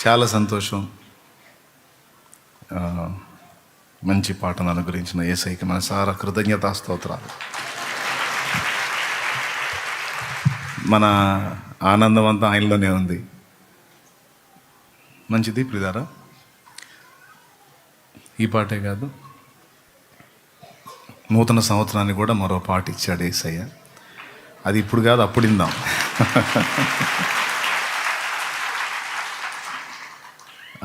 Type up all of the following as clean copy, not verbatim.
చాలా సంతోషం. మంచి పాటను అనుగ్రహించిన యేసయ్యకి మనసారా కృతజ్ఞతా స్తోత్రాలు. మన ఆనందం అంతా ఆయనలోనే ఉంది. మంచిది ప్రియులారా. ఈ పాటే కాదు, నూతన సంవత్సరాన్ని కూడా మరో పాట ఇచ్చాడు యేసయ్య. అది ఇప్పుడు కాదు, అప్పుడు ఇందాం.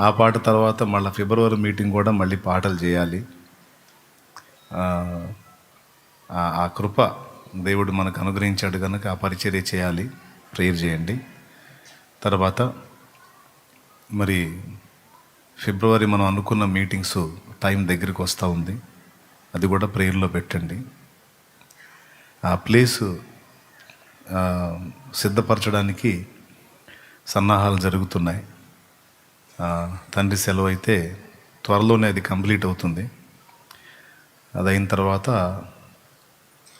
ఆ పాట తర్వాత మళ్ళీ ఫిబ్రవరి మీటింగ్ కూడా మళ్ళీ పాటలు చేయాలి. ఆ కృప దేవుడు మనకు అనుగ్రహించాడు కనుక ఆ పరిచర్య చేయాలి. ప్రేయర్ చేయండి. తర్వాత మరి ఫిబ్రవరి మనం అనుకున్న మీటింగ్స్ టైం దగ్గరికి వస్తూ ఉంది. అది కూడా ప్రేయర్లో పెట్టండి. ఆ ప్లేసు సిద్ధపరచడానికి సన్నాహాలు జరుగుతున్నాయి. తండ్రి సెలవు అయితే త్వరలోనే అది కంప్లీట్ అవుతుంది. అది అయిన తర్వాత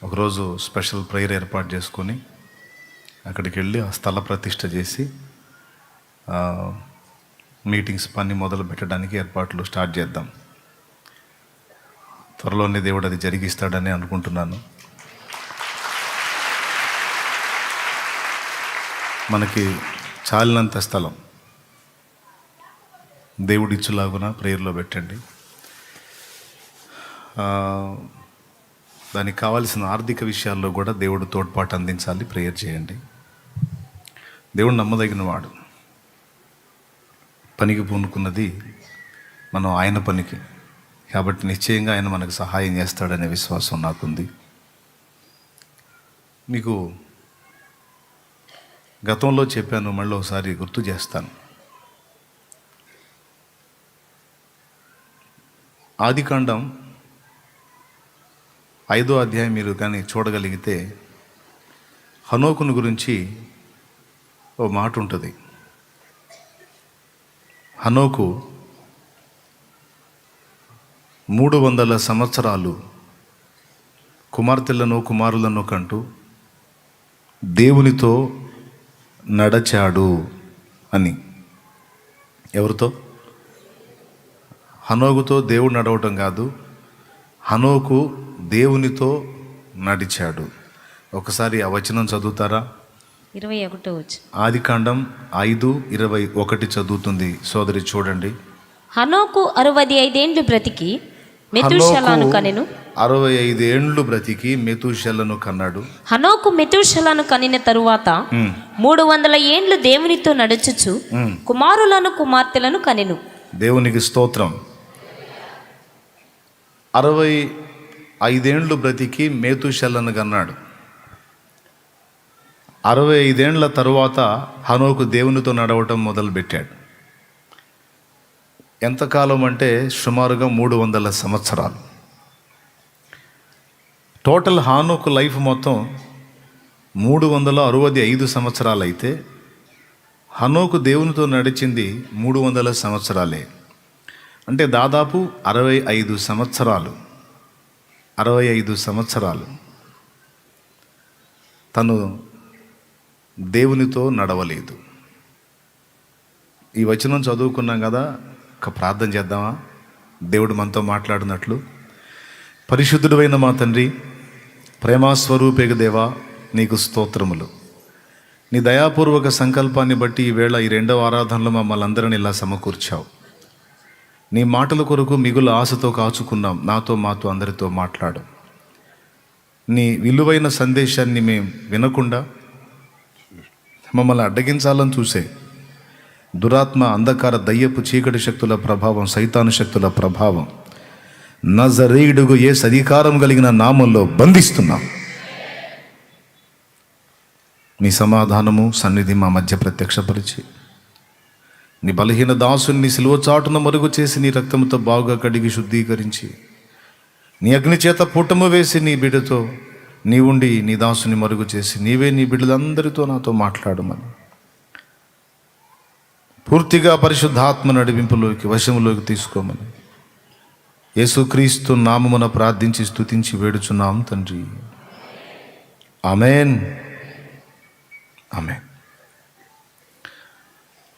ఒకరోజు స్పెషల్ ప్రేయర్ ఏర్పాటు చేసుకొని అక్కడికి వెళ్ళి ఆ స్థల ప్రతిష్ఠ చేసి మీటింగ్స్ పని మొదలు పెట్టడానికి ఏర్పాట్లు స్టార్ట్ చేద్దాం. త్వరలోనే దేవుడు అది జరిగిస్తాడని అనుకుంటున్నాను. మనకి చాలినంత స్థలం దేవుడు ఇచ్చులాగున ప్రేయర్లో పెట్టండి. దానికి కావాల్సిన ఆర్థిక విషయాల్లో కూడా దేవుడు తోడ్పాటు అందించాలి. ప్రేయర్ చేయండి. దేవుడు నమ్మదగిన వాడు. పనికి పూనుకున్నది మనం ఆయన పనికి కాబట్టి నిశ్చయంగా ఆయన మనకు సహాయం చేస్తాడనే విశ్వాసం నాకుంది. మీకు గతంలో చెప్పాను, మళ్ళీ ఒకసారి గుర్తు చేస్తాను. ఆదికాండం 5వ అధ్యాయం మీరు కానీ చూడగలిగితే హనోకును గురించి ఓ మాట ఉంటుంది. హనోకు 300 సంవత్సరాలు కుమార్తెలను కుమారులను కంటూ దేవునితో నడచాడు అని. ఎవరితో? హనోకుతో దేవుడు నడవటం కాదు, హనోకు దేవునితో నడిచాడు. ఒకసారి ఆ వచనం చదువుతారా? 21 ఆదికాండం 5:21 చదువుతుంది సోదరి, చూడండి. హనోకు 65 ఏండ్లు బ్రతికి మెతూషెలను కనెను. 65 ఏండ్లు బ్రతికి మెతూషెలను కన్నాడు. హనోకు మెతూషెలను కనిన తరువాత 300 ఏండ్లు దేవునితో నడుచుచు కుమారులను కుమార్తెలను కనెను. దేవునికి స్తోత్రం. 65 ఏండ్లు బ్రతికి మెతూషెలను కన్నాడు. 65 ఏండ్ల తరువాత హనోకు దేవునితో నడవటం మొదలుపెట్టాడు. ఎంతకాలం అంటే సుమారుగా 300 సంవత్సరాలు. టోటల్ హనోకు లైఫ్ మొత్తం 365 సంవత్సరాలు అయితే హనోకు దేవునితో నడిచింది 300 సంవత్సరాలే. అంటే దాదాపు 65 సంవత్సరాలు. 65 సంవత్సరాలు తను దేవునితో నడవలేదు. ఈ వచనం చదువుకున్నాం కదా, ఒక ప్రార్థన చేద్దామా? దేవుడు మనతో మాట్లాడినట్లు. పరిశుద్ధుడైన మా తండ్రి, ప్రేమాస్వరూపేగ దేవా, నీకు స్తోత్రములు. నీ దయాపూర్వక సంకల్పాన్ని బట్టి ఈవేళ ఈ 2వ ఆరాధనలో మమ్మల్ని అందరిని ఇలా సమకూర్చావు. నీ మాటల కొరకు మిగులు ఆశతో కాచుకున్నాం. నాతో మాతో అందరితో మాట్లాడు. నీ విలువైన సందేశాన్ని మేము వినకుండా మమ్మల్ని అడ్డగించాలని చూసే దురాత్మ, అంధకార, దయ్యపు, చీకటి శక్తుల ప్రభావం, సైతాను శక్తుల ప్రభావం నజరేయుడుగు యేసు అధికారం కలిగిన నామంలో బంధిస్తున్నాం. నీ సమాధానము సన్నిధి మా మధ్య ప్రత్యక్షపరిచి నీ బలహీన దాసుని సిలువ చాటున మరుగు చేసి నీ రక్తంతో బాగా కడిగి శుద్ధీకరించి నీ అగ్ని చేత పుట్టము వేసి నీ బిడ్డతో నీ ఉండి నీ దాసుని మరుగు చేసి నీవే నీ బిడ్డలందరితో నాతో మాట్లాడమని, పూర్తిగా పరిశుద్ధాత్మ నడిపింపులోకి వశములోకి తీసుకోమని యేసుక్రీస్తు నామమున ప్రార్థించి స్తుతించి వేడుచున్నాం తండ్రి. ఆమెన్.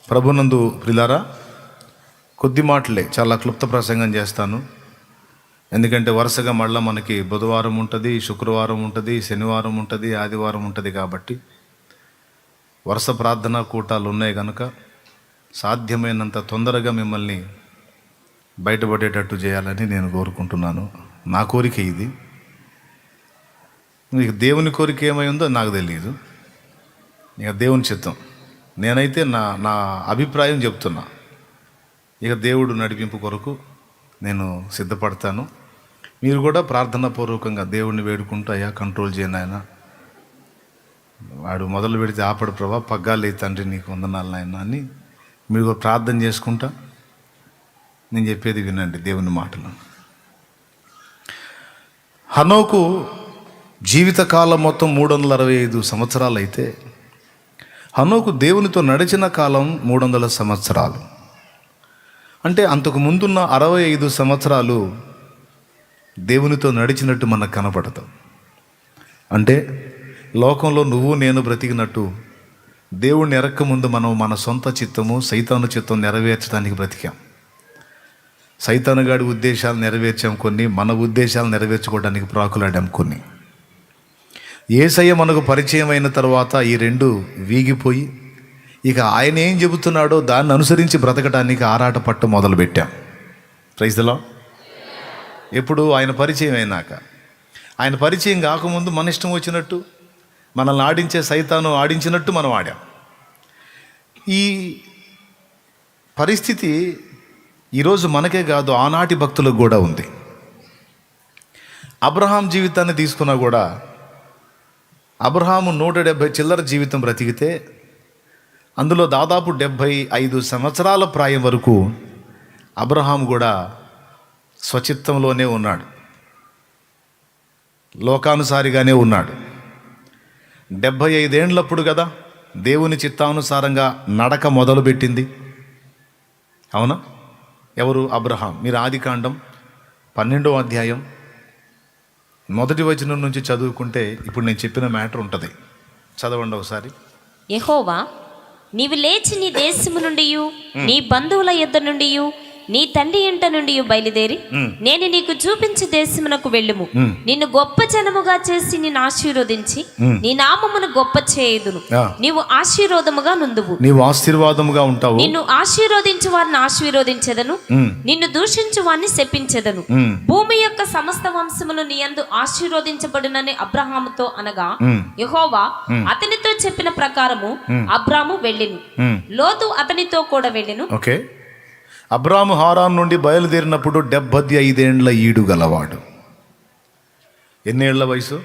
ప్రభునందు ప్రిలారా, కొద్ది మాటలే, చాలా క్లుప్త ప్రసంగం చేస్తాను. ఎందుకంటే వరుసగా మళ్ళీ మనకి బుధవారం ఉంటుంది, శుక్రవారం ఉంటుంది, శనివారం ఉంటుంది, ఆదివారం ఉంటుంది. కాబట్టి వరుస ప్రార్థనా కూటాలు ఉన్నాయి కనుక సాధ్యమైనంత తొందరగా మిమ్మల్ని బయటపడేటట్టు చేయాలని నేను కోరుకుంటున్నాను. నా కోరిక ఇది. మీకు దేవుని కోరిక ఏమై ఉందో నాకు తెలియదు, ఇక దేవుని చిత్తం. నేనైతే నా అభిప్రాయం చెప్తున్నా. ఇక దేవుడు నడిపింపు కొరకు నేను సిద్ధపడతాను. మీరు కూడా ప్రార్థనాపూర్వకంగా దేవుడిని వేడుకుంటూ, అయ్యా కంట్రోల్ చేయను ఆయన, వాడు మొదలు పెడితే ఆపడు ప్రభా, పగ్గాలే తండ్రి నీకు వందనాలు నాయన అని మీరు కూడా ప్రార్థన చేసుకుంటా. నేను చెప్పేది వినండి, దేవుని మాటలు. హనోకు జీవితకాలం మొత్తం 365 సంవత్సరాలు అయితే హనోకు దేవునితో నడిచిన కాలం 300 సంవత్సరాలు. అంటే అంతకు ముందున్న 65 సంవత్సరాలు దేవునితో నడిచినట్టు మనకు కనపడదు. అంటే లోకంలో నువ్వు నేను బ్రతికినట్టు దేవుణ్ణి ఎరక్క ముందు మనం మన సొంత చిత్తము, సైతాను చిత్తం నెరవేర్చడానికి బ్రతికాం. సైతానుగాడి ఉద్దేశాలు నెరవేర్చాం కొన్ని, మన ఉద్దేశాలు నెరవేర్చుకోవడానికి ప్రాకులాడాం కొన్ని. యేసయ్య మనకు పరిచయం అయిన తర్వాత ఈ రెండు వీగిపోయి ఇక ఆయన ఏం చెబుతున్నాడో దాన్ని అనుసరించి బ్రతకడానికి ఆరాట పట్టు మొదలుపెట్టాం. Praise the lord. ఎప్పుడు ఆయన పరిచయం అయినాక. ఆయన పరిచయం కాకముందు మన ఇష్టం వచ్చినట్టు, మనల్ని ఆడించే సైతాను ఆడించినట్టు మనం ఆడాం. ఈ పరిస్థితి ఈరోజు మనకే కాదు, ఆనాటి భక్తులకు కూడా ఉంది. అబ్రహాం జీవితాన్ని తీసుకున్నా కూడా, అబ్రహాము 170 చిల్లర జీవితం బ్రతికితే అందులో దాదాపు 75 సంవత్సరాల ప్రాయం వరకు అబ్రహాం కూడా స్వచిత్తంలోనే ఉన్నాడు, లోకానుసారిగానే ఉన్నాడు. 75 ఏండ్లప్పుడు కదా దేవుని చిత్తానుసారంగా నడక మొదలుపెట్టింది. అవునా? ఎవరు? అబ్రహాం. మీరు ఆదికాండం 12వ అధ్యాయం 1వ వచనం నుంచి చదువుకుంటే ఇప్పుడు నేను చెప్పిన మ్యాటర్ ఉంటుంది. చదవండి ఒకసారి. యెహోవా, నీవు లేచి నీ దేశము నుండి, నీ బంధువుల యొద్ద నుండి, నీ తండ్రి ఇంట నుండి బయలుదేరి నేను నీకు చూపించే దేశమునకు వెళ్ళుము. నిన్ను గొప్ప జనముగా చేసి నిన్ను ఆశీర్వదించి నీ నామమును గొప్ప చేయుదును. నీవు ఆశీర్వాదముగా నుందువు. నీవు ఆశీర్వాదముగా ఉంటావు. నిన్ను ఆశీర్వదించు వారిని ఆశీర్వదించెదను, నిన్ను దూషించు వారిని శపించెదను. భూమి యొక్క సమస్త వంశములు నీ యందు ఆశీర్వదించబడునని అబ్రహాముతో అనగా, యెహోవా అతనితో చెప్పిన ప్రకారము అబ్రాము వెళ్ళెను, లోతు అతనితో కూడా వెళ్ళెను. ఓకే. అబ్రాము హారాన్ నుండి బయలుదేరినప్పుడు 75 ఏండ్ల ఈడు గలవాడు. ఎన్నేళ్ల వయసు?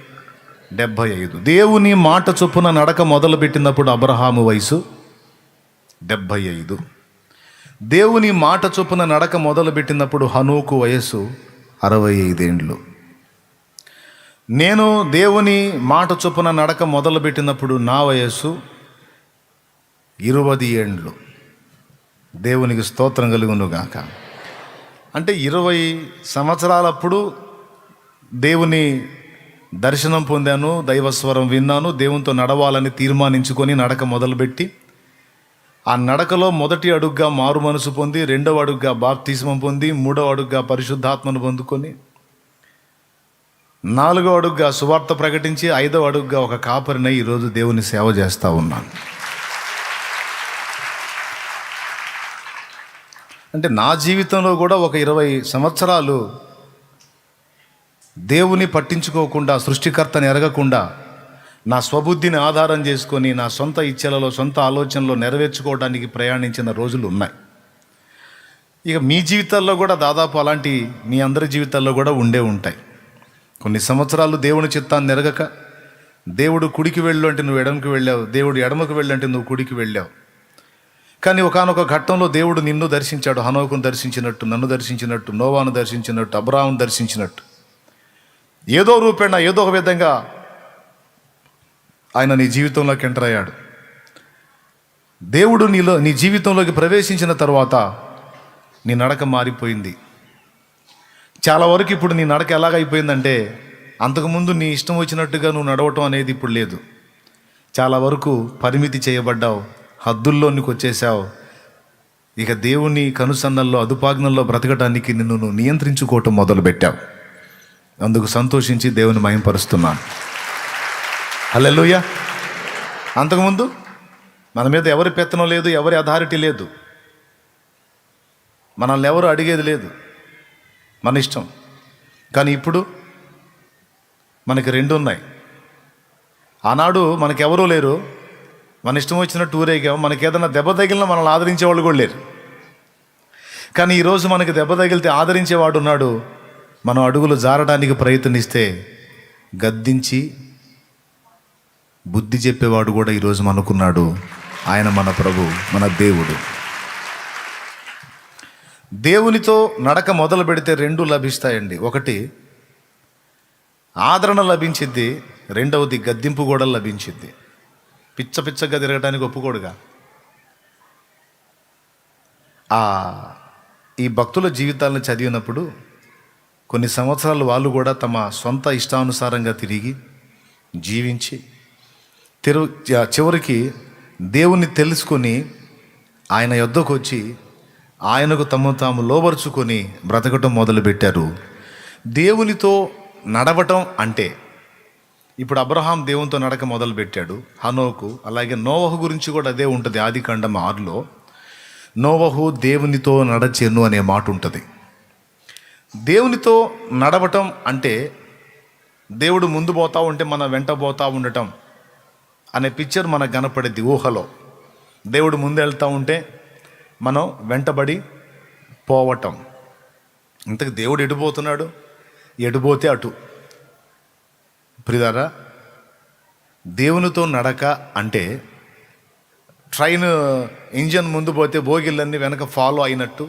75. దేవుని మాట చొప్పున నడక మొదలుపెట్టినప్పుడు అబ్రహాము వయసు 75. దేవుని మాట చొప్పున నడక మొదలుపెట్టినప్పుడు హనోకు వయస్సు 65 ఏండ్లు. నేను దేవుని మాట చొప్పున నడక మొదలుపెట్టినప్పుడు నా వయస్సు 20 ఏండ్లు. దేవునికి స్తోత్రం కలుగును గాక. అంటే 20 సంవత్సరాలప్పుడు దేవుని దర్శనం పొందాను, దైవస్వరం విన్నాను, దేవునితో నడవాలని తీర్మానించుకొని నడక మొదలుపెట్టి ఆ నడకలో మొదటి అడుగుగా మారు మనసు పొంది, 2వ అడుగుగా బాప్తిస్మం పొంది, 3వ అడుగుగా పరిశుద్ధాత్మను పొందుకొని, 4వ అడుగుగా సువార్త ప్రకటించి, 5వ అడుగుగా ఒక కాపరినై ఈరోజు దేవుని సేవ చేస్తూ ఉన్నాను. అంటే నా జీవితంలో కూడా ఒక 20 సంవత్సరాలు దేవుని పట్టించుకోకుండా, సృష్టికర్తని ఎరగకుండా, నా స్వబుద్ధిని ఆధారం చేసుకొని నా సొంత ఇచ్ఛలలో, సొంత ఆలోచనలో నెరవేర్చుకోవడానికి ప్రయాణించిన రోజులు ఉన్నాయి. ఇక మీ జీవితాల్లో కూడా దాదాపు అలాంటి మీ అందరి జీవితాల్లో కూడా ఉండే ఉంటాయి. కొన్ని సంవత్సరాలు దేవుని చిత్తాన్ని ఎరగక, దేవుడు కుడికి వెళ్ళు అంటే నువ్వు ఎడమకి వెళ్ళావు, దేవుడు ఎడమకు వెళ్ళంటే నువ్వు కుడికి వెళ్ళావు. కానీ ఒకానొక ఘట్టంలో దేవుడు నిన్ను దర్శించాడు. హనోకును దర్శించినట్టు, నన్ను దర్శించినట్టు, నోవాను దర్శించినట్టు, అబ్రాహామును దర్శించినట్టు, ఏదో రూపేణ, ఏదో ఒక విధంగా ఆయన నీ జీవితంలోకి ఎంటర్ అయ్యాడు. దేవుడు నీ జీవితంలోకి ప్రవేశించిన తర్వాత నీ నడక మారిపోయింది. చాలా వరకు ఇప్పుడు నీ నడక ఎలాగైపోయిందంటే, అంతకుముందు నీ ఇష్టం వచ్చినట్టుగా నువ్వు నడవటం అనేది ఇప్పుడు లేదు. చాలా వరకు పరిమితి చేయబడ్డావు, హద్దుల్లోనికి వచ్చేసావు. ఇక దేవుని కనుసన్నల్లో అదుపాజ్ఞల్లో బ్రతకడానికి నిన్ను నువ్వు నియంత్రించుకోవటం మొదలుపెట్టావు. అందుకు సంతోషించి దేవుని మహిమపరుస్తున్నాను. హల్లెలూయా. అంతకుముందు మన మీద ఎవరి పెత్తనం లేదు, ఎవరి అథారిటీ లేదు, మనల్ని ఎవరు అడిగేది లేదు, మన ఇష్టం. కానీ ఇప్పుడు మనకి రెండు ఉన్నాయి. ఆనాడు మనకెవరూ లేరు, మన ఇష్టం వచ్చినట్టు ఊరేగాం. మనకి ఏదైనా దెబ్బ తగిలినా మనల్ని ఆదరించే వాళ్ళు కూడా లేరు. కానీ ఈరోజు మనకి దెబ్బ తగిలితే ఆదరించేవాడు ఉన్నాడు. మనం అడుగులు జారడానికి ప్రయత్నిస్తే గద్దించి బుద్ధి చెప్పేవాడు కూడా ఈరోజు మనకున్నాడు. ఆయన మన ప్రభు, మన దేవుడు. దేవునితో నడక మొదలు పెడితే రెండు లభిస్తాయండి. ఒకటి ఆదరణ లభించిద్ది, రెండవది గద్దింపు కూడా లభించిద్ది. పిచ్చగా తిరగడానికి ఒప్పుకోడుగా. ఈ భక్తుల జీవితాలను చదివినప్పుడు కొన్ని సంవత్సరాలు వాళ్ళు కూడా తమ సొంత ఇష్టానుసారంగా తిరిగి జీవించి చివరికి దేవుణ్ణి తెలుసుకొని ఆయన యొద్దకు వచ్చి ఆయనకు తమను తాము లోబరుచుకొని బ్రతకటం మొదలుపెట్టారు. దేవునితో నడవటం అంటే ఇప్పుడు అబ్రహాం దేవునితో నడక మొదలుపెట్టాడు, హనోకు. అలాగే నోవహు గురించి కూడా అదే ఉంటుంది. ఆదికాండం 6లో నోవహు దేవునితో నడచెను అనే మాట ఉంటుంది. దేవునితో నడవటం అంటే దేవుడు ముందు పోతా ఉంటే మనం వెంట పోతా ఉండటం అనే పిక్చర్ మనకు కనపడేది ఊహలో. దేవుడు ముందు వెళ్తూ ఉంటే మనం వెంటబడి పోవటం. ఇంతకు దేవుడు ఎటుపోతున్నాడు? ఎటుపోతే అటు. ప్రియులారా, దేవునితో నడక అంటే ట్రైన్ ఇంజన్ ముందు పోతే బోగిళ్ళన్నీ వెనక ఫాలో అయినట్టు,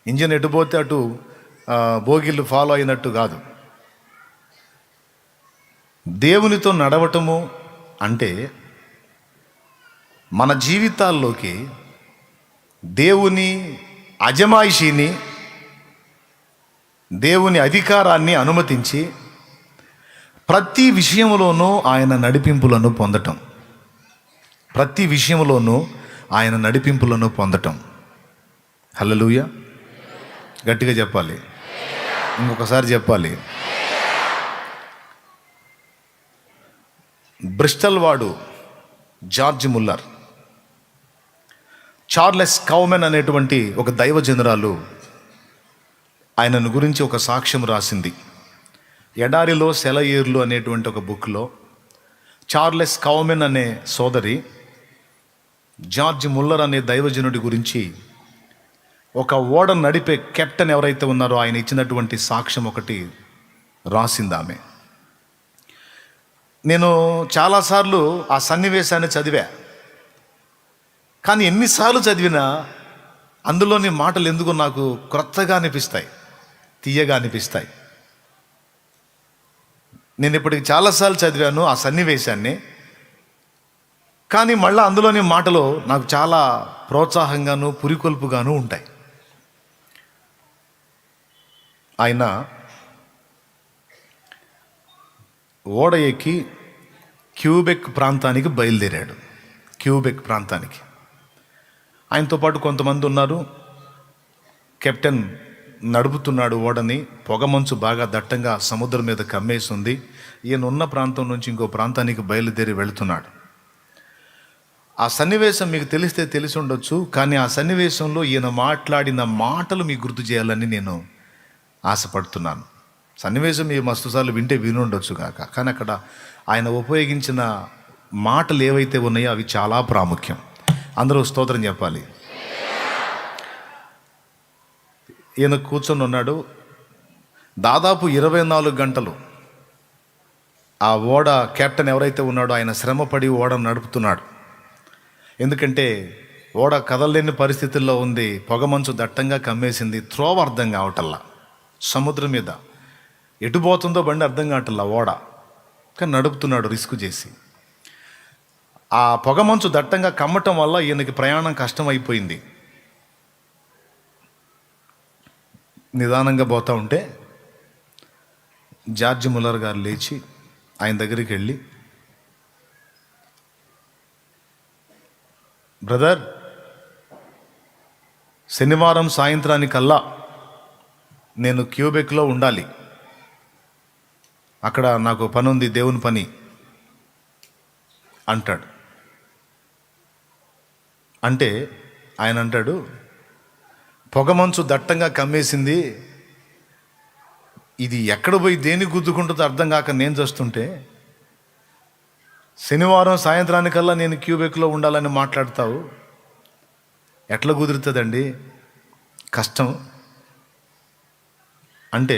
ఇంజన్ ఎటుపోతే అటు బోగిళ్ళు ఫాలో అయినట్టు కాదు. దేవునితో నడవటము అంటే మన జీవితాల్లోకి దేవుని అజమాయిషీని, దేవుని అధికారాన్ని అనుమతించి ప్రతి విషయంలోనూ ఆయన నడిపింపులను పొందటం. ప్రతి విషయంలోనూ ఆయన నడిపింపులను పొందటం. హల్లెలూయా. గట్టిగా చెప్పాలి, ఇంకొకసారి చెప్పాలి. బ్రిస్టల్ వాడు జార్జ్ ముల్లర్, చార్లెస్ కౌమెన్ అనేటువంటి ఒక దైవజనురాలు ఆయనను గురించి ఒక సాక్ష్యం రాసింది. ఎడారిలో సెలయేర్లు అనేటువంటి ఒక బుక్లో చార్లెస్ కౌమెన్ అనే సోదరి జార్జ్ ముల్లర్ అనే దైవజనుడి గురించి, ఒక ఓడ నడిపే కెప్టెన్ ఎవరైతే ఉన్నారో ఆయన ఇచ్చినటువంటి సాక్ష్యం ఒకటి రాసింది ఆమె. నేను చాలాసార్లు ఆ సన్నివేశాన్ని చదివా. కానీ ఎన్నిసార్లు చదివినా అందులోని మాటలు ఎందుకు నాకు క్రొత్తగా అనిపిస్తాయి, తీయగా అనిపిస్తాయి. నేను ఇప్పటికి చాలాసార్లు చదివాను ఆ సన్నివేశాన్ని, కానీ మళ్ళీ అందులోని మాటలు నాకు చాలా ప్రోత్సాహంగాను పురికొల్పుగాను ఉంటాయి. ఆయన ఓడ ఎక్కి క్యూబెక్ ప్రాంతానికి బయలుదేరాడు. క్యూబెక్ ప్రాంతానికి ఆయనతో పాటు కొంతమంది ఉన్నారు. కెప్టెన్ నడుపుతున్నాడు ఓడని. పొగమంచు బాగా దట్టంగా సముద్రం మీద కమ్మేసింది. ఈయన ఉన్న ప్రాంతం నుంచి ఇంకో ప్రాంతానికి బయలుదేరి వెళుతున్నాడు. ఆ సన్నివేశం మీకు తెలిస్తే తెలిసి ఉండొచ్చు, కానీ ఆ సన్నివేశంలో ఈయన మాట్లాడిన మాటలు మీకు గుర్తు చేయాలని నేను ఆశపడుతున్నాను. సన్నివేశం మీ మస్తుసార్లు వింటే వినుండొచ్చు కాక, కానీ అక్కడ ఆయన ఉపయోగించిన మాటలు ఏవైతే ఉన్నాయో అవి చాలా ప్రాముఖ్యం. అందరూ స్తోత్రం చెప్పాలి. ఈయన కూర్చొని ఉన్నాడు. దాదాపు 24 గంటలు ఆ ఓడ కెప్టెన్ ఎవరైతే ఉన్నాడో ఆయన శ్రమపడి ఓడను నడుపుతున్నాడు. ఎందుకంటే ఓడ కదలలేని పరిస్థితుల్లో ఉంది. పొగమంచు దట్టంగా కమ్మేసింది. త్రోవ అర్థం కావటల్లా. సముద్రం మీద ఎటు పోతుందో బండి అర్థం కావటల్లా ఓడ. కానీ నడుపుతున్నాడు రిస్క్ చేసి. ఆ పొగమంచు దట్టంగా కమ్మటం వల్ల ఈయనకి ప్రయాణం కష్టం అయిపోయింది. నిదానంగా పోతూ ఉంటే జార్జ్ ముల్లర్ గారు లేచి ఆయన దగ్గరికి వెళ్ళి, బ్రదర్, శనివారం సాయంత్రానికల్లా నేను క్యూబెక్లో ఉండాలి, అక్కడ నాకు పని ఉంది, దేవుని పని అంటాడు. అంటే ఆయన అంటాడు, పొగమంచు దట్టంగా కమ్మేసింది, ఇది ఎక్కడ పోయి దేన్ని గుద్దుకుంటుందో అర్థం కాక నేను చేస్తుంటే శనివారం సాయంత్రానికల్లా నేను క్యూబెక్లో ఉండాలని మాట్లాడతావు, ఎట్లా కుదురుతుందండి, కష్టం. అంటే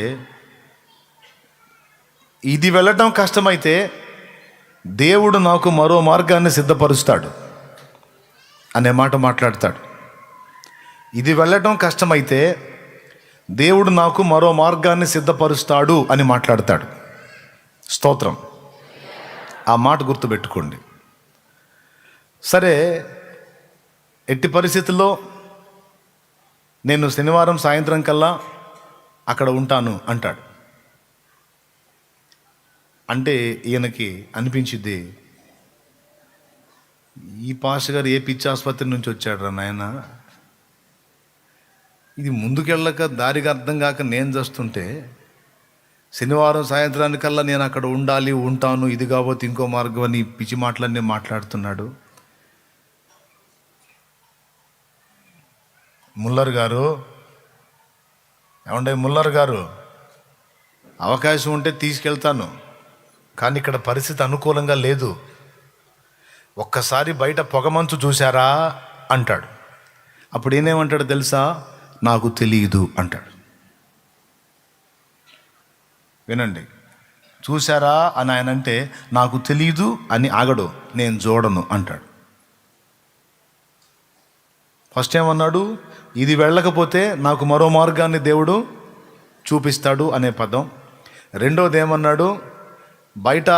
ఇది వెళ్ళటం కష్టమైతే దేవుడు నాకు మరో మార్గాన్ని సిద్ధపరుస్తాడు అనే మాట మాట్లాడతాడు. ఇది వెళ్ళటం కష్టమైతే దేవుడు నాకు మరో మార్గాన్ని సిద్ధపరుస్తాడు అని మాట్లాడతాడు. స్తోత్రం. ఆ మాట గుర్తుపెట్టుకోండి. సరే, ఎట్టి పరిస్థితుల్లో నేను శనివారం సాయంత్రం కల్లా అక్కడ ఉంటాను అంటాడు. అంటే ఈయనకి అనిపించింది, ఈ పాష గారు ఏ పిచ్చి ఆసుపత్రి నుంచి వచ్చాడు రా నాయన, ఇది ముందుకెళ్ళక దారికి అర్థం కాక నేను చేస్తుంటే శనివారం సాయంత్రానికల్లా నేను అక్కడ ఉండాలి, ఉంటాను, ఇది కాబట్టి ఇంకో మార్గం అని పిచ్చి మాటలన్నీ మాట్లాడుతున్నాడు. ముల్లర్ గారు, ఏమండే ముల్లర్ గారు, అవకాశం ఉంటే తీసుకెళ్తాను, కానీ ఇక్కడ పరిస్థితి అనుకూలంగా లేదు, ఒక్కసారి బయట పొగమంచు చూశారా అంటాడు. అప్పుడు ఈయనేమంటాడు తెలుసా, నాకు తెలియదు అంటాడు. వినండి, చూశారా అని ఆయన అంటే నాకు తెలియదు అని ఆగడు, నేను చూడను అంటాడు. ఫస్ట్ ఏమన్నాడు, ఇది వెళ్ళకపోతే నాకు మరో మార్గాన్ని దేవుడు చూపిస్తాడు అనే పదం. రెండోది ఏమన్నాడు, బయట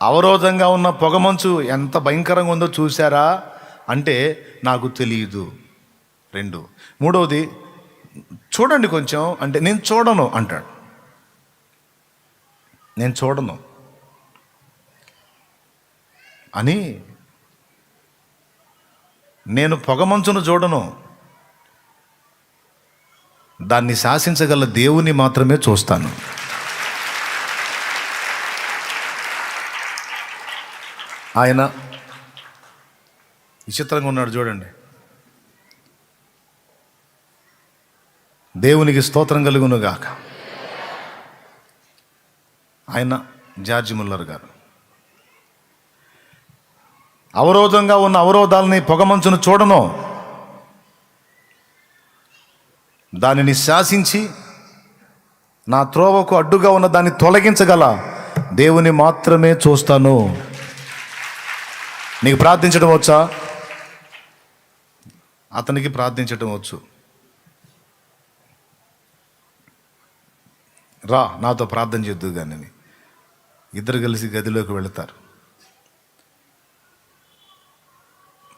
అవరోధంగా ఉన్న పొగమంచు ఎంత భయంకరంగా ఉందో చూశారా అంటే నాకు తెలియదు. 2. మూడవది, చూడండి కొంచెం అంటే నేను చూడను అంటాడు. నేను చూడను అని, నేను పొగమంచును చూడను, దాన్ని శాసించగల దేవుని మాత్రమే చూస్తాను. ఆయన విచిత్రంగా ఉన్నాడు చూడండి. దేవునికి స్తోత్రం కలుగును గాక. ఆయన జార్జ్ ముల్లర్ గారు అవరోధంగా ఉన్న అవరోధాలని పొగమంచును చూడను, దానిని శాసించి నా త్రోవకు అడ్డుగా ఉన్న దాన్ని తొలగించగల దేవుని మాత్రమే చూస్తాను. నీకు ప్రార్థించడం వచ్చా? అతనికి ప్రార్థించడం వచ్చు. రా నాతో ప్రార్థన చేద్దు కానీ. ఇద్దరు కలిసి గదిలోకి వెళతారు.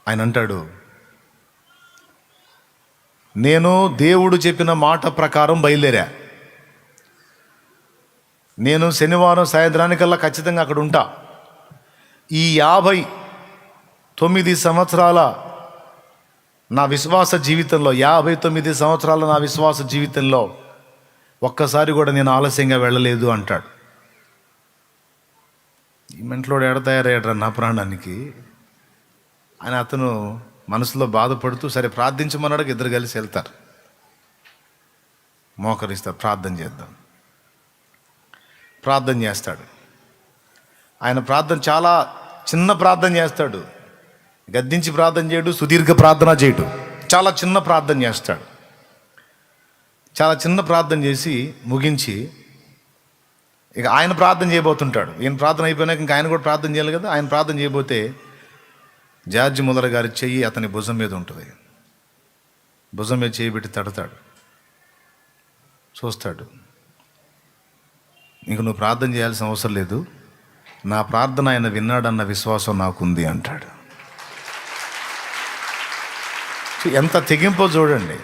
ఆయన అంటాడు, నేను దేవుడు చెప్పిన మాట ప్రకారం బయలుదేరా, నేను శనివారం సాయంత్రానికల్లా ఖచ్చితంగా అక్కడ ఉంటా. ఈ 59 సంవత్సరాల నా విశ్వాస జీవితంలో, 59 సంవత్సరాల నా విశ్వాస జీవితంలో ఒక్కసారి కూడా నేను ఆలస్యంగా వెళ్ళలేదు అంటాడు. ఈ మెంట్లోడు ఎడ తయారయ్యాడు నా ప్రాణానికి అని అతను మనసులో బాధపడుతూ, సరే ప్రార్థించమన్నాడు. ఇద్దరు కలిసి వెళ్తారు, మోకరిస్తారు, ప్రార్థన చేద్దాం. ప్రార్థన చేస్తాడు. ఆయన ప్రార్థన చాలా చిన్న ప్రార్థన చేస్తాడు, గద్దించి ప్రార్థన చేయడు, సుదీర్ఘ ప్రార్థన చేయడు, చాలా చిన్న ప్రార్థన చేస్తాడు. చాలా చిన్న ప్రార్థన చేసి ముగించి ఇక ఆయన ప్రార్థన చేయబోతుంటాడు. ఈయన ప్రార్థన అయిపోయినాక ఇంకా ఆయన కూడా ప్రార్థన చేయాలి కదా. ఆయన ప్రార్థన చేయబోతే జార్జ్ ముల్లర్ గారి చెయ్యి అతని భుజం మీద ఉంటుంది. భుజం మీద చేయి పెట్టి తడతాడు, చూస్తాడు. ఇంక నువ్వు ప్రార్థన చేయాల్సిన అవసరం లేదు, నా ప్రార్థన ఆయన విన్నాడన్న విశ్వాసం నాకుంది అంటాడు. ఎంత తెగింపో చూడండి.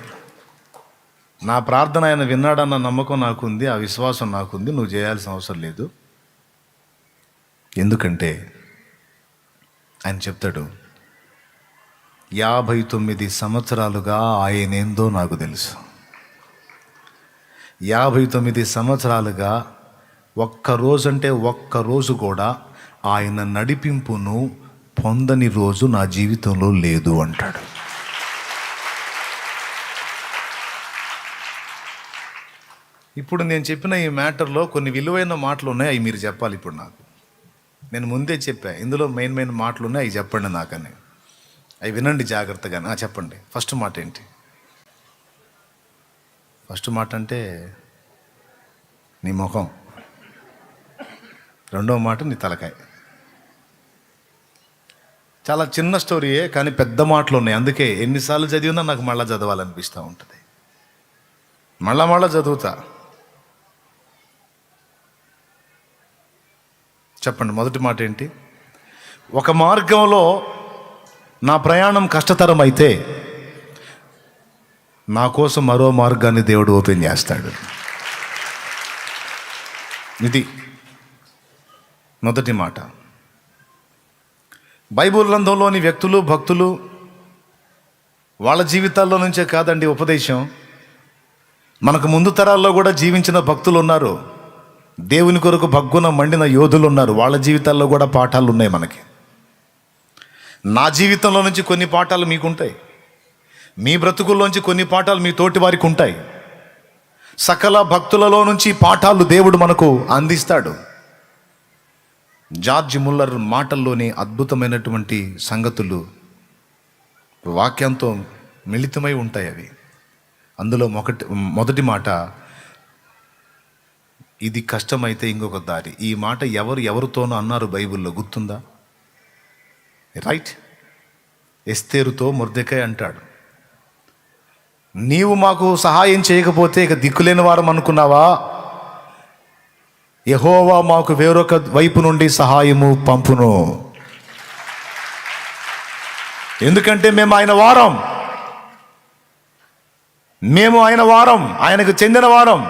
నా ప్రార్థన ఆయన విన్నాడన్న నమ్మకం నాకుంది, ఆ విశ్వాసం నాకుంది, నువ్వు చేయాల్సిన అవసరం లేదు. ఎందుకంటే ఆయన చెప్తాడు, 59 సంవత్సరాలుగా ఆయనేందో నాకు తెలుసు. 59 సంవత్సరాలుగా ఒక్కరోజు కూడా ఆయన నడిపింపును పొందని రోజు నా జీవితంలో లేదు అంటాడు. ఇప్పుడు నేను చెప్పిన ఈ మ్యాటర్లో కొన్ని విలువైన మాటలు ఉన్నాయి, అవి మీరు చెప్పాలి. ఇప్పుడు నాకు నేను ముందే చెప్పా, ఇందులో మెయిన్ మాటలు ఉన్నాయి, అవి చెప్పండి నాకని. అవి వినండి జాగ్రత్తగా. చెప్పండి. ఫస్ట్ మాట ఏంటి? ఫస్ట్ మాట అంటే నీ ముఖం, రెండవ మాట నీ తలకాయ. చాలా చిన్న స్టోరీయే, కానీ పెద్ద మాటలు ఉన్నాయి. అందుకే ఎన్నిసార్లు చదివినా నాకు మళ్ళీ చదవాలనిపిస్తూ ఉంటుంది. మళ్ళా చదువుతా. చెప్పండి. మొదటి మాట ఏంటి? ఒక మార్గంలో నా ప్రయాణం కష్టతరం అయితే నా కోసం మరో మార్గాన్ని దేవుడు ఓపెన్ చేస్తాడు. ఇది మొదటి మాట. బైబిల్ గ్రంథంలోని వ్యక్తులు, భక్తులు, వాళ్ళ జీవితాల్లో నుంచే కాదండి ఉపదేశం. మనకు ముందు తరాల్లో కూడా జీవించిన భక్తులు ఉన్నారు. దేవుని కొరకు భగ్గున మండిన యోధులు ఉన్నారు. వాళ్ళ జీవితాల్లో కూడా పాఠాలు ఉన్నాయి మనకి. నా జీవితంలో నుంచి కొన్ని పాఠాలు మీకుంటాయి. మీ బ్రతుకుల్లోంచి కొన్ని పాఠాలు మీ తోటి వారికి ఉంటాయి. సకల భక్తులలో నుంచి పాఠాలు దేవుడు మనకు అందిస్తాడు. జార్జ్ ముల్లర్ మాటల్లోని అద్భుతమైనటువంటి సంగతులు వాక్యంతో మిళితమై ఉంటాయి. అవి అందులో మొదటి మాట, ఇది కష్టమైతే ఇంకొక దారి. ఈ మాట ఎవరితోనో అన్నారు బైబిల్లో, గుర్తుందా? రైట్. ఎస్తేరుతో మొర్దెకై అంటాడు, నీవు మాకు సహాయం చేయకపోతే ఇక దిక్కులేని వారం అనుకున్నావా? యెహోవా మాకు వేరొక వైపు నుండి సహాయము పంపును. ఎందుకంటే మేము ఆయన వారం, ఆయనకు చెందిన వారం.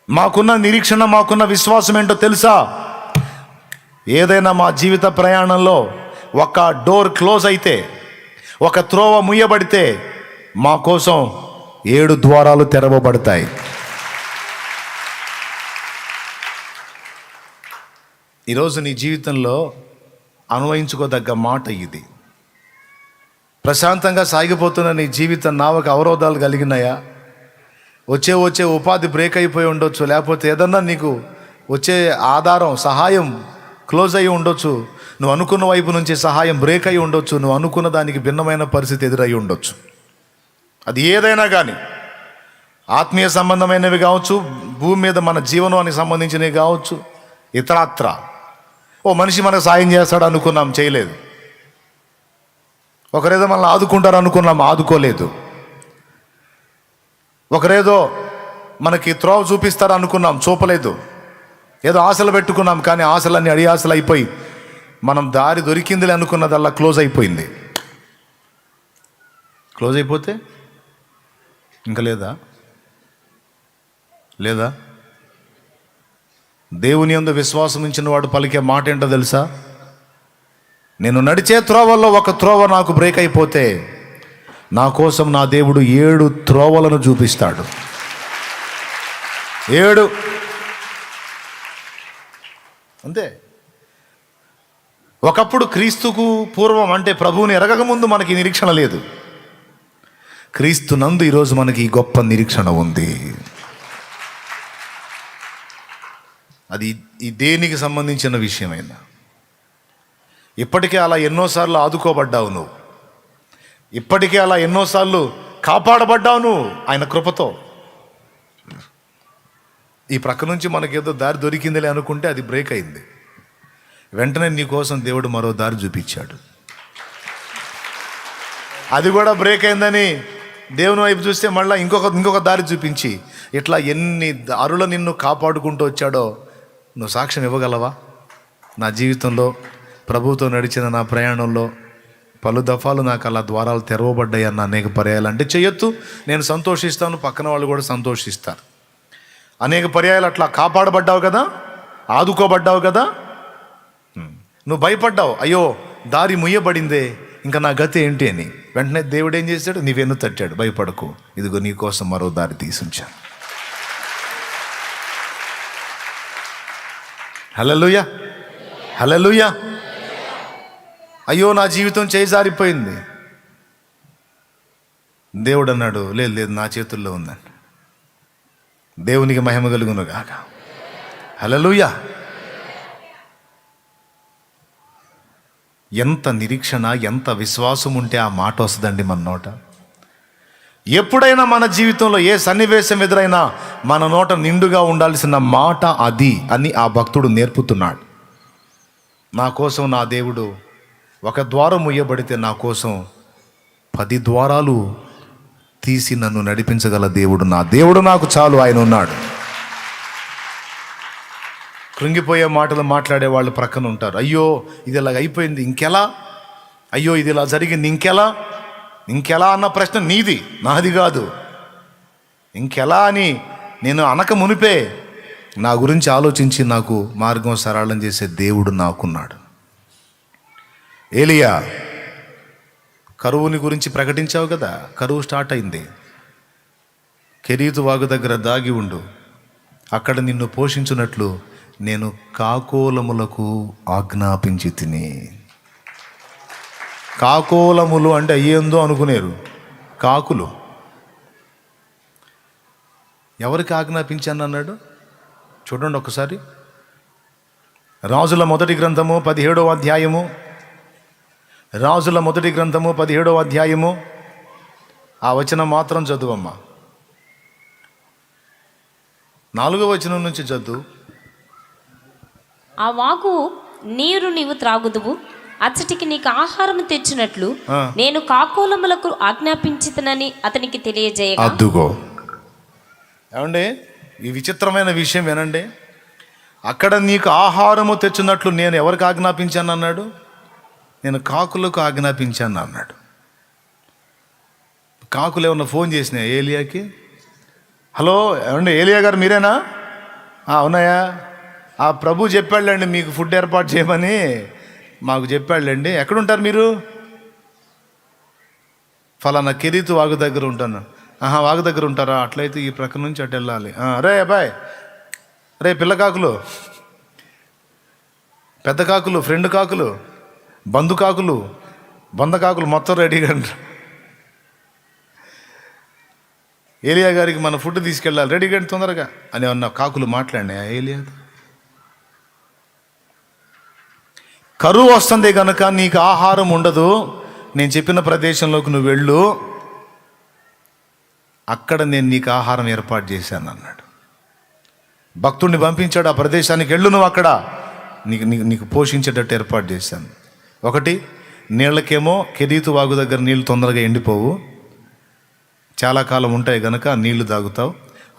మాకున్న నిరీక్షణ, మాకున్న విశ్వాసం ఏంటో తెలుసా? ఏదైనా మా జీవిత ప్రయాణంలో ఒక డోర్ క్లోజ్ అయితే, ఒక త్రోవ ముయ్యబడితే మా కోసం 7 ద్వారాలు తెరవబడతాయి. ఈరోజు నీ జీవితంలో అన్వయించుకోదగ్గ మాట ఇది. ప్రశాంతంగా సాగిపోతున్న నీ జీవిత నావకు అవరోధాలు కలిగినాయా? వచ్చే ఉపాధి బ్రేక్ అయిపోయి ఉండొచ్చు, లేకపోతే ఏదన్నా నీకు వచ్చే ఆధారం, సహాయం క్లోజ్ అయ్యి ఉండొచ్చు. నువ్వు అనుకున్న వైపు నుంచి సహాయం బ్రేక్ అయి ఉండొచ్చు. నువ్వు అనుకున్న దానికి భిన్నమైన పరిస్థితి ఎదురై ఉండొచ్చు. అది ఏదైనా కానీ, ఆత్మీయ సంబంధమైనవి కావచ్చు, భూమి మీద మన జీవనానికి సంబంధించినవి కావచ్చు, ఇతరత్ర. మనిషి మనకు సాయం చేస్తాడు అనుకున్నాం, చేయలేదు. ఒకరేదో మనల్ని ఆదుకుంటారు అనుకున్నాం, ఆదుకోలేదు. ఒకరేదో మనకి త్రోవ చూపిస్తారు అనుకున్నాం, చూపలేదు. ఏదో ఆశలు పెట్టుకున్నాం, కానీ ఆశలన్నీ అడి ఆశలు అయిపోయి మనం దారి దొరికిందిలే అనుకున్నదల్లా క్లోజ్ అయిపోయింది. క్లోజ్ అయిపోతే ఇంకా లేదా? దేవుని యందు విశ్వాసం ఉంచిన వాడు పలికే మాట ఏంటో తెలుసా? నేను నడిచే త్రోవల్లో ఒక త్రోవ నాకు బ్రేక్ అయిపోతే నా కోసం నా దేవుడు 7 త్రోవలను చూపిస్తాడు. 7. అంతే. ఒకప్పుడు క్రీస్తుకు పూర్వం, అంటే ప్రభువుని ఎరగక ముందు మనకి నిరీక్షణ లేదు. క్రీస్తు నందు ఈరోజు మనకి గొప్ప నిరీక్షణ ఉంది. అది ఈ దేనికి సంబంధించిన విషయమైనా. ఇప్పటికే అలా ఎన్నోసార్లు ఆదుకోబడ్డావు నువ్వు. ఇప్పటికే అలా ఎన్నోసార్లు కాపాడబడ్డావు నువ్వు ఆయన కృపతో. ఈ ప్రక్క నుంచి మనకేదో దారి దొరికిందిలే అనుకుంటే అది బ్రేక్ అయింది. వెంటనే నీ కోసం దేవుడు మరో దారి చూపించాడు. అది కూడా బ్రేక్ అయిందని దేవుని వైపు చూస్తే మళ్ళీ ఇంకొక దారి చూపించి, ఇట్లా ఎన్ని దారులు నిన్ను కాపాడుకుంటూ వచ్చాడో నువ్వు సాక్ష్యం ఇవ్వగలవా? నా జీవితంలో ప్రభువుతో నడిచిన నా ప్రయాణంలో పలు దఫాలు నాకు అలా ద్వారాలు తెరవబడ్డాయి అన్న అనేక పర్యాయాలు. అంటే చెయ్యొద్దు, నేను సంతోషిస్తాను, పక్కన వాళ్ళు కూడా సంతోషిస్తారు. అనేక పర్యాయాలు అట్లా కాపాడబడ్డావు కదా, ఆదుకోబడ్డావు కదా. నువ్వు భయపడ్డావు, అయ్యో దారి ముయ్యబడిందే, ఇంకా నా గతి ఏంటి అని. వెంటనే దేవుడు ఏం చేశాడు? నీ వెన్ను తట్టాడు, భయపడకు, ఇదిగో నీ కోసం మరో దారి తీసుంచాను. హల్లెలూయా, హల్లెలూయా. అయ్యో నా జీవితం చేజారిపోయింది. దేవుడు అన్నాడు, లేదు లేదు, నా చేతుల్లో ఉందండి. దేవునికి మహిమ కలుగును గాక. హల్లెలూయా. ఎంత నిరీక్షణ, ఎంత విశ్వాసం ఉంటే ఆ మాట వస్తుందండి మన నోట. ఎప్పుడైనా మన జీవితంలో ఏ సన్నివేశం ఎదురైనా మన నోట నిండుగా ఉండాల్సిన మాట అది అని ఆ భక్తుడు నేర్పుతున్నాడు. నా కోసం నా దేవుడు ఒక ద్వారం ముయ్యబడితే నా కోసం 10 ద్వారాలు తీసి నన్ను నడిపించగల దేవుడు నా దేవుడు నాకు చాలు, ఆయన ఉన్నాడు. కృంగిపోయే మాటలు మాట్లాడే వాళ్ళు ప్రక్కన ఉంటారు. అయ్యో ఇది ఇలాగ అయిపోయింది, ఇంకెలా? అయ్యో ఇది ఇలా జరిగింది, ఇంకెలా అన్న ప్రశ్న నీది, నాది కాదు. ఇంకెలా అని నేను అనక మునిపే నా గురించి ఆలోచించి నాకు మార్గం సరళం చేసే దేవుడు నాకున్నాడు. ఏలియా, కరువుని గురించి ప్రకటించావు కదా, కరువు స్టార్ట్ అయింది. కెరీతు వాగు దగ్గర దాగి ఉండు, అక్కడ నిన్ను పోషించున్నట్లు నేను కాకోలములకు ఆజ్ఞాపించి తిని. కాకోలములు అంటే అయ్యేందో అనుకునేరు, కాకులు. ఎవరికి ఆజ్ఞాపించాను అన్నాడు చూడండి ఒకసారి. రాజుల మొదటి గ్రంథము 17వ అధ్యాయము, రాజుల మొదటి గ్రంథము 17వ అధ్యాయము, ఆ వచనం మాత్రం చదువమ్మా. 4వ వచనం నుంచి చదువు. ఆ వాగు నీరు నీవు త్రాగుదువు, అచ్చటికి నీకు ఆహారం తెచ్చినట్లు నేను కాకోలములకు ఆజ్ఞాపించితనని అతనికి తెలియజేయగా. అద్దుగో. ఏమండి, ఈ విచిత్రమైన విషయం వినండి. అక్కడ నీకు ఆహారము తెచ్చినట్లు నేను ఎవరికి ఆజ్ఞాపించాను అన్నాడు? నేను కాకులకు ఆజ్ఞాపించాను అన్నాడు. కాకులు ఏమన్నా ఫోన్ చేసినాయి ఏలియాకి? హలో ఏమండి, ఏలియా గారు మీరేనా? అవునాయా? ఆ ప్రభు చెప్పాళ్ళండి మీకు ఫుడ్ ఏర్పాటు చేయమని మాకు చెప్పాళ్ళండి. ఎక్కడుంటారు మీరు? ఫలానా కెరీతు వాగు దగ్గర ఉంటాను. వాగు దగ్గర ఉంటారా? అట్లయితే ఈ ప్రక్క నుంచి అటు వెళ్ళాలి. రే అబ్బాయ్, రే పిల్ల కాకులు, పెద్ద కాకులు, ఫ్రెండ్ కాకులు, బంధు కాకులు, బంద కాకులు మొత్తం రెడీగా అంటారు. ఏలియా గారికి మన ఫుడ్ తీసుకెళ్ళాలి, రెడీగా తొందరగా అని అన్న కాకులు మాట్లాడినాయి ఏలియా. కరువు వస్తుంది కనుక నీకు ఆహారం ఉండదు, నేను చెప్పిన ప్రదేశంలోకి నువ్వు వెళ్ళు, అక్కడ నేను నీకు ఆహారం ఏర్పాటు చేశాను అన్నాడు. భక్తుడిని పంపించాడు, ఆ ప్రదేశానికి వెళ్ళు, నువ్వు అక్కడ నీకు పోషించేటట్టు ఏర్పాటు చేశాను. ఒకటి, నీళ్ళకేమో కెరీతు వాగు దగ్గర నీళ్ళు తొందరగా ఎండిపోవు, చాలా కాలం ఉంటాయి కనుక నీళ్లు తాగుతావు.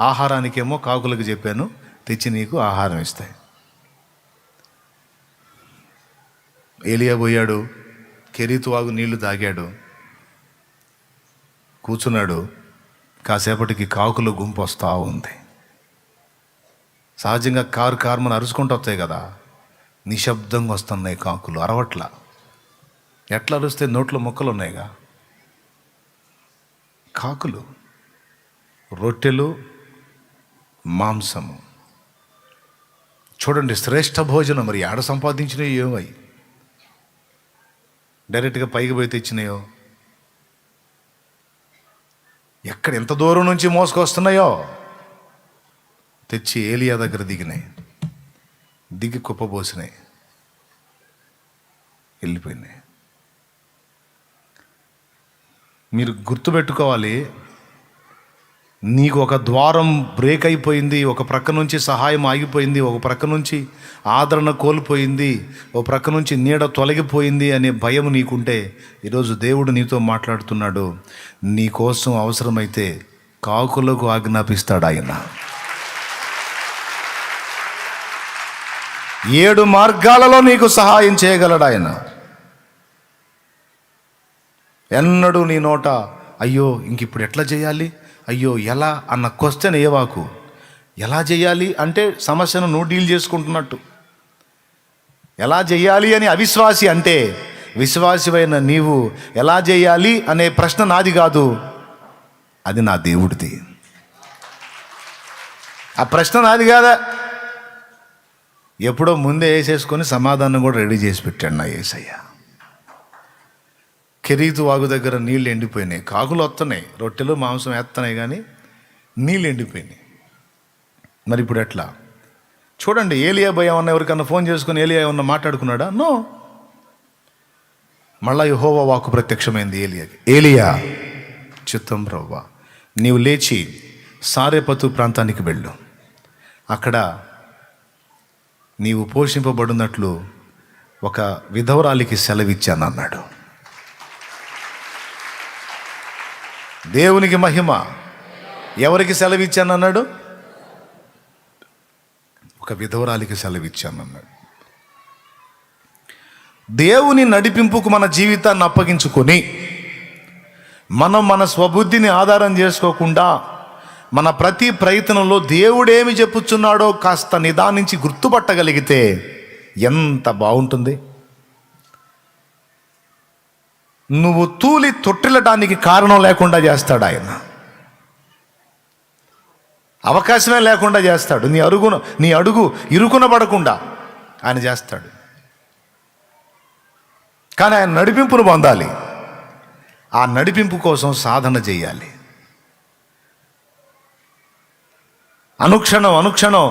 ఆహారానికేమో కాకులకు చెప్పాను, తెచ్చి నీకు ఆహారం ఇస్తాయి. ఏలియా పోయాడు, కెరీతు వాగు నీళ్లు తాగాడు, కూర్చున్నాడు. కాసేపటికి కాకుల గుంపు వస్తూ ఉంది. సహజంగా కారుమని అరుచుకుంటూ వస్తాయి కదా, నిశ్శబ్దంగా వస్తున్నాయి కాకులు, అరవట్ల. ఎట్లా అరుస్తే నోట్లో మొక్కలు ఉన్నాయిగా. కాకులు, రొట్టెలు, మాంసము. చూడండి, శ్రేష్ఠ భోజనం. మరి ఆడ సంపాదించినవి ఏమై డైరెక్ట్గా పైకి పోయి తెచ్చినాయో, ఎక్కడ ఎంత దూరం నుంచి మోసుకొస్తున్నాయో తెచ్చి ఏలియా దగ్గర దిగినాయి, దిగి కుప్పబోసినాయి, వెళ్ళిపోయినాయి. మీరు గుర్తుపెట్టుకోవాలి, నీకు ఒక ద్వారం బ్రేక్ అయిపోయింది, ఒక ప్రక్క నుంచి సహాయం ఆగిపోయింది, ఒక ప్రక్క నుంచి ఆదరణ కోల్పోయింది, ఒక ప్రక్క నుంచి నీడ తొలగిపోయింది అనే భయం నీకుంటే ఈరోజు దేవుడు నీతో మాట్లాడుతున్నాడు. నీ కోసం అవసరమైతే కాకులకు ఆజ్ఞాపిస్తాడు ఆయన. 7 మార్గాలలో నీకు సహాయం చేయగలడు ఆయన. ఎన్నడూ నీ నోట అయ్యో ఇంకిప్పుడు ఎట్లా చేయాలి, అయ్యో ఎలా అన్న క్వశ్చన్ ఏవాకు. ఎలా చేయాలి అంటే సమస్యను నువ్వు డీల్ చేసుకుంటున్నట్టు. ఎలా చేయాలి అని అవిశ్వాసి అంటే విశ్వాసివైన నీవు ఎలా చేయాలి అనే ప్రశ్న నాది కాదు, అది నా దేవుడిది. ఆ ప్రశ్న నాది కాదా, ఎప్పుడో ముందే వేసేసుకొని సమాధానం కూడా రెడీ చేసి పెట్టాడు నా యేసయ్య. కెరీతు వాగు దగ్గర నీళ్ళు ఎండిపోయినాయి, కాకులు వస్తున్నాయి, రొట్టెలు మాంసం వేస్తున్నాయి, కానీ నీళ్ళు ఎండిపోయినాయి. మరి ఇప్పుడు ఎట్లా? చూడండి, ఏలియా భయం అన్న ఎవరికన్నా ఫోన్ చేసుకుని ఏలియా ఏమన్నా మాట్లాడుకున్నాడా? నో. మళ్ళా యెహోవా వాక్కు ప్రత్యక్షమైంది ఏలియాకి. ఏలియా, చిత్తం ప్రభువా, నీవు లేచి సారెపతు ప్రాంతానికి వెళ్ళు, అక్కడ నీవు పోషింపబడినట్లు ఒక విధవరాలికి సెలవిచ్చాను అన్నాడు. దేవునికి మహిమ. ఎవరికి సెలవిచ్చాను అన్నాడు? ఒక విధవరాలికి సెలవిచ్చాను అన్నాడు. దేవుని నడిపింపుకు మన జీవితాన్ని అప్పగించుకొని మనం మన స్వబుద్ధిని ఆధారం చేసుకోకుండా మన ప్రతి ప్రయత్నంలో దేవుడేమి చెప్పుచున్నాడో కాస్త నిదానించి గుర్తుపట్టగలిగితే ఎంత బాగుంటుంది. నువ్వు తూలి తొట్టిల్లడానికి కారణం లేకుండా చేస్తాడు ఆయన. అవకాశమే లేకుండా చేస్తాడు. నీ అడుగు ఇరుకున పడకుండా ఆయన చేస్తాడు. కానీ ఆయన నడిపింపును పొందాలి. ఆ నడిపింపు కోసం సాధన చేయాలి. అనుక్షణం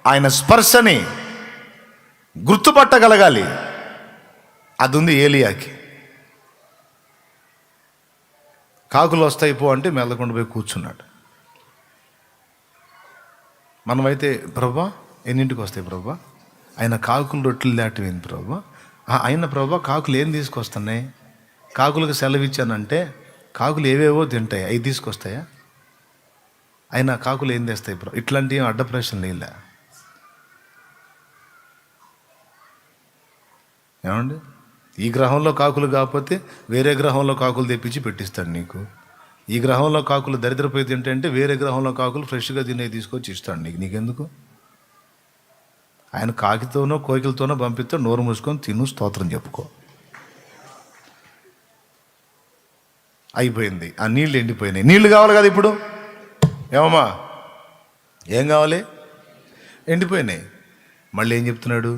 ఆయన స్పర్శని గుర్తుపట్టగలగాలి. అది ఉంది ఏలియాకి. కాకులు వస్తాయి పో అంటే మెల్లకుండా పోయి కూర్చున్నాడు. మనమైతే ప్రభా ఎన్నింటికి వస్తాయి ప్రభా? ఆయన కాకులు రొట్టెలు దాటిపోయింది ప్రభా. ఆయన ప్రభా కాకులు ఏం తీసుకొస్తున్నాయి? కాకులకు సెలవిచ్చానంటే కాకులు ఏవేవో తింటాయి, అవి తీసుకొస్తాయా? అయినా కాకులు ఏం తెస్తాయి బ్రో? ఇట్లాంటి అడ్డ ప్రశ్నలు ఇలా. ఏమండి, ఈ గ్రహంలో కాకులు కాకపోతే వేరే గ్రహంలో కాకులు తెప్పించి పెట్టిస్తాడు నీకు. ఈ గ్రహంలో కాకులు దరిద్రపోయి తింటే వేరే గ్రహంలో కాకులు ఫ్రెష్గా తినే తీసుకొచ్చి ఇస్తాడు నీకెందుకు? ఆయన కాకితోనో కోకిలతోనో పంపిస్తే నోరు మూసుకొని తిను, స్తోత్రం చెప్పుకో. అయిపోయింది. ఆ నీళ్ళు ఎండిపోయినాయి. నీళ్లు కావాలి కదా ఇప్పుడు. ఏమమ్మా, ఏం కావాలి? ఎండిపోయినాయి. మళ్ళీ ఏం చెప్తున్నాడు?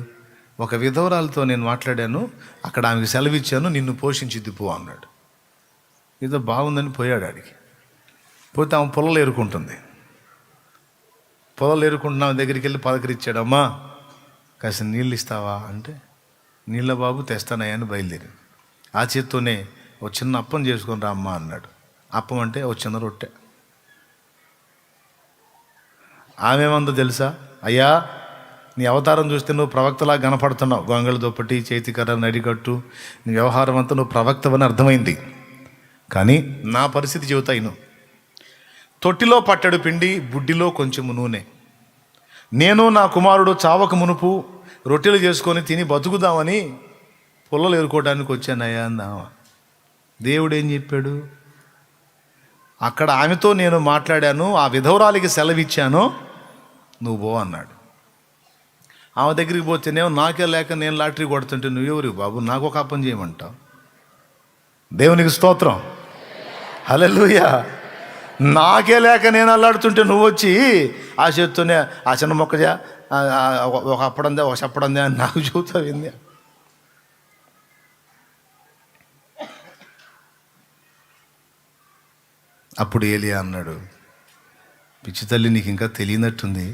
ఒక విధవరాలతో నేను మాట్లాడాను, అక్కడ ఆమెకు సెలవిచ్చాను, నిన్ను పోషించిద్ది పో అన్నాడు. ఏదో బాగుందని పోయాడు ఆడికి. పోతే ఆమె పొలాలు ఏరుకుంటుంది. పొలాలు ఏరుకుంటున్న ఆమె దగ్గరికి వెళ్ళి పలకరిచ్చాడు. అమ్మా కాస్త నీళ్ళు ఇస్తావా అంటే, నీళ్ళ బాబు తెస్తానయ్యా అని బయలుదేరి ఆ చేత్తోనే ఓ చిన్న అప్పం చేసుకొని రా అమ్మా అన్నాడు. అప్పం అంటే ఓ చిన్న రొట్టె. ఆమె ఏమందో తెలుసా? అయ్యా నీ అవతారం చూస్తే నువ్వు ప్రవక్తలా కనపడుతున్నావు. గొంగళ దుప్పటి, చేతికర్ర, నడికట్టు, నీ వ్యవహారం అంతా నువ్వు ప్రవక్తవని అర్థమైంది. కానీ నా పరిస్థితి చెబుతా ఇను. తొట్టిలో పట్టెడు పిండి, బుడ్డిలో కొంచెము నూనె. నేను నా కుమారుడు చావక మునుపు రొట్టెలు చేసుకొని తిని బతుకుదామని పుల్లలు ఏరుకోవడానికి వచ్చానయ్యా అందామా. దేవుడు ఏం చెప్పాడు? అక్కడ ఆమెతో నేను మాట్లాడాను, ఆ విధవరాలికి సెలవిచ్చాను, నువ్వు పో అన్నాడు. ఆమె దగ్గరికి పోతేనేమో నాకే లేక నేను లాటరీ కొడుతుంటే నువ్వెవరు బాబు నాకు ఒక అప్పం చేయమంటావు? దేవునికి స్తోత్రం, హల్లెలూయా. నాకే లేక నేను అల్లాడుతుంటే నువ్వు వచ్చి ఆ చేత్తోనే ఆ చిన్న మొక్కజా ఒక అప్పడందే ఒక చెప్పడందే అని నాకు చూస్తావు ఏంది? అప్పుడు ఏలియా అన్నాడు, పిచ్చి తల్లి నీకు ఇంకా తెలియనట్టుంది.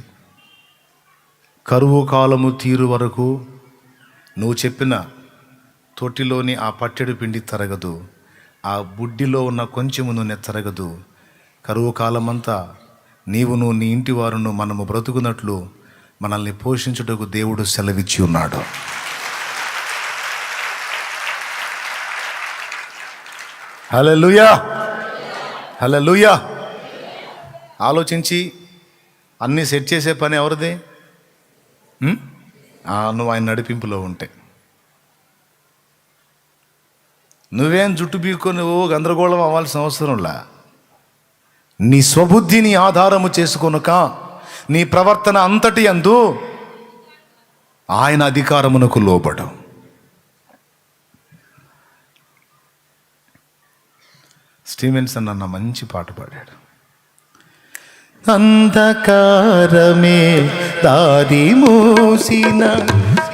కరువు కాలము తీరు వరకు నువ్వు చెప్పిన తొట్టిలోని ఆ పట్టెడు పిండి తరగదు, ఆ బుడ్డిలో ఉన్న కొంచెము నూనె తరగదు. కరువు కాలమంతా నీవును నీ ఇంటి వారును మనము బ్రతుకున్నట్లు మనల్ని పోషించుటకు దేవుడు సెలవిచ్చి ఉన్నాడు. హల్లెలూయా, హల్లెలూయా. ఆలోచించి అన్నీ సెట్ చేసే పని ఎవరిది? నువ్వు ఆయన నడిపింపులో ఉంటే. నువ్వేం జుట్టు బీక్కొని గందరగోళం అవ్వాల్సిన అవసరంలా. నీ స్వబుద్ధిని ఆధారము చేసుకొనుక నీ ప్రవర్తన అంతటి యందు ఆయన అధికారమునకు లోబడు. స్టీవెన్సన్ అన్న మంచి పాట పాడాడు. అంధకారమే దారి మూసిన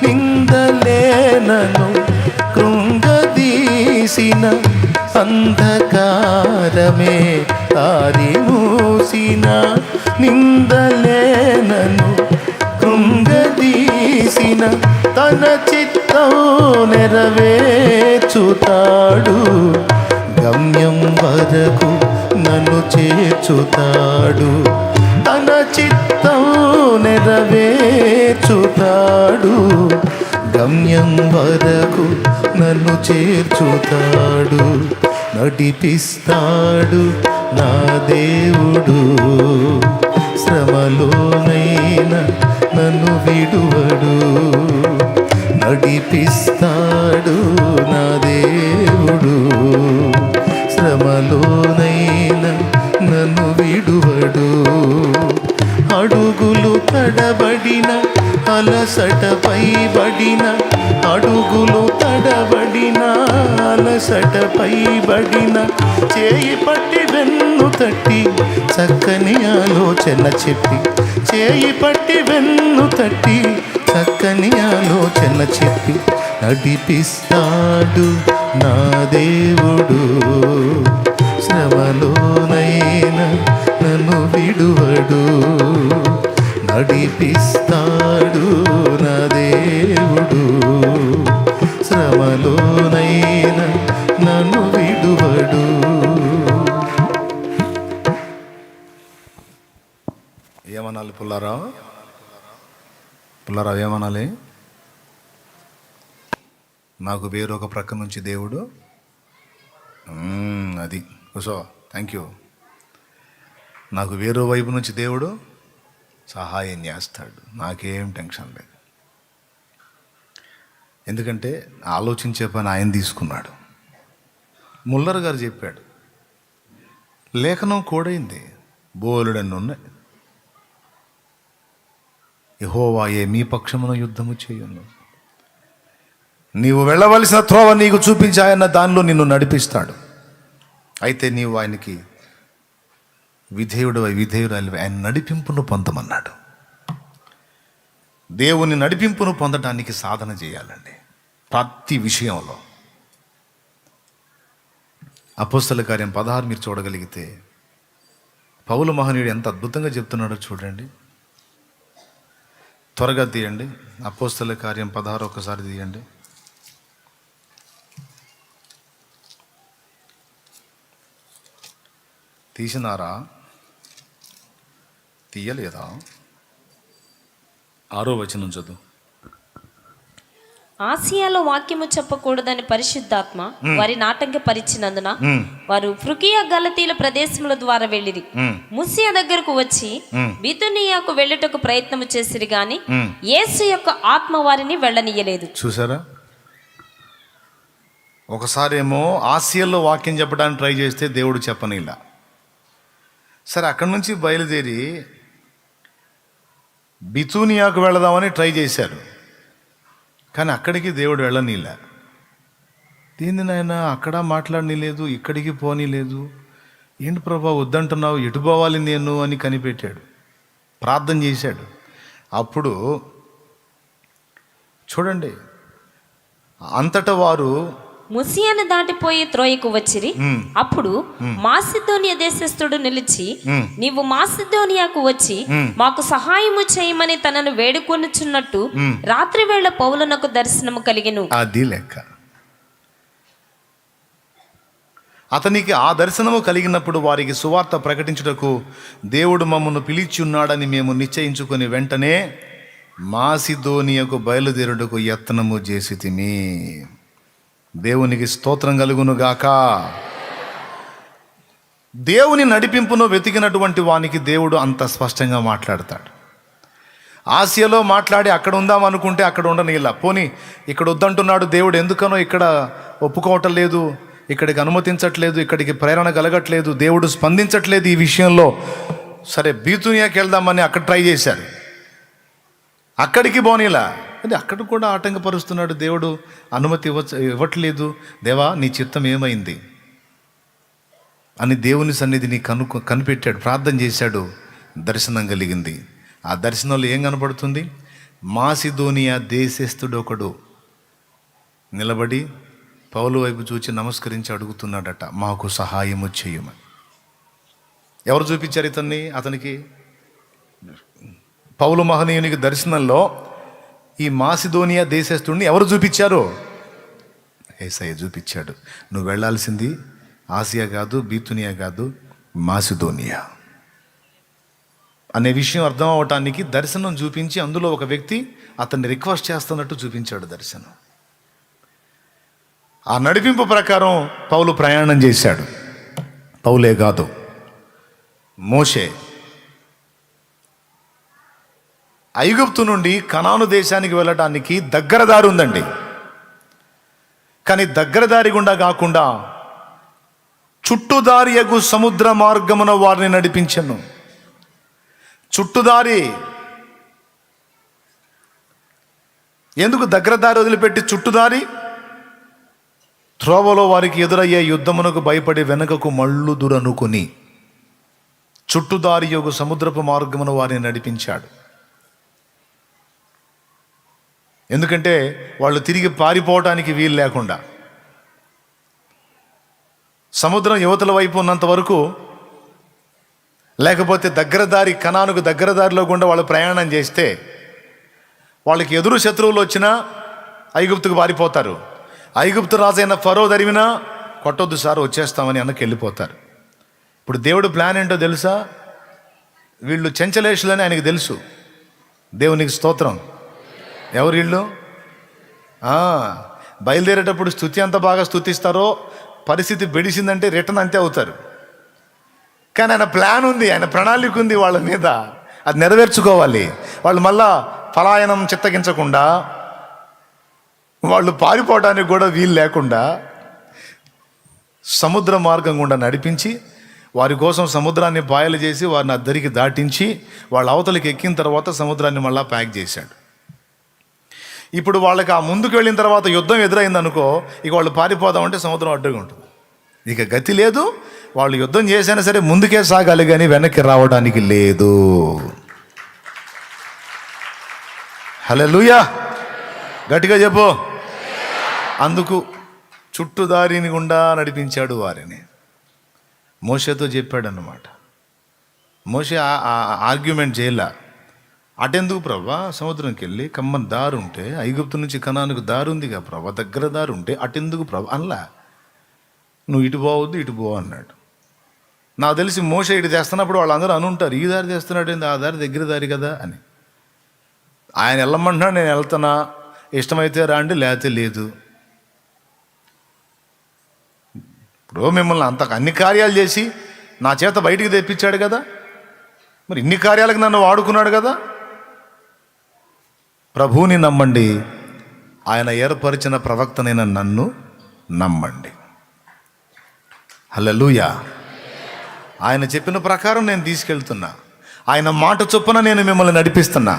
నిందలేనను కృంగదీసిన, అంధకారమే దారి మూసిన నిందలేనను కృంగదీసిన, తన చిత్తం నెరవేర్చుతాడు, గమ్యం వరకు నన్ను చేర్చుతాడు. తన చిత్తం నెరవేర్చుతాడు, గమ్యం వరకు నన్ను చేర్చుతాడు. నడిపిస్తాడు నా దేవుడు, శ్రమలోనైనా నన్ను విడువడు. నడిపిస్తాడు నా దేవుడు, శ్రమలోనైనా నన్ను విడువడు. అడుగులు తడబడిన అలసటపై బడిన, అడుగులు తడబడిన అలసటపై బడిన, చేయి పట్టి వెన్ను తట్టి చక్కని ఆలోచన చెప్పి, చేయి పట్టి వెన్ను తట్టి చక్కని ఆలోచన చెప్పి, నడిపిస్తాడు నా దేవుడు, శ్రమలోనైనా నన్ను విడువడు. నడిపిస్తాడు నా దేవుడు, శ్రమలోనైనా నన్ను విడువడు. ఏమనాలి పుల్లారావు? పుల్లారావు ఏమనాలి? నాకు వేరొక ప్రక్క నుంచి దేవుడు అది కూసో, థ్యాంక్ యూ. నాకు వేరో వైపు నుంచి దేవుడు సహాయం చేస్తాడు, నాకేం టెన్షన్ లేదు. ఎందుకంటే ఆలోచించే పని ఆయన తీసుకున్నాడు. ముల్లర్ గారు చెప్పాడు, లేఖనం కోడైంది, బోలుడన్ని ఉన్నాయి. యెహోవాయే మీ పక్షమున యుద్ధము చేయును, నీవు వెళ్ళవలసిన త్రోవ నీకు చూపించాయన్న దానిలో నిన్ను నడిపిస్తాడు. అయితే నీవు ఆయనకి విధేయుడు ఆయన నడిపింపును పొందమన్నాడు. దేవుని నడిపింపును పొందడానికి సాధన చేయాలండి ప్రతి విషయంలో. అపోస్తల కార్యం 16 మీరు చూడగలిగితే పౌలు మహనీయుడు ఎంత అద్భుతంగా చెప్తున్నాడో చూడండి. త్వరగా తీయండి, అపోస్తల కార్యం 16 ఒకసారి తీయండి. తీసినారా? తీయలేదా? 6వ వచనం చదువు. ఆసియాలో వాక్యము చెప్పకూడదని పరిశుద్ధాత్మ వారి నాటంకపరిచినందున వారు ఫ్రుకియా గలతీల ప్రదేశముల ద్వారా వెళ్ళిరి. ముసియా దగ్గరకు వచ్చి బితునియాకు వెళ్ళుటకు ప్రయత్నము చేసిరి గాని యేసు యొక్క ఆత్మ వారిని వెళ్ళనీయలేదు. చూసారా? ఒకసారేమో ఆసియాలో వాక్యం చెప్పడానికి ట్రై చేస్తే దేవుడు చెప్పనిలా. సరే, అక్కడి నుంచి బయలుదేరి బితూనియాకు వెళదామని ట్రై చేశారు, కానీ అక్కడికి దేవుడు వెళ్ళనీలే. దీన్ని నాయన అక్కడ మాట్లాడని లేదు, ఇక్కడికి పోనీ లేదు, ఏంటి ప్రభా వద్దంటున్నావు, ఎటు పోవాలి నేను అని కనిపెట్టాడు, ప్రార్థన చేశాడు. అప్పుడు చూడండి, అంతటా వారు ముసియాను దాటిపోయి త్రోయకు వచ్చిరి. అప్పుడు మాసిదోనియా దేశస్థుడు నిలిచి, నీవు మాసిదోనియాకు వచ్చి మాకు సహాయము చేయమని తనను వేడుకొనుచున్నట్టు రాత్రి వేళ పౌలునకు దర్శనము కలిగెను. అది లెక్క. అతనికి ఆ దర్శనము కలిగినప్పుడు వారికి సువార్త ప్రకటించుటకు దేవుడు మమ్మను పిలిచి ఉన్నాడని మేము నిశ్చయించుకొని వెంటనే మాసిదోనియాకు బయలుదేరుటకు యత్నము చేసితిమి. దేవునికి స్తోత్రం కలుగును గాక. దేవుని నడిపింపును వెతికినటువంటి వానికి దేవుడు అంత స్పష్టంగా మాట్లాడతాడు. ఆసియాలో మాట్లాడి అక్కడ ఉందాం అనుకుంటే అక్కడ ఉండనిలా, పోనీ ఇక్కడ వద్దంటున్నాడు దేవుడు, ఎందుకనో ఇక్కడ ఒప్పుకోవటం లేదు, ఇక్కడికి అనుమతించట్లేదు, ఇక్కడికి ప్రేరణ కలగట్లేదు, దేవుడు స్పందించట్లేదు ఈ విషయంలో. సరే, బీతునియాకి వెళ్దామని అక్కడ ట్రై చేశారు, అక్కడికి పోనీలా, అది అక్కడ కూడా ఆటంకపరుస్తున్నాడు దేవుడు, అనుమతి ఇవ్వట్లేదు. దేవా నీ చిత్తం ఏమైంది? అని దేవుని సన్నిధిని కనిపెట్టాడు, ప్రార్థన చేశాడు, దర్శనం కలిగింది. ఆ దర్శనంలో ఏం కనపడుతుంది? మాసిదోనియా దేశస్థుడు ఒకడు నిలబడి పౌలు వైపు చూచి నమస్కరించి అడుగుతున్నాడట, మాకు సహాయము చేయమని. ఎవరు చూపించారు అతనికి? పౌలు మహనీయునికి దర్శనంలో ఈ మాసిదోనియా దేశస్థుడిని ఎవరు చూపించారు? యేసయ్య చూపించాడు. నువ్వు వెళ్ళాల్సింది ఆసియా కాదు, బీతునియా కాదు, మాసిదోనియా అనే విషయం అర్థం అవటానికి దర్శనం చూపించి అందులో ఒక వ్యక్తి అతన్ని రిక్వెస్ట్ చేస్తున్నట్టు చూపించాడు దర్శనం. ఆ నడిపింపు ప్రకారం పౌలు ప్రయాణం చేశాడు. పౌలే కాదు, మోషే ఐగుప్తు నుండి కనాను దేశానికి వెళ్ళటానికి దగ్గర దారి ఉందండి. కానీ దగ్గర దారి గుండా కాకుండా చుట్టుదారియగు సముద్ర మార్గమున వారిని నడిపించను. చుట్టుదారి ఎందుకు? దగ్గర దారి వదిలిపెట్టి చుట్టుదారి. త్రోవలో వారికి ఎదురయ్యే యుద్ధమునకు భయపడి వెనుకకు మళ్ళుదురనుకొని చుట్టుదారి యొక్క సముద్రపు మార్గమును వారిని నడిపించాడు. ఎందుకంటే వాళ్ళు తిరిగి పారిపోవటానికి వీలు లేకుండా సముద్రం యువతల వైపు ఉన్నంత వరకు, లేకపోతే దగ్గర దారి కనానుకు దగ్గర దారిలో గుండా వాళ్ళు ప్రయాణం చేస్తే వాళ్ళకి ఎదురు శత్రువులు వచ్చినా ఐగుప్తుకు పారిపోతారు. ఐగుప్తు రాజైన ఫరో దరిమినా కొట్టొద్దు సార్ వచ్చేస్తామని అన్నకి వెళ్ళిపోతారు. ఇప్పుడు దేవుడు ప్లాన్ ఏంటో తెలుసా? వీళ్ళు చెంచలేషులని ఆయనకు తెలుసు. దేవునికి స్తోత్రం. ఎవరు వీళ్ళు? బయలుదేరేటప్పుడు స్తుతి అంత బాగా స్తుతిస్తారో, పరిస్థితి బెడిసిందంటే రిటర్న్ అంతే అవుతారు. కానీ ఆయన ప్లాన్ ఉంది, ఆయన ప్రణాళిక ఉంది వాళ్ళ మీద. అది నెరవేర్చుకోవాలి. వాళ్ళు మళ్ళా పలాయనం చిత్తగించకుండా, వాళ్ళు పారిపోవడానికి కూడా వీలు లేకుండా సముద్ర మార్గం గుండా నడిపించి వారి కోసం సముద్రాన్ని పాయలు చేసి వారిని అద్దరికి దాటించి వాళ్ళ అవతలికి ఎక్కిన తర్వాత సముద్రాన్ని మళ్ళా ప్యాక్ చేశాడు. ఇప్పుడు వాళ్ళకి ఆ ముందుకు వెళ్ళిన తర్వాత యుద్ధం ఎదురైంది అనుకో, ఇక వాళ్ళు పారిపోదామంటే సముద్రం అడ్డుగా ఉంటుంది. ఇక గతి లేదు. వాళ్ళు యుద్ధం చేసినా సరే ముందుకే సాగాలి, కానీ వెనక్కి రావడానికి లేదు. హల్లెలూయా, గట్టిగా చెప్పు. అందుకు చుట్టుదారిని గుండా నడిపించాడు వారిని. మోషేతో చెప్పాడు అన్నమాట. మోషే ఆర్గ్యుమెంట్ చేయలే. అటెందుకు ప్రభా, సముద్రంకి వెళ్ళి కమ్మని దారి ఉంటే, ఐగుప్తు నుంచి కనానుకు దారి ఉందిగా ప్రభా, దగ్గర దారి ఉంటే అటెందుకు ప్రభా అనలా. నువ్వు ఇటు పోవద్దు ఇటు పో అన్నాడు. నాకు తెలిసి మోషే ఇటు తెస్తున్నప్పుడు వాళ్ళందరూ అనుంటారు, ఈ దారి తెస్తున్నాడు ఏంది, ఆ దారి దగ్గర దారి కదా అని. ఆయన వెళ్ళమంటున్నాడు, నేను వెళ్తున్నా, ఇష్టమైతే రాండి లేకపోతే లేదు. ఇప్పుడు మిమ్మల్ని అన్ని కార్యాలు చేసి నా చేత బయటికి తెప్పించాడు కదా, మరి ఇన్ని కార్యాలకు నన్ను వాడుకున్నాడు కదా. ప్రభువుని నమ్మండి, ఆయన ఏర్పరిచిన ప్రవక్తనైన నన్ను నమ్మండి. హల్లెలూయా. ఆయన చెప్పిన ప్రకారం నేను తీసుకెళ్తున్నా, ఆయన మాట చొప్పున నేను మిమ్మల్ని నడిపిస్తున్నా.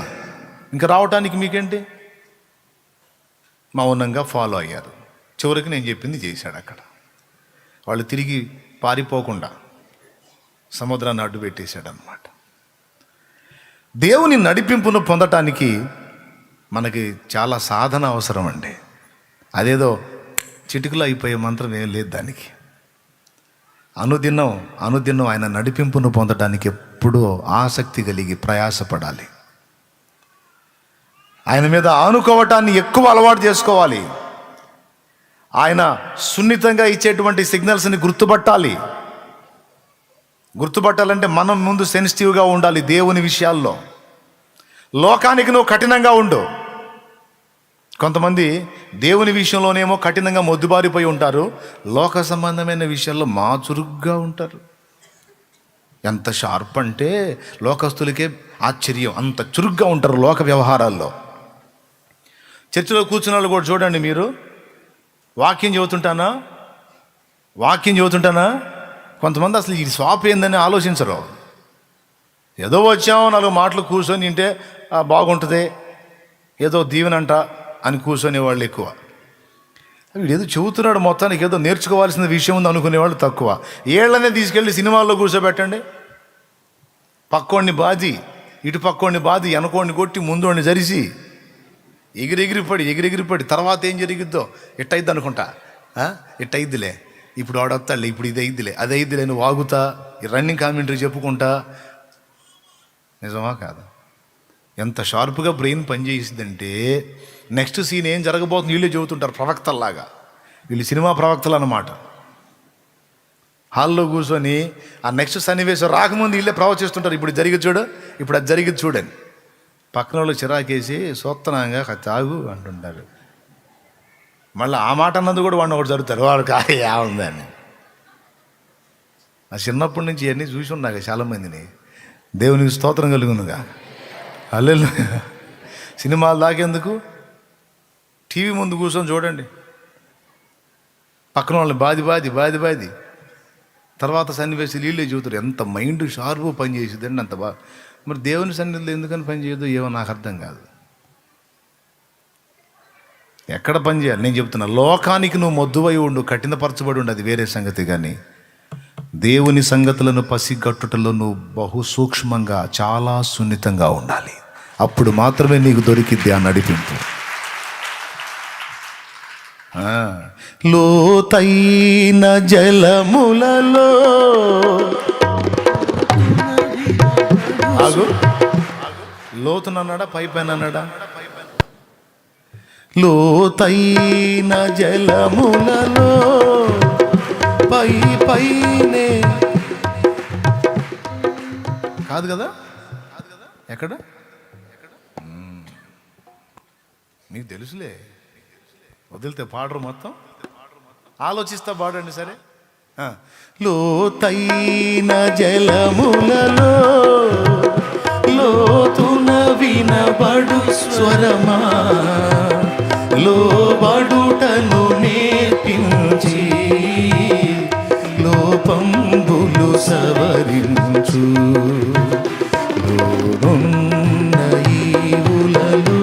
ఇంకా రావటానికి మీకేంటి? మౌనంగా ఫాలో అయ్యారు. చివరికి నేను చెప్పింది చేశాడు. అక్కడ వాళ్ళు తిరిగి పారిపోకుండా సముద్రాన్ని అడ్డు పెట్టేశాడు అన్నమాట. దేవుని నడిపింపును పొందటానికి మనకి చాలా సాధన అవసరం అండి. అదేదో చిటికలో అయిపోయే మంత్రం ఏం లేదు దానికి. అనుదినం ఆయన నడిపింపును పొందడానికి ఎప్పుడూ ఆసక్తి కలిగి ప్రయాసపడాలి. ఆయన మీద ఆనుకోవటాన్ని ఎక్కువ అలవాటు చేసుకోవాలి. ఆయన సున్నితంగా ఇచ్చేటువంటి సిగ్నల్స్ని గుర్తుపట్టాలంటే మనం ముందు సెన్సిటివ్గా ఉండాలి దేవుని విషయాల్లో. లోకానికి నువ్వు కఠినంగా ఉండు. కొంతమంది దేవుని విషయంలోనేమో కఠినంగా మొద్దుబారిపోయి ఉంటారు, లోక సంబంధమైన విషయాల్లో చురుగ్గా ఉంటారు. ఎంత షార్ప్ అంటే లోకస్తులకే ఆశ్చర్యం, అంత చురుగ్గా ఉంటారు లోక వ్యవహారాల్లో. చర్చిలో కూర్చున్న వాళ్ళు కూడా చూడండి, మీరు వాక్యం చదువుతుంటానా కొంతమంది అసలు ఈ స్వాప్ ఏందని ఆలోచించరు. ఏదో వచ్చాము 4 మాటలు కూర్చొని తింటే బాగుంటుంది, ఏదో దీవెనంట అని కూర్చొనే వాళ్ళు ఎక్కువ. వీడు ఏదో చెబుతున్నాడు, మొత్తానికి ఏదో నేర్చుకోవాల్సిన విషయం ఉంది అనుకునేవాళ్ళు తక్కువ. ఏళ్ళనే తీసుకెళ్ళి సినిమాల్లో కూర్చోబెట్టండి, పక్కోడిని బాది, ఇటు పక్కోడిని బాది, వెనకోడిని కొట్టి, ముందోడిని జరిసి ఎగిరెగిరిపడి తర్వాత ఏం జరిగిద్దో ఎట్టయిద్ది అనుకుంటా, ఎట్టయిద్దిలే, ఇప్పుడు ఆడొత్తాడులే, ఇప్పుడు ఇది అయిద్దిలే, అది అయిద్దిలే, నువ్వు వాగుతా రన్నింగ్ కామెంటరీ చెప్పుకుంటా. నిజమా కాదా? ఎంత షార్ప్గా బ్రెయిన్ పనిచేసిందంటే నెక్స్ట్ సీన్ ఏం జరగబోతుంది వీళ్ళే చెబుతుంటారు, ప్రవక్తల్లాగా. వీళ్ళు సినిమా ప్రవక్తలు అన్నమాట. హాల్లో కూర్చొని ఆ నెక్స్ట్ సన్నివేశం రాకముందు వీళ్ళే ప్రవచిస్తుంటారు, ఇప్పుడు జరిగింది చూడు, ఇప్పుడు అది జరిగింది చూడని. పక్కన వాళ్ళు చిరాకేసి సోత్తనంగా తాగు అంటుంటారు. మళ్ళీ ఆ మాట అన్నది కూడా వాడిని ఒకటి జరుగుతారు, వాడు కాయ ఉందని. ఆ చిన్నప్పటి నుంచి ఇవన్నీ చూసి ఉన్నాక చాలామందిని. దేవునికి స్తోత్రం కలుగునుగా. హల్లెలూయా. సినిమాలు దాకేందుకు టీవీ ముందు కూర్చొని చూడండి, పక్కన వాళ్ళని బాది తర్వాత సన్నివేశం వీళ్ళే చూస్తారు. ఎంత మైండ్ షార్ప్ పని చేసేదండి, అంత బాగా. మరి దేవుని సన్నిధిలో ఎందుకని పని చేయదు ఏమో నాకు అర్థం కాదు. ఎక్కడ పని చేయాలి నేను చెప్తున్నా. లోకానికి నువ్వు మొద్దువై ఉండు, కఠినపరచబడి ఉండు, అది వేరే సంగతి. కానీ దేవుని సంగతులను పసిగట్టుటలో నువ్వు బహు సూక్ష్మంగా, చాలా సున్నితంగా ఉండాలి. అప్పుడు మాత్రమే నీకు దొరికిద్ది ఆ నడిపింపు. లోతైన జలములలో ఆగు, లోతునన్నాడా పైపైన అన్నాడా? లోతైన జలములలో పైనే కాదు కదా? ఎక్కడ మీకు తెలుసులే, వదిలితే పాడరు, మొత్తం ఆలోచిస్తా పాడండి. సరే, లోతైన జలములలో లోతున వినబడు స్వరమా, లోబడుటను నేర్పించి లోపంబులు సవరించు, లోనున్న ఈవులలో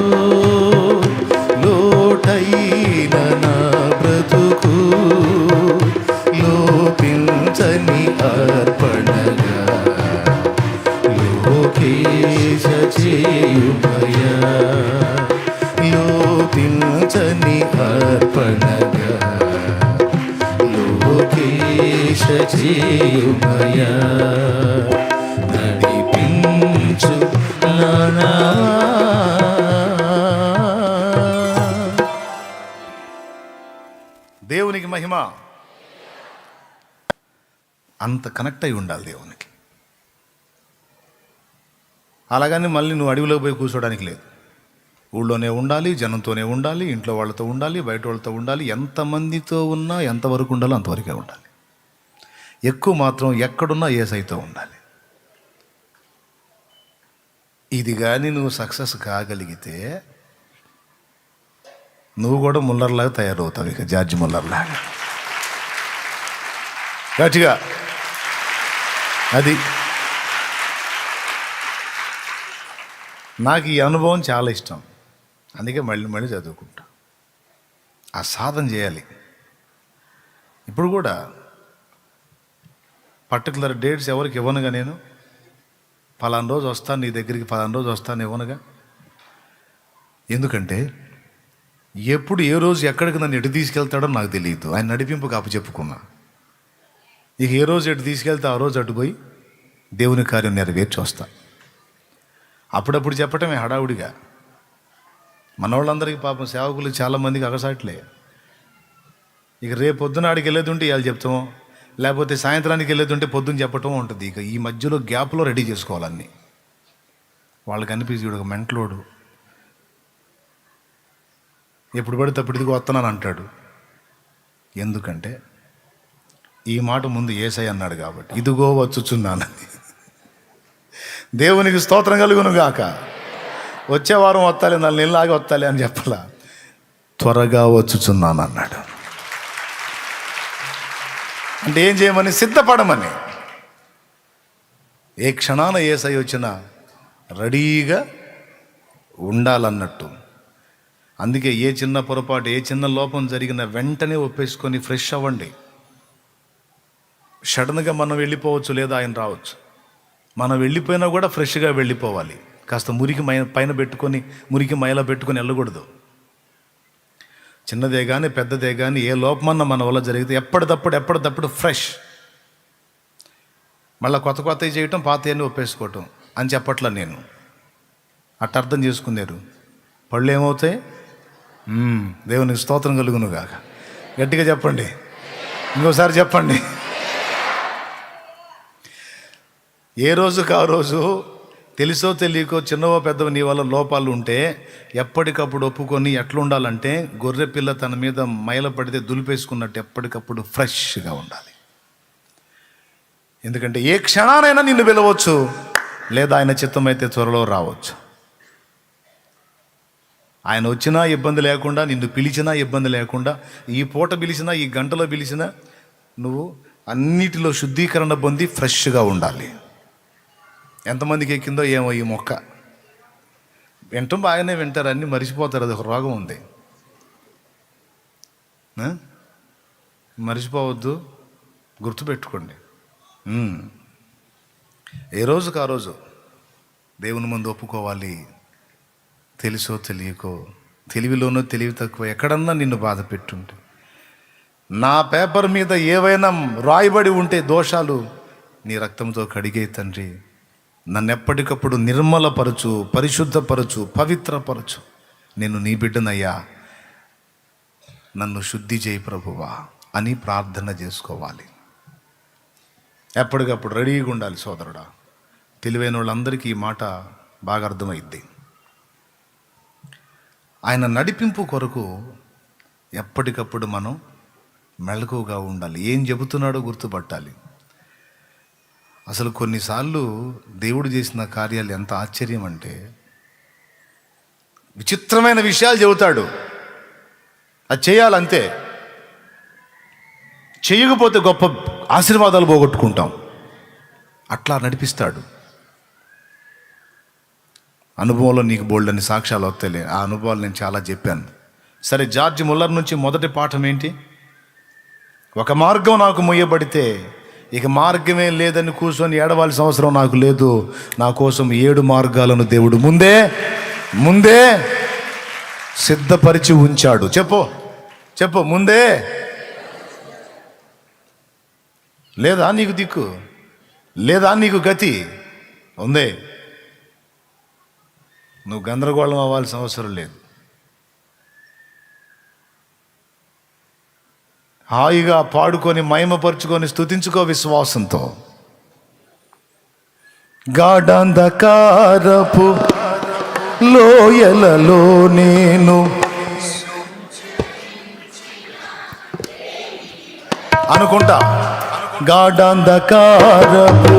లోటైన నా బ్రతుకు లోపించని అర్పణగా లోకేశ చేయుమయా, లోపించని అర్పణగా లోకేశ చేయుమయా, నడిపించు నానా. దేవునికి మహిమ. అంత కనెక్ట్ అయి ఉండాలి దేవునికి. అలాగని మళ్ళీ నువ్వు అడవిలోకి పోయి కూర్చోడానికి లేదు. ఊళ్ళోనే ఉండాలి, జనంతోనే ఉండాలి, ఇంట్లో వాళ్ళతో ఉండాలి, బయట వాళ్ళతో ఉండాలి. ఎంతమందితో ఉన్నా ఎంతవరకు ఉండాలో అంతవరకే ఉండాలి. ఎక్కువ మాత్రం ఎక్కడున్నా యేసయ్యతో ఉండాలి. ఇది కానీ నువ్వు సక్సెస్ కాగలిగితే నువ్వు కూడా ముల్లర్లాగా తయారవుతావు, ఇక జార్జ్ ముల్లర్లాగా గట్టిగా. అది నాకు ఈ అనుభవం చాలా ఇష్టం, అందుకే మళ్ళీ చదువుకుంటా. ఆ సాధన చేయాలి. ఇప్పుడు కూడా పర్టికులర్ డేట్స్ ఎవరికి ఇవ్వనుగా, నేను ఫలానా రోజు వస్తాను నీ దగ్గరికి, ఫలానా రోజు వస్తాను ఇవ్వనుగా. ఎందుకంటే ఎప్పుడు ఏ రోజు ఎక్కడికి నన్ను ఎటు తీసుకెళ్తాడో నాకు తెలియదు. ఆయన నడిపింపుకు అప్పచెప్పుకున్నా. ఇక ఏ రోజు ఎటు తీసుకెళ్తే ఆ రోజు అటు పోయి దేవుని కార్యం నెరవేర్చి వస్తా. అప్పుడప్పుడు చెప్పటమే హడావుడిగా. మన వాళ్ళందరికీ పాపం సేవకులు చాలామందికి అగసాట్లే. ఇక రేపు పొద్దున ఆడికి వెళ్ళేది ఉంటే ఇవాళ చెప్తాము, లేకపోతే సాయంత్రానికి వెళ్ళేది ఉంటే పొద్దున్న చెప్పటం ఉంటుంది. ఇక ఈ మధ్యలో గ్యాప్లో రెడీ చేసుకోవాలన్నీ. వాళ్ళకి అనిపించి ఒక మెంటలోడు ఎప్పుడు పడితే అప్పుడు ఇదిగో వస్తున్నాను అంటాడు. ఎందుకంటే ఈ మాట ముందు యేసయ్య అన్నాడు కాబట్టి, ఇదిగో వచ్చుచున్నానని. దేవునికి స్తోత్రం కలుగును గాక. వచ్చే వారం వస్తాలి, 4 నెలలాగా వస్తాలి అని చెప్పాలా, త్వరగా వచ్చుచున్నాను అన్నాడు. అంటే ఏం చేయమని? సిద్ధపడమని. ఏ క్షణాన యేసయ్య వచ్చినా రెడీగా ఉండాలన్నట్టు. అందుకే ఏ చిన్న పొరపాటు, ఏ చిన్న లోపం జరిగిన వెంటనే ఒప్పేసుకొని ఫ్రెష్ అవ్వండి. సడన్గా మనం వెళ్ళిపోవచ్చు, లేదా ఆయన రావచ్చు. మనం వెళ్ళిపోయినా కూడా ఫ్రెష్గా వెళ్ళిపోవాలి. కాస్త మురికి పైన పెట్టుకొని, మురికి మైల పెట్టుకొని వెళ్ళకూడదు. చిన్నదే కానీ పెద్దదే కానీ ఏ లోపమన్నా మన వల్ల జరిగితే ఎప్పటిదప్పుడు ఫ్రెష్. మళ్ళీ కొత్తవి చేయటం, పాతయన్నీ ఒప్పేసుకోవటం అని చెప్పట్లా నేను. అట్ట అర్థం చేసుకున్నారు. పళ్ళు ఏమవుతాయి? దేవునికి స్తోత్రం కలుగునుగాక. గట్టిగా చెప్పండి, ఇంకోసారి చెప్పండి. ఏ రోజుకు ఆ రోజు తెలుసో తెలియకో చిన్నవో పెద్దవో నీ వల్ల లోపాలు ఉంటే ఎప్పటికప్పుడు ఒప్పుకొని ఎట్లా ఉండాలంటే, గొర్రె పిల్ల తన మీద మైల పడితే దులిపేసుకున్నట్టు ఎప్పటికప్పుడు ఫ్రెష్గా ఉండాలి. ఎందుకంటే ఏ క్షణానైనా నిన్ను పిలవచ్చు, లేదా ఆయన చిత్తమైతే త్వరలో రావచ్చు. ఆయన వచ్చినా ఇబ్బంది లేకుండా, నిన్ను పిలిచినా ఇబ్బంది లేకుండా, ఈ పూట పిలిచినా ఈ గంటలో పిలిచినా నువ్వు అన్నిటిలో శుద్ధీకరణ పొంది ఫ్రెష్గా ఉండాలి. ఎంతమందికి ఎక్కిందో ఏమో ఈ మొక్క. వింటాం, బాగానే వింటారు, అన్నీ మర్చిపోతారు. అది ఒక రోగం ఉంది. మర్చిపోవద్దు, గుర్తుపెట్టుకోండి. ఏ రోజుకు ఆ రోజు దేవుని ముందు ఒప్పుకోవాలి. తెలుసో తెలియకో, తెలివిలోనో తెలివి తక్కువ ఎక్కడన్నా నిన్ను బాధ పెట్టుంటే, నా పేపర్ మీద ఏవైనా రాయబడి ఉంటే దోషాలు నీ రక్తంతో కడిగే తండ్రి, నన్ను ఎప్పటికప్పుడు నిర్మలపరచు, పరిశుద్ధపరచు, పవిత్రపరచు. నేను నీ బిడ్డనయ్యా, నన్ను శుద్ధి చేయి ప్రభువా అని ప్రార్థన చేసుకోవాలి. ఎప్పటికప్పుడు రెడీగా ఉండాలి సోదరుడా. తెలివైన వాళ్ళందరికీ ఈ మాట బాగా అర్థమైద్ది. ఆయన నడిపింపు కొరకు ఎప్పటికప్పుడు మనం మెలకువగా ఉండాలి. ఏం చెబుతున్నాడో గుర్తుపట్టాలి. అసలు కొన్నిసార్లు దేవుడు చేసిన కార్యాలు ఎంత ఆశ్చర్యం అంటే, విచిత్రమైన విషయాలు చెబుతాడు. అది చేయాలంతే. చేయకపోతే గొప్ప ఆశీర్వాదాలు పోగొట్టుకుంటాం. అట్లా నడిపిస్తాడు. అనుభవంలో నీకు బోల్డ్ అని సాక్ష్యాలు వస్తాయి. ఆ అనుభవాలు నేను చాలా చెప్పాను. సరే, జార్జ్ ముల్లర్ నుంచి మొదటి పాఠం ఏంటి? ఒక మార్గం నాకు మొయ్యబడితే ఇక మార్గమే లేదని కూర్చొని ఏడవాల్సిన అవసరం నాకు లేదు. నా కోసం 7 మార్గాలను దేవుడు ముందే సిద్ధపరిచి ఉంచాడు. చెప్పు ముందే. లేదా నీకు దిక్కు, లేదా నీకు గతి ఉందే. నువ్వు గందరగోళం అవ్వాల్సిన అవసరం లేదు. హాయిగా పాడుకొని మహిమపరుచుకొని స్తుతించుకో విశ్వాసంతో. గాఢాంధకారపు లోయలలో నేను అనుకుంటా. గాఢాంధకారపు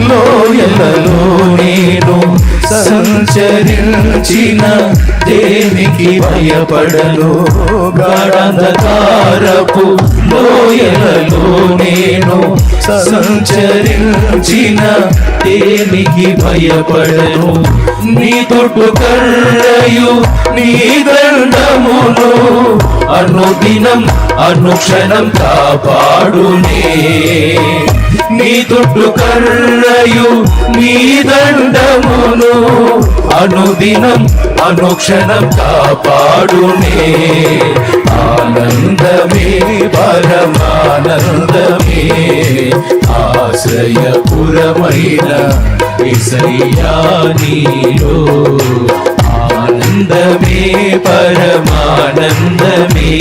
లోయలలో నేను సంచరించిన దేనికి భయపడను. గాఢాంధకారపు లోయలలో నేను సంచరించిన దేనికి భయపడను. నీ తొట్టు కర్రయు నీ దండమును అనుదినం అనుక్షణం కాపాడునే. నీ తొట్టు కర్రయు నీ దండమును అనుదినం అనుక్షణం కాపాడునే. ఆనందమే పరమానందమే ఆశ్రయపురమైన యేసయ్యా నీలో. ఆనందమే పరమానందమే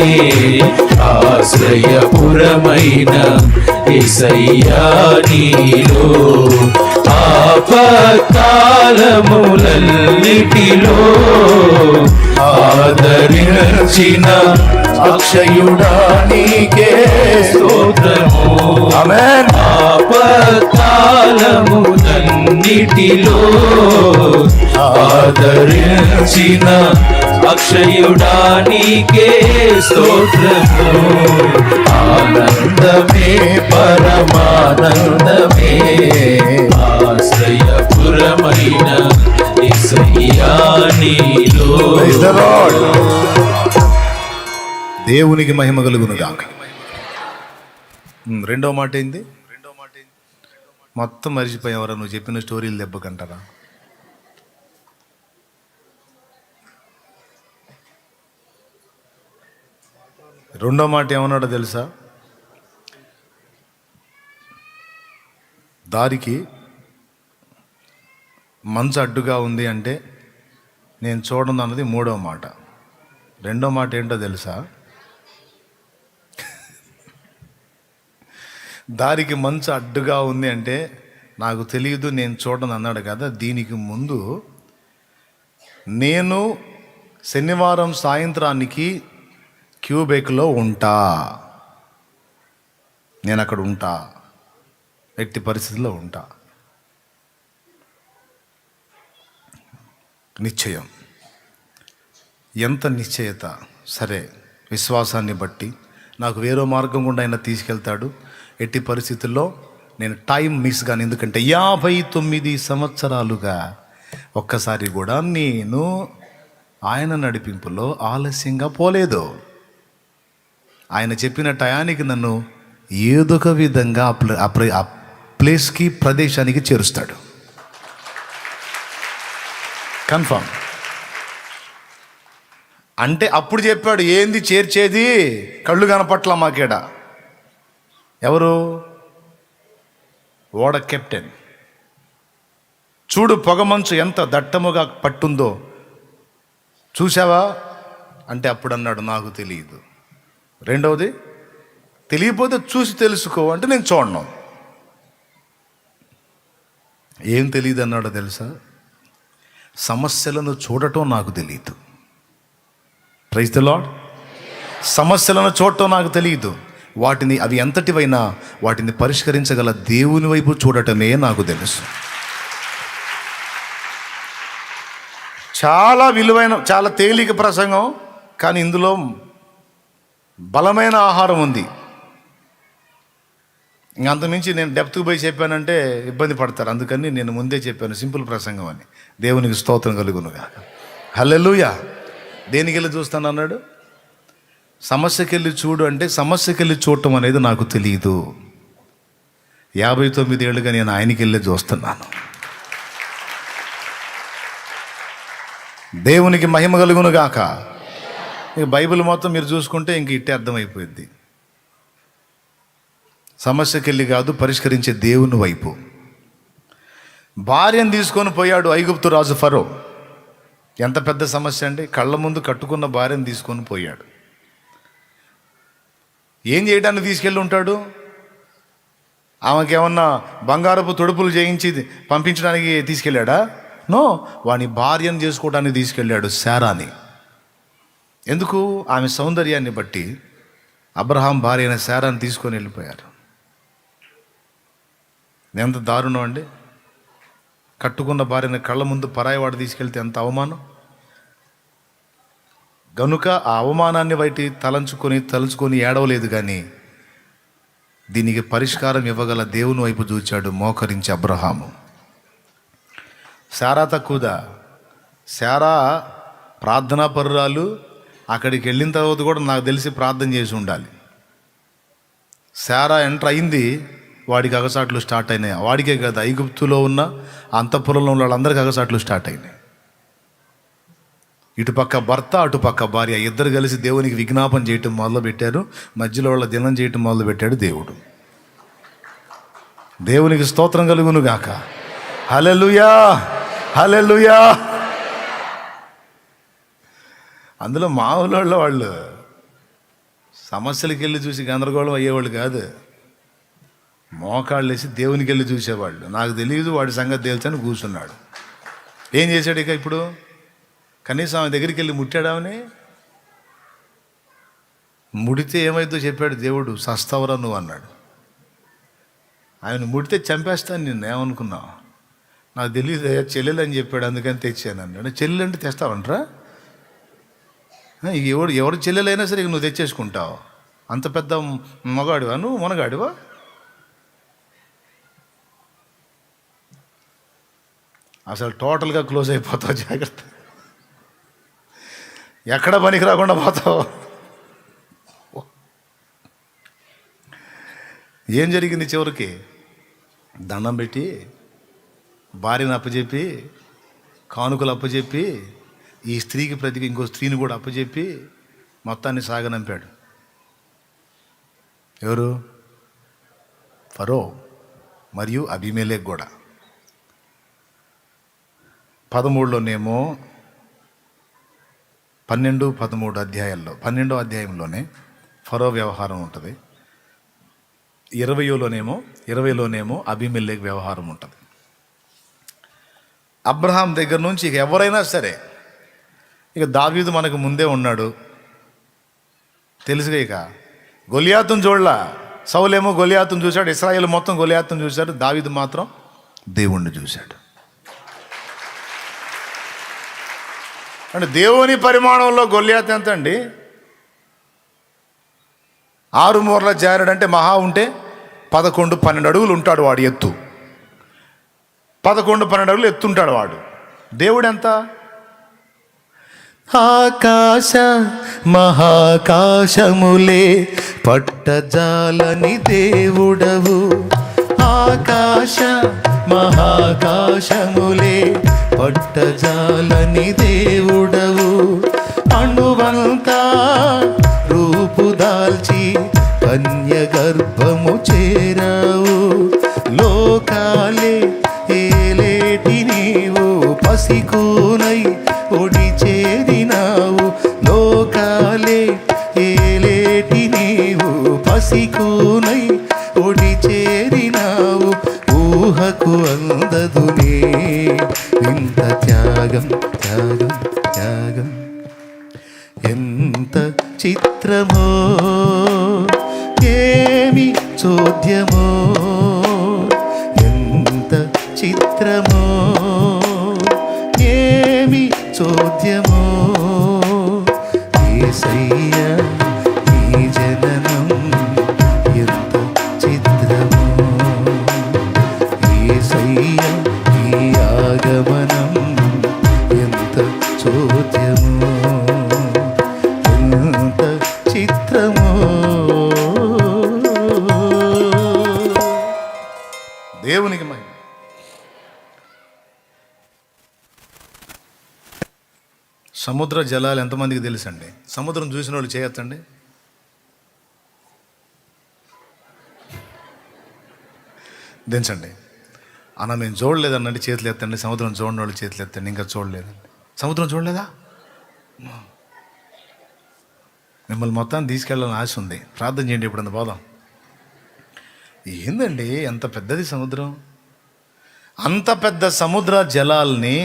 ఆశ్రయపురమైన యేసయ్యా నీలో. ఆపత్కాలములన్నిటిలో ఆదరించిన అక్షయుడా నీకే స్తోత్రము. ఆమేన్. ఆపత్కాలములన్నిటిలో ఆదరించిన అక్షయుడా నీకే స్తోత్రము. ఆనందమే పరమానందమే ఆశ్రయపురమైన యేసయ్యా నీలో. దేవునికి మహిమ కలుగును గాక. రెండో మాట ఏంది? మొత్తం మరిచిపోయేవరా నువ్వు చెప్పిన స్టోరీలు దెబ్బకంటారా? రెండో మాట ఏమన్నాడో తెలుసా? దారికి మంచు అడ్డుగా ఉంది అంటే నేను చూడను అన్నది మూడో మాట. రెండో మాట ఏంటో తెలుసా? దారికి మంచు అడ్డుగా ఉంది అంటే నాకు తెలియదు, నేను చూడను అన్నాడు కదా. దీనికి ముందు నేను శనివారం సాయంత్రానికి క్యూబెక్లో ఉంటా, నేను అక్కడ ఉంటా, ఎట్టి పరిస్థితుల్లో ఉంటా. నిశ్చయం. ఎంత నిశ్చయత! సరే, విశ్వాసాన్ని బట్టి నాకు వేరే మార్గం గుండా ఆయన తీసుకెళ్తాడు. ఎట్టి పరిస్థితుల్లో నేను టైం మిస్ కాను. ఎందుకంటే 59 సంవత్సరాలుగా ఒక్కసారి కూడా నేను ఆయన నడిపింపులో ఆలస్యంగా పోలేదు. ఆయన చెప్పిన టయానికి నన్ను ఏదొక విధంగా ఆ ప్లేస్కి, ప్రదేశానికి చేరుస్తాడు. కన్ఫర్మ్. అంటే అప్పుడు చెప్పాడు, ఏంది చేర్చేది? కళ్ళు కనపట్ల మాకేడ. ఎవరు? ఓడ కెప్టెన్. చూడు పొగమంచు ఎంత దట్టముగా పట్టుందో చూసావా అంటే అప్పుడు అన్నాడు, నాకు తెలియదు. రెండవది, తెలియకపోతే చూసి తెలుసుకో అంటే నేను చూడను. ఏం తెలియదు అన్నాడో తెలుసా? సమస్యలను చూడటం నాకు తెలియదు. Praise the lord. సమస్యలను చూడటం నాకు తెలియదు. వాటిని, అవి ఎంతటివైనా వాటిని పరిష్కరించగల దేవుని వైపు చూడటమే నాకు తెలుసు. చాలా విలువైన, చాలా తేలిక ప్రసంగం, కానీ ఇందులో బలమైన ఆహారం ఉంది. అంతమించి నేను డెప్త్కి పోయి చెప్పానంటే ఇబ్బంది పడతారు. అందుకని నేను ముందే చెప్పాను, సింపుల్ ప్రసంగం అని. దేవునికి స్తోత్రం కలుగునుగా. హల్లెలూయా. దేనికి వెళ్ళి చూస్తాను అన్నాడు? సమస్యకి వెళ్ళి చూడు అంటే సమస్యకి వెళ్ళి చూడటం అనేది నాకు తెలియదు. 59 ఏళ్ళుగా నేను ఆయనకి వెళ్ళి చూస్తున్నాను. దేవునికి మహిమ కలుగును గాక. ఇక బైబిల్ మొత్తం మీరు చూసుకుంటే ఇంక ఇట్టే అర్థమైపోయింది. సమస్యకి వెళ్ళి కాదు, పరిష్కరించే దేవుని వైపు. భార్యను తీసుకొని పోయాడు ఐగుప్తు రాజు ఫరో. ఎంత పెద్ద సమస్య అండి! కళ్ళ ముందు కట్టుకున్న భార్యను తీసుకొని పోయాడు. ఏం చేయడానికి తీసుకెళ్ళి ఉంటాడు? ఆమెకేమన్నా బంగారపు తొడుపులు చేయించి పంపించడానికి తీసుకెళ్ళాడా? నో, వాని భార్యను చేసుకోవడానికి తీసుకెళ్ళాడు, శారాని. ఎందుకు? ఆమె సౌందర్యాన్ని బట్టి అబ్రహాం భార్య అయిన శారాని తీసుకొని వెళ్ళిపోయారు. ఎంత దారుణం అండి! కట్టుకున్న భార్యని కళ్ళ ముందు పరాయివాడు తీసుకెళ్తే ఎంత అవమానం. గనుక ఆ అవమానాన్ని బయటి తలుచుకొని ఏడవలేదు. కానీ దీనికి పరిష్కారం ఇవ్వగల దేవుని వైపు చూచాడు మోకరించి అబ్రహాము. శారా తక్కువదా? శారా ప్రార్థనా పరురాలు. అక్కడికి వెళ్ళిన తర్వాత కూడా నాకు తెలిసి ప్రార్థన చేసి ఉండాలి. శారా ఎంటర్ అయింది, వాడికి అగసాట్లు స్టార్ట్ అయినాయి. వాడికే కదా, ఐగుప్తులో ఉన్న అంతఃపురంలో ఉన్న వాళ్ళందరికీ అగసాట్లు స్టార్ట్ అయినాయి. ఇటుపక్క భర్త, అటుపక్క భార్య, ఇద్దరు కలిసి దేవునికి విజ్ఞాపన చేయటం మొదలుపెట్టారు. మధ్యలో వాళ్ళ దినం చేయటం మొదలుపెట్టాడు దేవుడు. దేవునికి స్తోత్రం కలుగును గాక. హల్లెలూయా, హల్లెలూయా. అందులో మామూలు వాళ్ళు సమస్యలకి వెళ్ళి చూసి గందరగోళం అయ్యేవాళ్ళు కాదు. మోకాళ్ళు వేసి దేవునికి వెళ్ళి చూసేవాళ్ళు. నాకు తెలియదు వాడి సంగతి తెలుసని కూర్చున్నాడు. ఏం చేశాడు? ఇక ఇప్పుడు కనీసం ఆమె దగ్గరికి వెళ్ళి ముట్టాడామని. ముడితే ఏమైందో చెప్పాడు దేవుడు, సస్తవరా నువ్వు అన్నాడు. ఆయన ముడితే చంపేస్తాను నిన్ను, ఏమనుకున్నావు? నాకు తెలియదు, చెల్లెలు అని చెప్పాడు, అందుకని తెచ్చాను అన్నాడు. చెల్లెలు అంటే తెస్తావంటరా? ఎవరు చెల్లెలైనా సరే నువ్వు తెచ్చేసుకుంటావు. అంత పెద్ద మగాడివా నువ్వు? మునగాడివా? అసలు టోటల్గా క్లోజ్ అయిపోతావు, జాగ్రత్త. ఎక్కడ పనికి రాకుండా పోతావు. ఏం జరిగింది చివరికి? దండం పెట్టి, భార్యను అప్పచెప్పి, కానుకలు అప్పచెప్పి, ఈ స్త్రీకి ప్రతికి ఇంకో స్త్రీని కూడా అప్పచెప్పి మొత్తాన్ని సాగనంపాడు. ఎవరు? ఫరో మరియు అబీమెలెకు కూడా. 13లోనేమో 12, 13 అధ్యాయాల్లో 12వ అధ్యాయంలోనే ఫరో వ్యవహారం ఉంటుంది. 20లోనేమో అబీమెలెకు వ్యవహారం ఉంటుంది. అబ్రహాం దగ్గర నుంచి ఇక ఎవరైనా సరే, ఇక దావీదు మనకు ముందే ఉన్నాడు తెలుసుగా. ఇక గొలియాతును చూడలా. సౌలేమో గొలియాతును చూశాడు, ఇశ్రాయేలు మొత్తం గొలియాతును చూశాడు, దావీదు మాత్రం దేవుణ్ణి చూశాడు. అంటే దేవుని పరిమాణంలో గొలియాతు ఎంత అండి? 6 మూరల జారుడంటే మహా ఉంటే 11-12 అడుగులు ఉంటాడు వాడు ఎత్తు. 11-12 అడుగులు ఎత్తుంటాడు వాడు. దేవుడు ఎంత? ఆకాశ మహాకాశములే పట్టజాలని దేవుడవు. ఆకాశ మహాకాశములే పట్టజాలని దేవుడవు. అణువంతా రూపుదాల్చి కన్య గర్భము చేరావు. లోకాలే ఏలేటి నీవు పసికూనై ఒడి చేరినావు. లోకాలే ఏలేటి నీవు పసికూనై ఒడి చేరినావు. ఊహకు అందదునే ఇంత త్యాగం త్యాగం త్యాగం. ఎంత చిత్రమో, ఏమి చోద్యమో, ఎంత చిత్రమో, ఏమి చోద్యమో. యేసయ్యా నీ జననం ఎంత చిత్రమో. యేసయ్యా నీ ఆగమనం ఎంత చోద్యమో, ఎంత చిత్రమో. దేవునికి మహిమ. సముద్ర జలాలు ఎంతమందికి తెలుసండి? సముద్రం చూసిన వాళ్ళు చేయొచ్చండి. దించండి అన్న, మేము చూడలేదన్నండి చేతులు ఎత్తండి. సముద్రం చూడని వాళ్ళు చేతులు ఎత్తండి. ఇంకా చూడలేదండి. సముద్రం చూడలేదా? మిమ్మల్ని మొత్తాన్ని తీసుకెళ్ళాలని ఆశ ఉంది. ప్రార్థన చేయండి. ఎప్పుడన్నా పోదాం. ఏందండి ఎంత పెద్దది సముద్రం. అంత పెద్ద సముద్ర జలాల్ని,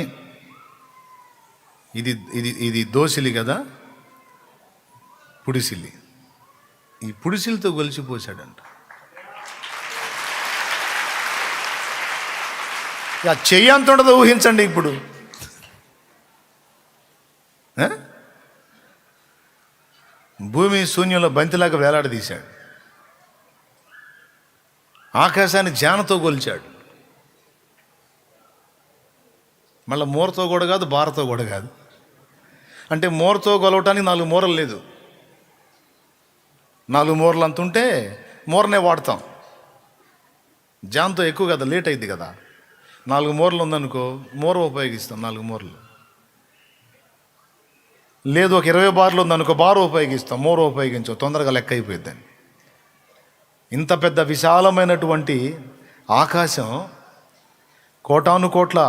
ఇది దోసిలి కదా, పుడిసిలి, ఈ పుడిసిలితో గొలిచిపోసాడంట. ఆ చెయ్యి అంత ఉండదో ఊహించండి ఇప్పుడు. భూమి శూన్యంలో బంతిలాగా వేలాడదీశాడు. ఆకాశాన్ని జానతో గొలిచాడు. మళ్ళీ మూరతో కూడా కాదు, బారతో కూడా కాదు. అంటే మూరతో గొలవటానికి 4 మూరలు లేదు. 4 మూరలు అంత ఉంటే మూరనే వాడతాం. జాన్తో ఎక్కువ కదా, లేట్ అయింది కదా. 4 మూరలు ఉందనుకో, మూర ఉపయోగిస్తాం. 4 మూరలు లేదు, ఒక 20 బార్లు ఉందనుకో, బారు ఉపయోగిస్తాం. మూర ఉపయోగించాం, తొందరగా లెక్క అయిపోయిద్దని. ఇంత పెద్ద విశాలమైనటువంటి ఆకాశం, కోటాను కోట్ల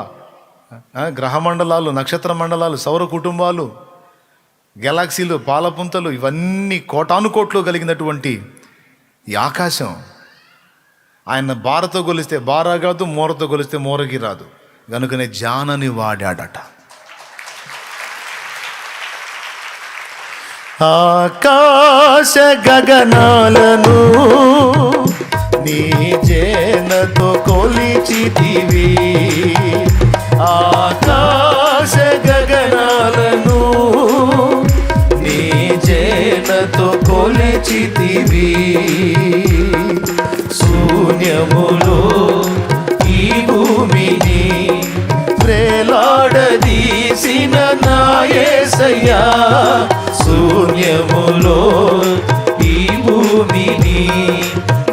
గ్రహమండలాలు, నక్షత్ర మండలాలు, సౌర కుటుంబాలు, గెలాక్సీలు, పాలపుంతలు, ఇవన్నీ కోటాను కోట్లు కలిగినటువంటి ఈ ఆకాశం ఆయన బారతో కొలిస్తే బారా కాదు, మూరతో కొలిస్తే మూరకి రాదు. కనుకనే జానని వాడాడట. ఆకాశ గగనాలను నీ జేనతో కొలిచితివి. ఆకాశ గగనాలను నీ జేనతో కొలిచితివి. శూన్యములో ఈ భూమిని వేలాడదీసిన నా యేసయ్యా. శూన్యములో ఈ భూమిని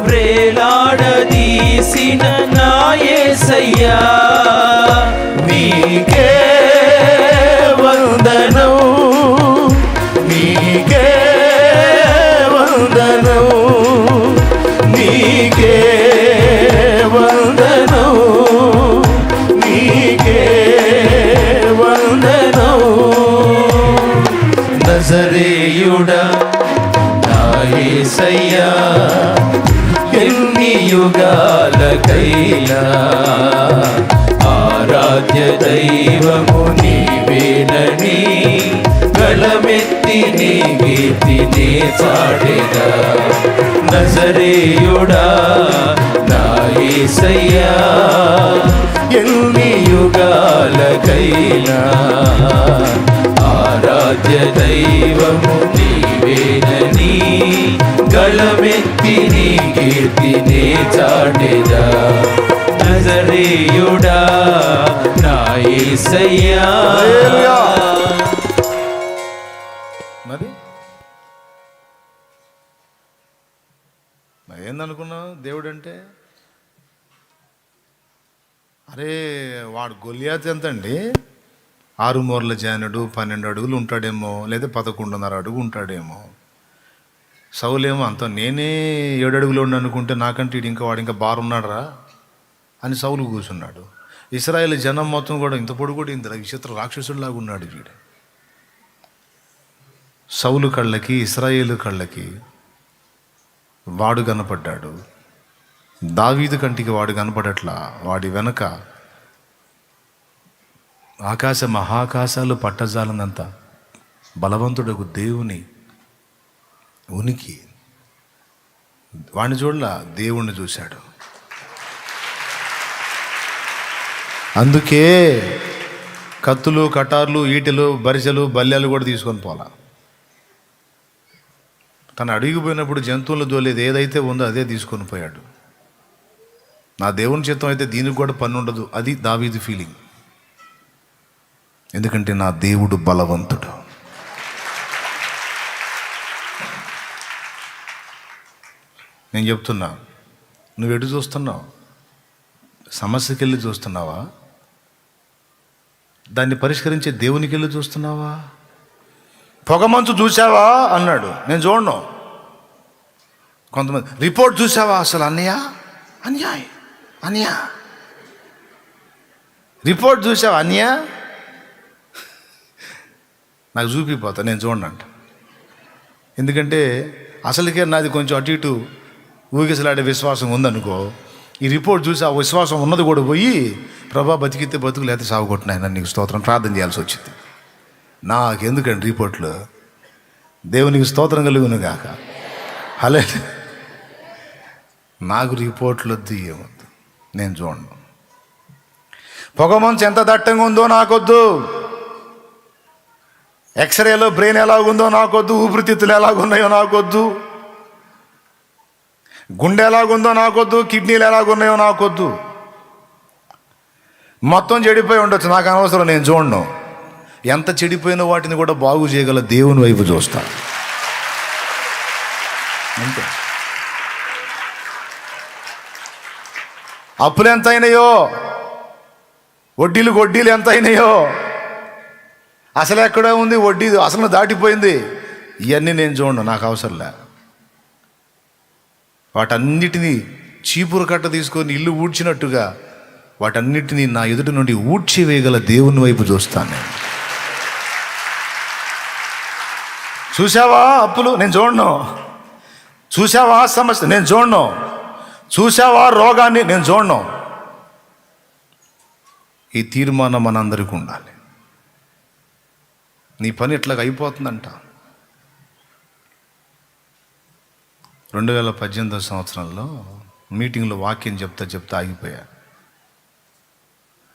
వేలా చేరదీసిన నా యేసయ్యా నీకే వందనం, నీకే వందనం, నీకే వందనం, నీకే వందనం. నజరేయుడా నా యేసయ్యా ఎన్ని యుగాలకైనా ఆరాధ్య దైవము నీవేనని గళమెత్తి నీ కీర్తినే చాడెదా. నజరేయుడా నా యేసయ్యా ఎన్ని యుగాలకైనా ఆరాధ్య దైవము నీవేనని గళమెత్తి నీ కీర్తినే చాటెదా. నజరేయుడా నా యేసయ్యా. మరి ఏందనుకున్నావు దేవుడు అంటే? అరే వాడు గొలియాత్ ఎంత అండి? 6 మూరల జానుడు, 12 అడుగులు ఉంటాడేమో, లేదా 11.5 అడుగు ఉంటాడేమో. సౌలేమో అంత నేనే 7 అడుగులు ఉండి అనుకుంటే నాకంటే వాడు ఇంకా బారున్నాడరా అని సౌలు కూర్చున్నాడు. ఇశ్రాయేల్ జనం మొత్తం కూడా ఇంత పొడుగు కూడా ఇంత విచిత్ర రాక్షసుడిలాగా ఉన్నాడు వీడు. సౌలు కళ్ళకి, ఇశ్రాయేలు కళ్ళకి వాడు కనపడ్డాడు. దావీదు కంటికి వాడు కనపడట్లా. వాడి వెనక ఆకాశ మహాకాశాలు పట్టజాలనంత బలవంతుడకు దేవుని ఉనికి. వాడిని చూడలా, దేవుణ్ణి చూశాడు. అందుకే కత్తులు, కటార్లు, ఈటెలు, బరిసెలు, బల్యాలు కూడా తీసుకొని పోలా. తను అడిగిపోయినప్పుడు జంతువులు దోలేది ఏదైతే ఉందో అదే తీసుకొని పోయాడు. నా దేవుని చిత్తం అయితే దీనికి కూడా పని ఉండదు, అది దావీదు ఫీలింగ్. ఎందుకంటే నా దేవుడు బలవంతుడు. నేను చెప్తున్నా, నువ్వు ఎటు చూస్తున్నావు? సమస్యకి వెళ్ళి చూస్తున్నావా? దాన్ని పరిష్కరించే దేవునికి వెళ్ళి చూస్తున్నావా? పొగమంచు చూసావా అన్నాడు, నేను చూడను. కొంతమంది రిపోర్ట్ చూసావా? అసలు అన్యాయ్ రిపోర్ట్ చూసావా? నాకు చూపిపోతా, నేను చూడనంట. ఎందుకంటే అసలుకే నాది కొంచెం అటు ఇటు ఊగిసలాడే విశ్వాసం ఉందనుకో, ఈ రిపోర్ట్ చూసి ఆ విశ్వాసం ఉన్నది కూడా పోయి ప్రభా బతికితే బతుకు, లేకపోతే సాగుకొట్టినాయన నీకు స్తోత్రం ప్రార్థన చేయాల్సి వచ్చింది. నాకెందుకండి రిపోర్ట్లు? దేవునికి స్తోత్రం కలుగును గాక. హలే, నాకు రిపోర్ట్లు వద్దు, ఏమొద్దు, నేను చూడను. పొగమంచు ఎంత దట్టంగా ఉందో నాకొద్దు, ఎక్స్రేలో బ్రెయిన్ ఎలాగుందో నాకొద్దు, ఊపిరితిత్తులు ఎలాగున్నాయో నాకొద్దు, గుండె ఎలాగుందో నాకొద్దు, కిడ్నీలు ఎలాగున్నాయో నాకొద్దు. మొత్తం చెడిపోయి ఉండొచ్చు, నాకు అనవసరం, నేను చూడను. ఎంత చెడిపోయిన వాటిని కూడా బాగు చేయగల దేవుని వైపు చూస్తాను అంతే. అప్పులు ఎంత అయినాయో, వడ్డీలు ఎంత అయినాయో, అసలు ఎక్కడే ఉంది వడ్డీ, అసలు దాటిపోయింది, ఇవన్నీ నేను చూడను, నాకు అవసరంలే. వాటన్నిటినీ చీపురు కట్ట తీసుకొని ఇల్లు ఊడ్చినట్టుగా వాటన్నిటినీ నా ఎదుటి నుండి ఊడ్చివేయగల దేవుని వైపు చూస్తాను నేను. చూసావా అప్పులు? నేను చూడను. చూసావా సమస్య? నేను చూడను. చూసావా రోగాన్ని? నేను చూడను. ఈ తీర్మానం మనందరికీ ఉండాలి. నీ పని ఇట్లాగ అయిపోతుందంట. 2018 సంవత్సరంలో మీటింగ్లో వాక్యం చెప్తా ఆగిపోయా.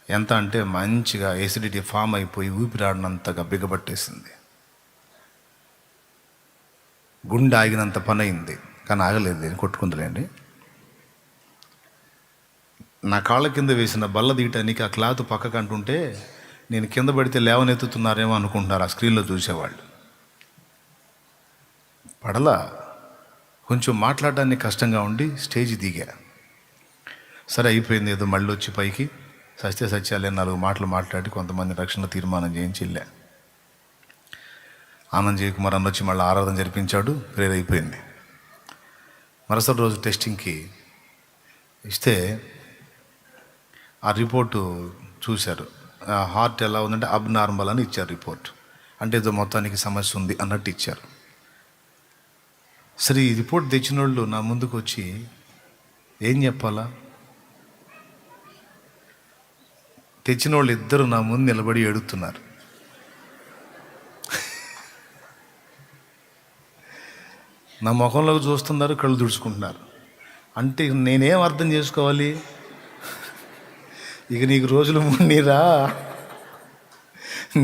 ఎంత అంటే మంచిగా ఎసిడిటీ ఫామ్ అయిపోయి ఊపిరాడినంతగా బిగబట్టేసింది. గుండె ఆగినంత పని అయింది, కానీ ఆగలేదు, నేను కొట్టుకుందిలేండి. నా కాళ్ళ కింద వేసిన బల్ల తీయటానికి ఆ క్లాత్ పక్కకు అంటుంటే నేను కింద పడితే లేవనెత్తుతున్నారేమో అనుకుంటున్నారు ఆ స్క్రీన్లో చూసేవాళ్ళు. పడలా, కొంచెం మాట్లాడడానికి కష్టంగా ఉండి స్టేజ్ దిగా. సరే అయిపోయింది, ఏదో మళ్ళీ వచ్చి పైకి సత్యాలే 4 మాటలు మాట్లాడి కొంతమంది రక్షణ తీర్మానం చేయించి వెళ్ళా. ఆనంద్ జయకుమార్ అన్న వచ్చి మళ్ళీ ఆరాధన జరిపించాడు, ప్రేయర్ అయిపోయింది. మరుసటి రోజు టెస్టింగ్కి ఇస్తే ఆ రిపోర్టు చూశారు. హార్ట్ ఎలా ఉందంటే అబ్నార్మల్ అని ఇచ్చారు రిపోర్ట్. అంటే ఏదో మొత్తానికి సమస్య ఉంది అన్నట్టు ఇచ్చారు. సరే ఈ రిపోర్ట్ తెచ్చిన వాళ్ళు నా ముందుకు వచ్చి ఏం చెప్పాలా, తెచ్చిన వాళ్ళు ఇద్దరు నా ముందు నిలబడి ఏడుతున్నారు. నా ముఖంలోకి చూస్తున్నారు, కళ్ళు తుడుచుకుంటున్నారు. అంటే నేనేం అర్థం చేసుకోవాలి, ఇక నీకు రోజులు మున్నీరా,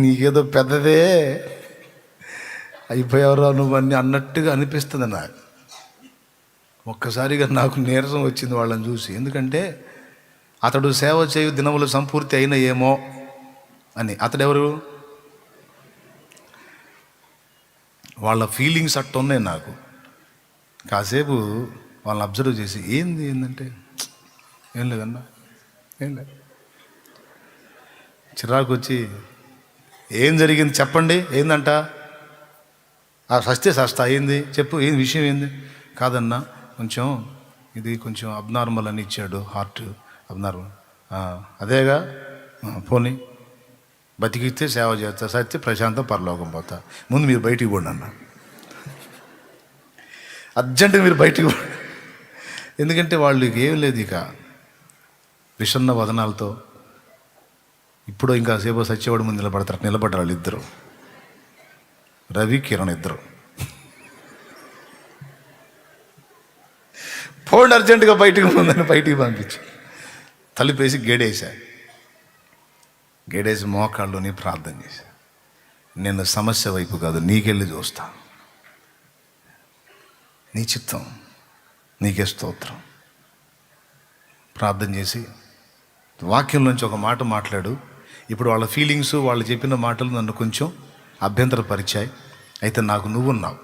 నీకేదో పెద్దదే అయిపోయావురా నువ్వు అని అన్నట్టుగా అనిపిస్తుంది నాకు. ఒక్కసారిగా నాకు నీరసం వచ్చింది వాళ్ళని చూసి. ఎందుకంటే అతడు సేవ చేయు దినములు సంపూర్తి అయిన ఏమో అని. అతడెవరు? వాళ్ళ ఫీలింగ్స్ అట్టున్నాయి నాకు. కాసేపు వాళ్ళని అబ్జర్వ్ చేసి ఏంటంటే ఏం లేదన్నా, ఏం లేదు. చిరాకు వచ్చి ఏం జరిగింది చెప్పండి, ఏందంట? సస్తా ఏంది చెప్పు, ఏం విషయం ఏంది? కాదన్నా కొంచెం అబ్నార్మల్ అని ఇచ్చాడు, హార్ట్ అబ్నార్మల్. అదేగా, పోనీ బతికిస్తే సేవ చేస్తా, సత్తే ప్రశాంతం పరలోకం పోతా, ముందు మీరు బయటికి పోండి అన్న, అర్జెంటుగా మీరు బయటికి పోండి. ఎందుకంటే వాళ్ళు ఏం లేదు, ఇక విషన్న వదనాలతో ఇప్పుడు ఇంకా సేపు సత్యవాడు ముందు నిలబడ్డారు వాళ్ళు ఇద్దరు, రవి కిరణ్ ఇద్దరు. పోండి అర్జెంటుగా బయటికి ముందని బయటికి పంపించి తలుపేసి గేడేసి మోకాళ్ళుని ప్రార్థన చేశా. నేను సమస్య వైపు కాదు, నీకెళ్ళి చూస్తా, నీ చిత్తం, నీకే స్తోత్రం. ప్రార్థన చేసి వాక్యం నుంచి ఒక మాట మాట్లాడు. ఇప్పుడు వాళ్ళ ఫీలింగ్స్, వాళ్ళు చెప్పిన మాటలు నన్ను కొంచెం అభ్యంతరపరిచాయి. అయితే నాకు నువ్వున్నావు,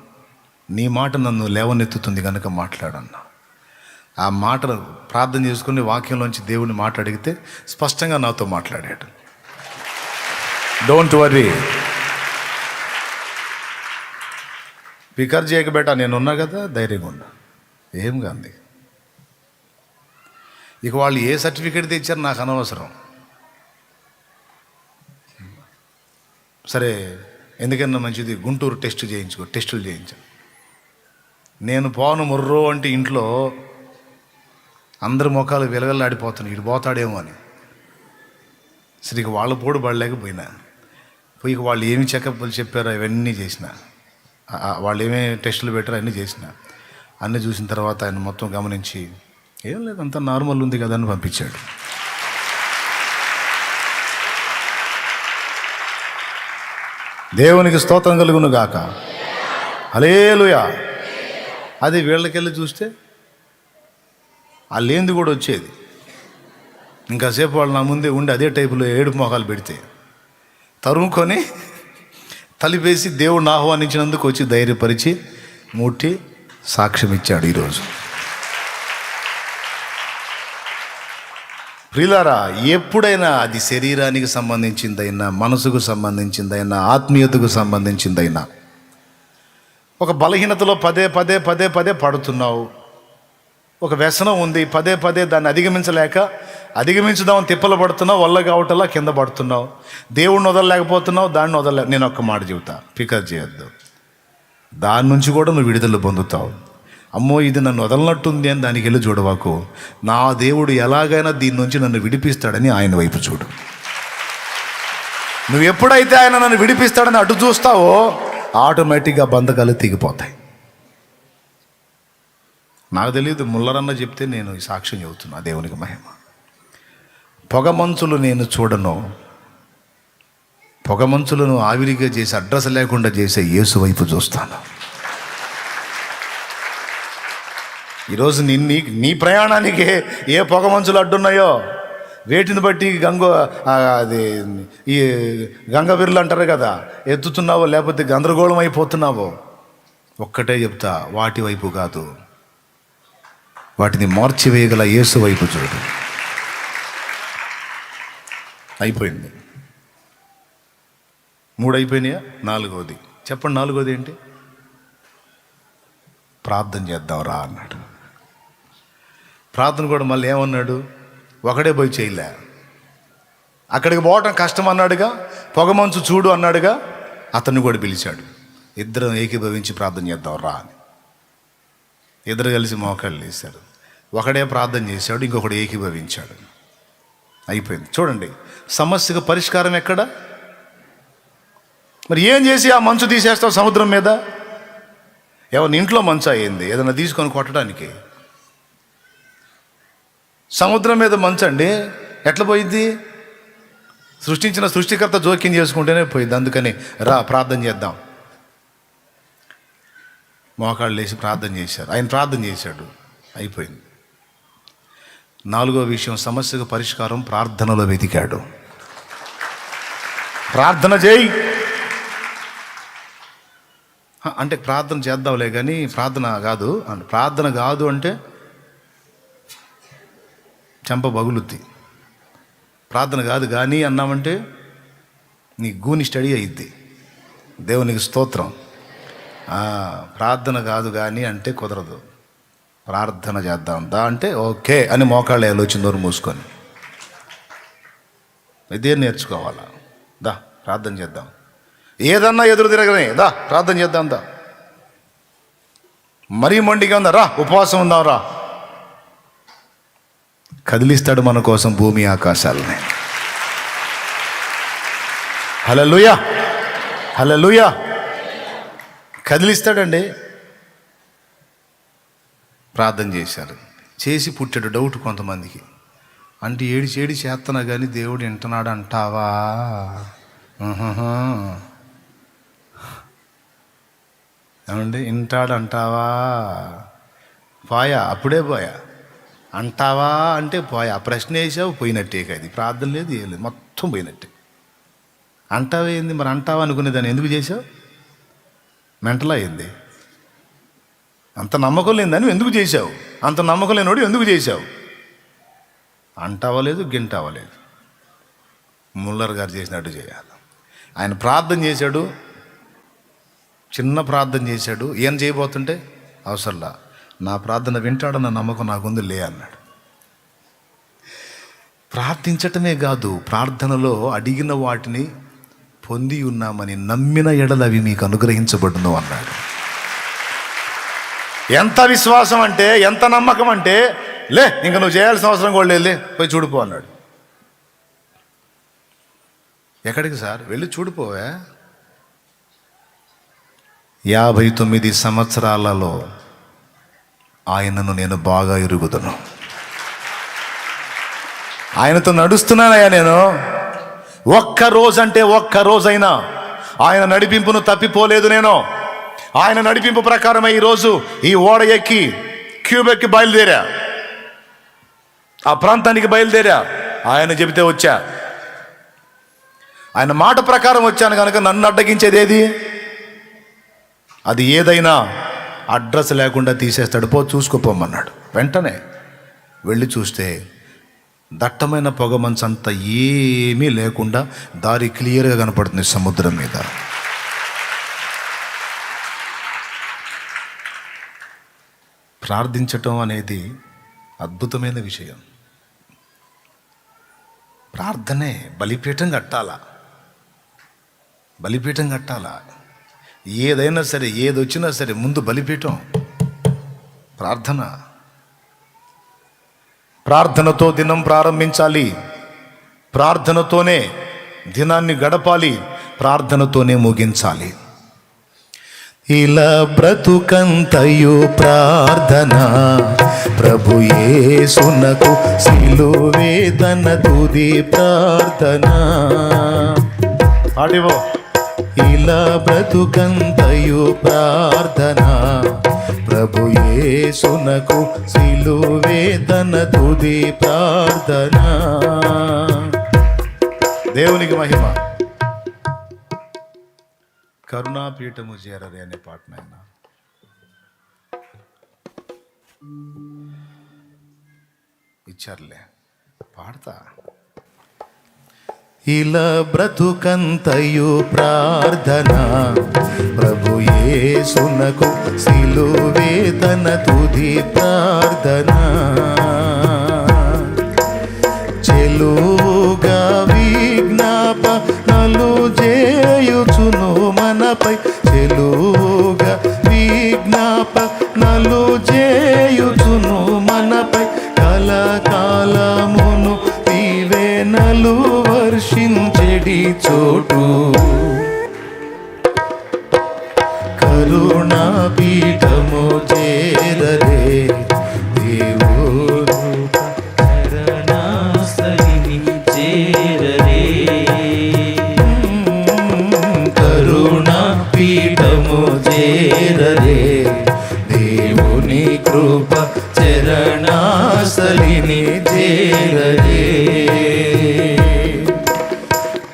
నీ మాట నన్ను లేవనెత్తుతుంది కనుక మాట్లాడన్నా. ఆ మాట ప్రార్థన చేసుకుని వాక్యంలోంచి దేవుని మాట అడిగితే స్పష్టంగా నాతో మాట్లాడాడు. డోంట్ వరీ, ఫికర్ చేయక బేటా, నేనున్నా కదా, ధైర్యంగా ఉన్నా, ఏం కాదు. ఇక వాళ్ళు ఏ సర్టిఫికేట్ తెచ్చారు నాకు అనవసరం. సరే ఎందుకన్నా మంచిది, గుంటూరు టెస్టులు చేయించాను. నేను పోను ముర్రో అంటే ఇంట్లో అందరి ముఖాలు వెలవెల్లాడిపోతున్నాయి, ఇటు పోతాడేమో అని. సరే ఇక వాళ్ళ పోడు పడలేకపోయినా పోయి ఇక వాళ్ళు ఏమి చెకప్లు చెప్పారో అవన్నీ చేసిన, వాళ్ళు ఏమేమి టెస్టులు పెట్టారో అన్నీ చేసిన. అన్నీ చూసిన తర్వాత ఆయన మొత్తం గమనించి ఏం లేదు, అంతా నార్మల్ ఉంది కదా అని పంపించాడు. దేవునికి స్తోత్రం కలుగును గాక, హల్లెలూయా. అది వీళ్ళకెళ్ళి చూస్తే ఆ లేనిది కూడా వచ్చేది. ఇంకాసేపు వాళ్ళు నా ముందే ఉండి అదే టైపులో ఏడుపు మొఖాలు పెడితే తరుముకొని తలిపేసి దేవుడిని ఆహ్వానించినందుకు వచ్చి ధైర్యపరిచి ముట్టి సాక్ష్యం ఇచ్చాడు ఈరోజు. ప్రియులారా, ఎప్పుడైనా అది శరీరానికి సంబంధించిందైనా, మనసుకు సంబంధించిందైనా, ఆత్మీయతకు సంబంధించిందైనా, ఒక బలహీనతలో పదే పడుతున్నావు, ఒక వ్యసనం ఉంది, పదే దాన్ని అధిగమించుదామని తిప్పలు పడుతున్నావు, వల్ల కావటంలా కింద పడుతున్నావు, దేవుడిని వదలలేకపోతున్నావు, దాన్ని నేను ఒక్క మాట చెబుతా, ఫికర్ చేయొద్దు. దాని నుంచి కూడా నువ్వు విడుదల పొందుతావు. అమ్మో ఇది నన్ను వదలనట్టుంది అని దానికి వెళ్ళి చూడవాకు. నా దేవుడు ఎలాగైనా దీని నుంచి నన్ను విడిపిస్తాడని ఆయన వైపు చూడు. నువ్వు ఎప్పుడైతే ఆయన నన్ను విడిపిస్తాడని అటు చూస్తావో ఆటోమేటిక్గా బంధకాలు తెగిపోతాయి. నాకు తెలియదు, ముల్లరన్న చెప్తే నేను ఈ సాక్ష్యం చెబుతున్నా. దేవునికి మహిమ. పొగమంచులు నేను చూడను, పొగమంచులను ఆవిరిగా చేసి అడ్రస్ లేకుండా చేసే యేసు వైపు చూస్తాను. ఈరోజు నీ ప్రయాణానికి ఏ పొగమంచులు అడ్డున్నాయో వేటిని బట్టి ఈ గంగవీరులు అంటారు కదా, ఎత్తుతున్నావో లేకపోతే గందరగోళం అయిపోతున్నావో, ఒక్కటే చెప్తా, వాటి వైపు కాదు, వాటిని మార్చివేయగల యేసు వైపు చూడు. అయిపోయింది. 3 అయిపోయినాయా? 4వది చెప్పండి. 4వది ఏంటి? ప్రార్థన చేద్దాం రా అన్నాడు. ప్రార్థన కూడా మళ్ళీ ఏమన్నాడు? ఒకడే పోయి చేయలే, అక్కడికి పోవటం కష్టం అన్నాడుగా, పొగమంచు చూడు అన్నాడుగా, అతన్ని కూడా పిలిచాడు. ఇద్దరం ఏకీభవించి ప్రార్థన చేద్దాం రా అని. ఇద్దరు కలిసి మోకాళ్ళు వేశారు. ఒకడే ప్రార్థన చేశాడు, ఇంకొకడు ఏకీభవించాడు. అయిపోయింది. చూడండి, సమస్యకు పరిష్కారం ఎక్కడ? మరి ఏం చేసి ఆ మంచు తీసేస్తావు సముద్రం మీద? ఎవరి ఇంట్లో మంచు అయింది ఏదైనా తీసుకొని కొట్టడానికి? సముద్రం మీద మంచు అండి, ఎట్లా పోయిద్ది? సృష్టించిన సృష్టికర్త జోక్యం చేసుకుంటేనే పోయింది. అందుకని రా ప్రార్థన చేద్దాం. మోకాళ్ళు లేచి ప్రార్థన చేశారు. ఆయన ప్రార్థన చేశాడు, అయిపోయింది. 4వ విషయం, సమస్యకు పరిష్కారం ప్రార్థనలో వెతికాడు. ప్రార్థన చేయి అంటే ప్రార్థన చేద్దాంలే కానీ ప్రార్థన కాదు అంటే చెంప బగులుద్ది. ప్రార్థన కాదు కానీ అన్నామంటే నీ గూని స్టడీ అయ్యిద్ది. దేవునికి స్తోత్రం. ప్రార్థన కాదు కానీ అంటే కుదరదు. ప్రార్థన చేద్దాం దా అంటే ఓకే అని మోకాళ్ళు ఆలోచన నోరు మూసుకొని ఇదే నేర్చుకోవాలా. దా ప్రార్థన చేద్దాం. ఏదన్నా ఎదురు తిరగనే దా ప్రార్థన చేద్దాం దా. మరీ మొండిగా ఉందా రా ఉపవాసం ఉందాం రా. కదిలిస్తాడు మన కోసం భూమి ఆకాశాలని. హల్లెలూయా హల్లెలూయా. కదిలిస్తాడండి. ప్రార్థన చేశారు, చేసి పుట్టాడు డౌట్ కొంతమందికి. అంటే ఏడి చేస్తున్నా కానీ దేవుడు వింటున్నాడు అంటావా? ఏమండి వింటాడు అంటావా? పోయా, అప్పుడే పోయా. అంటావా అంటే పోయా. ప్రశ్న వేసావు పోయినట్టే. అది ప్రార్థన లేదు ఏం లేదు, మొత్తం పోయినట్టే. అంటావా ఏంది మరి? అంటావా అనుకునేదాన్ని ఎందుకు చేసావు? మెంటలా అయింది. అంత నమ్మకం లేదని ఎందుకు చేశావు? అంత నమ్మకం లేనివాడు ఎందుకు చేశావు? అంటావలేదు గింటావలేదు. ముల్లర్ గారు చేసినట్టు చేయాలి. ఆయన ప్రార్థన చేశాడు, చిన్న ప్రార్థన చేశాడు. ఏం చేయబోతుంటే అవసరంలా, నా ప్రార్థన వింటాడన్న నమ్మకం నాకుంది లే అన్నాడు. ప్రార్థించటమే కాదు, ప్రార్థనలో అడిగిన వాటిని పొంది ఉన్నామని నమ్మిన ఎడల అవి మీకు అనుగ్రహించబడును అన్నాడు. ఎంత విశ్వాసం అంటే, ఎంత నమ్మకం అంటే, లే ఇంక నువ్వు చేయాల్సిన అవసరం కూడా లేదు, పోయి చూడిపో అన్నాడు. ఎక్కడికి సార్? వెళ్ళి చూడిపోవా. 59 సంవత్సరాలలో ఆయనను నేను బాగా ఎరుగుదును. ఆయనతో నడుస్తున్నానయ్యా నేను. ఒక్క రోజైనా ఆయన నడిపింపును తప్పిపోలేదు నేను. ఆయన నడిపింపు ప్రకారమే ఈరోజు ఈ ఓడ ఎక్కి క్యూబెక్కి బయలుదేరా, ఆ ప్రాంతానికి బయలుదేరా. ఆయన చెబితే వచ్చా, ఆయన మాట ప్రకారం వచ్చాను కనుక నన్ను అడ్డగించేది ఏది? అది ఏదైనా అడ్రస్ లేకుండా తీసేస్తాడు. పో చూసుకోపోమన్నాడు. వెంటనే వెళ్ళి చూస్తే దట్టమైన పొగ మంచంతా ఏమీ లేకుండా దారి క్లియర్గా కనపడుతుంది సముద్రం మీద. ప్రార్థించటం అనేది అద్భుతమైన విషయం. ప్రార్థనే బలిపీఠం కట్టాలా. ఏదైనా సరే, ఏదొచ్చినా సరే ముందు బలిపీఠం ప్రార్థనతో దినం ప్రారంభించాలి. ప్రార్థనతోనే దినాన్ని గడపాలి. ప్రార్థనతోనే ముగించాలి. ఇలా బ్రతుకంతయు ప్రార్థన, ప్రభు యేసునకు సిలువే తన తుది ప్రార్థన. ఆడివో. ఇలా బ్రతుకంతయు ప్రార్థన, ప్రభు యేసునకు సిలువే తన తుది ప్రార్థన. దేవునికి మహిమ. కరుణాపీఠము చేరరే అనే పాట నాయన. ఇచ్చారులే, పాడతా. ఇలా బ్రతుకంతయు ప్రార్థన, ప్రభు యేసునకు సిలువే తన తుది ప్రార్థన. చెలుగా విజ్ఞాపనలు చేయుచును మనపై, చెలుగా విజ్ఞాపనలు చేయుచును మనపై, కలకాలమును దీవెనలు వర్షించెడి చోటు. కరుణా పీఠము చేరరే దేవుడు, శరణాసరిని చేరరే. కరుణా పీఠము చేరరే దేవుని కృప చరణాసలిని చేరరే.